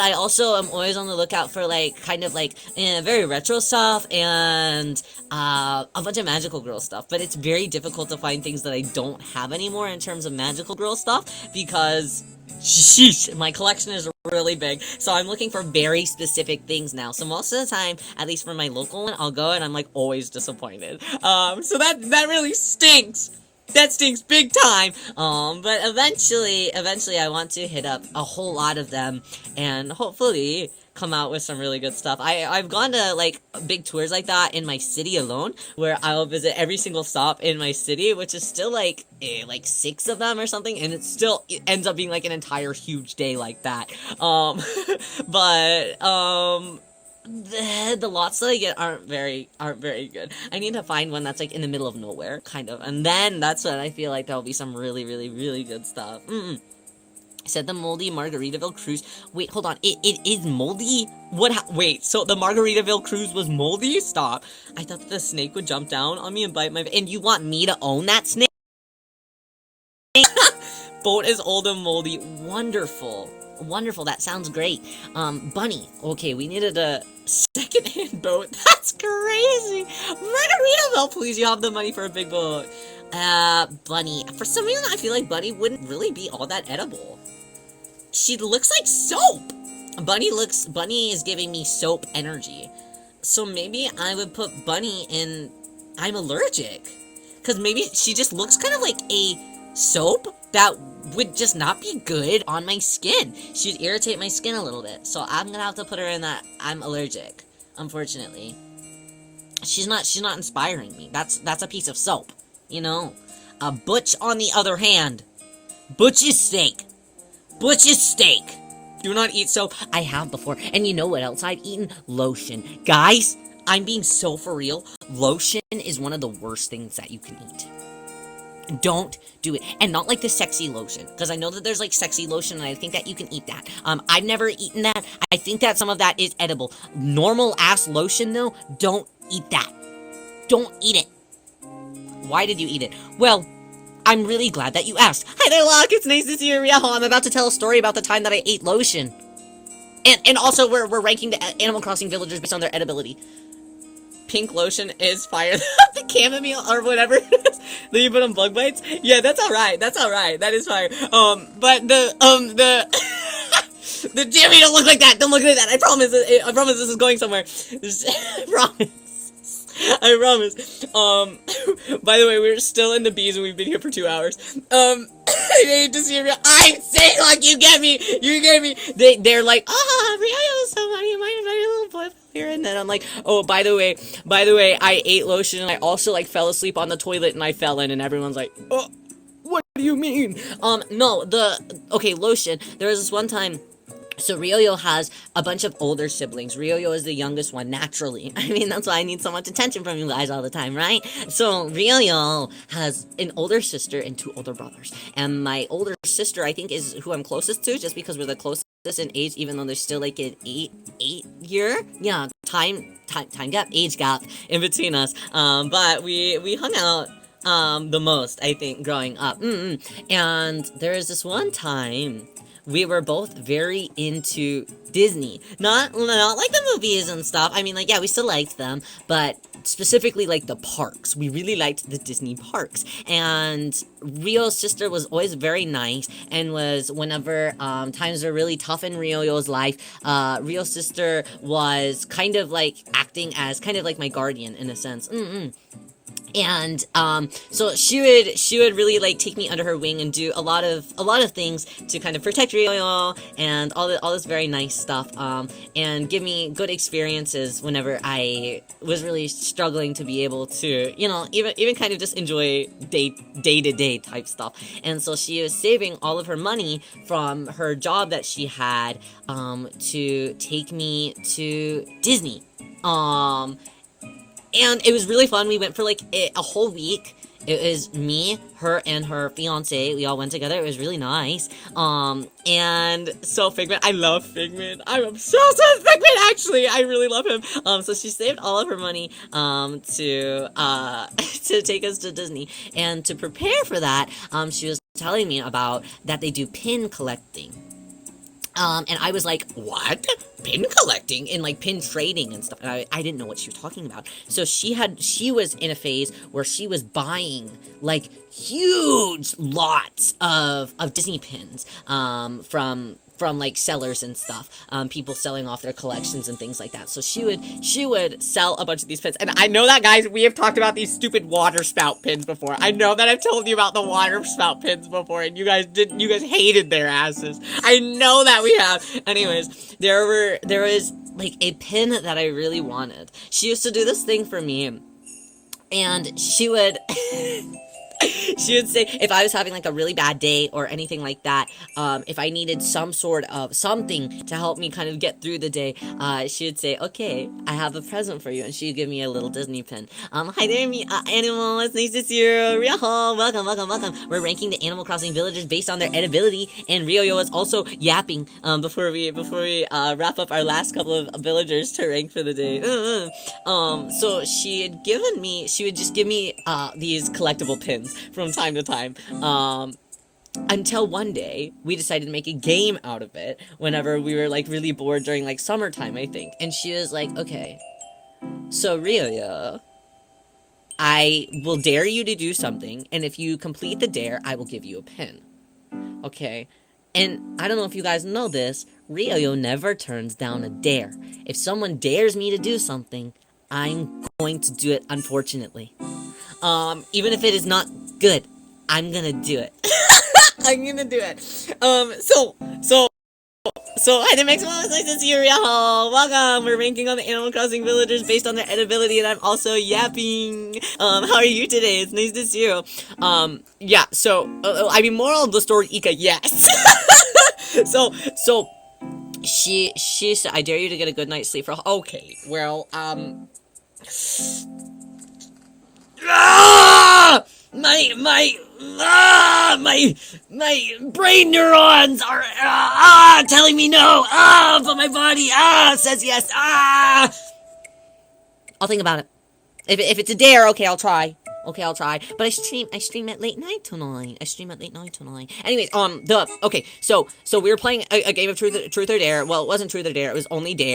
A: I also am always on the lookout for, like, kind of, like, very retro stuff, and, a bunch of magical girl stuff, but it's very difficult to find things that I don't have anymore in terms of magical girl stuff, because, sheesh, my collection is really big, so I'm looking for very specific things now, so most of the time, at least for my local one, I'll go and I'm, like, always disappointed, so that really stinks! That stinks big time! But eventually I want to hit up a whole lot of them, and hopefully come out with some really good stuff. I've gone to like big tours like that in my city alone, where I'll visit every single stop in my city, which is still like 6 of them or something, and it ends up being like an entire huge day like that. But the lots that I get aren't very good. I need to find one that's like in the middle of nowhere, kind of, and then that's when I feel like there'll be some really, really, really good stuff. Said the moldy Margaritaville cruise. Wait, hold on. It is moldy? Wait, so the Margaritaville cruise was moldy? Stop. I thought the snake would jump down on me and bite my... And you want me to own that snake? Boat is old and moldy. Wonderful. Wonderful. That sounds great. Bunny. Okay, we needed a second-hand boat. That's crazy. Margaritaville, please. You have the money for a big boat. Bunny. For some reason, I feel like Bunny wouldn't really be all that edible. She looks like soap. Bunny is giving me soap energy. So maybe I would put Bunny in I'm allergic. Because maybe she just looks kind of like a soap that would just not be good on my skin. She'd irritate my skin a little bit. So I'm gonna have to put her in that I'm allergic. Unfortunately. She's not inspiring me. That's a piece of soap. You know? Butch, on the other hand. Butch is steak. Butch is steak. Do not eat soap. I have before. And you know what else I've eaten? Lotion. Guys, I'm being so for real. Lotion is one of the worst things that you can eat. Don't do it. And not like the sexy lotion. Because I know that there's like sexy lotion and I think that you can eat that. I've never eaten that. I think that some of that is edible. Normal ass lotion though, don't eat that. Don't eat it. Why did you eat it? Well, I'm really glad that you asked. Hi there, Locke. It's nice to see you. Yeah, I'm about to tell a story about the time that I ate lotion. And also, we're ranking the Animal Crossing villagers based on their edibility. Pink lotion is fire. The chamomile or whatever it is that you put on bug bites. Yeah, that's alright. That's alright. That is fire. But the Jimmy, don't look like that. Don't look like that. I promise this is going somewhere. I promise. I promise. By the way, we're still in the bees and we've been here for 2 hours. I need to see I'm saying, like, you get me. They're like, Rio is so funny. You might invite a little boy here. And then I'm like, oh, by the way, I ate lotion and I also, like, fell asleep on the toilet and I fell in and everyone's like, oh, what do you mean? No, okay, lotion. There was this one time. So Ryo has a bunch of older siblings. Ryo is the youngest one, naturally. I mean, that's why I need so much attention from you guys all the time, right? So Ryo has an older sister and 2 older brothers. And my older sister, I think, is who I'm closest to, just because we're the closest in age, even though there's still like an 8-year, yeah, time gap, age gap in between us. But we hung out the most, I think, growing up. And there was this one time we were both very into Disney. Not like the movies and stuff. I mean, like, yeah, we still liked them, but specifically, like, the parks. We really liked the Disney parks. And Rio's sister was always very nice, and was, whenever times were really tough in Rio's life, Rio's sister was kind of, like, acting as kind of like my guardian, in a sense. And so she would really like take me under her wing and do a lot of things to kind of protect Rio and all this very nice stuff, and give me good experiences whenever I was really struggling to be able to, you know, even kind of just enjoy day-to-day type stuff. And so she was saving all of her money from her job that she had to take me to Disney. And it was really fun. We went for like a whole week. It was me, her, and her fiance. We all went together. It was really nice. And so Figment, I love Figment. I'm obsessed with Figment, actually. I really love him. So she saved all of her money, to take us to Disney. And to prepare for that, she was telling me about that they do pin collecting. And I was like, what? Pin collecting and like pin trading and stuff. And I didn't know what she was talking about. So she was in a phase where she was buying like huge lots of Disney pins, from from like sellers and stuff, people selling off their collections and things like that. So she would sell a bunch of these pins. And I know that, guys, we have talked about these stupid water spout pins before. I know that I've told you about the water spout pins before, and you guys hated their asses. I know that we have. Anyways, there was like a pin that I really wanted. She used to do this thing for me, and she would she would say, if I was having like a really bad day or anything like that, if I needed some sort of something to help me kind of get through the day, she would say, okay, I have a present for you, and she'd give me a little Disney pin. Hi there, animal, it's nice to see you. Ryo, welcome. We're ranking the Animal Crossing villagers based on their edibility, and Ryo is also yapping, before we wrap up our last couple of villagers to rank for the day. So she would just give me, these collectible pins from time to time, until one day we decided to make a game out of it whenever we were like really bored during like summertime, I think. And she was like, okay, so Ryo, I will dare you to do something, and if you complete the dare, I will give you a pin. Okay? And I don't know if you guys know this, Ryo never turns down a dare. If someone dares me to do something, I'm going to do it, unfortunately. Even if it is not good, I'm gonna do it. I'm gonna do it. So, hi there, Maxwell, it's nice to see you, Ryo. Welcome, we're ranking on the Animal Crossing villagers based on their edibility, and I'm also yapping. How are you today? It's nice to see you. Yeah, so, moral of the story, Ika, yes. So, she said, I dare you to get a good night's sleep. Okay, well, my brain neurons are telling me no. But my body says yes. I'll think about it. If it's a dare, okay, I'll try. But I stream at late night tonight. Anyways, so we were playing a game of truth or dare. Well, it wasn't truth or dare. It was only dare.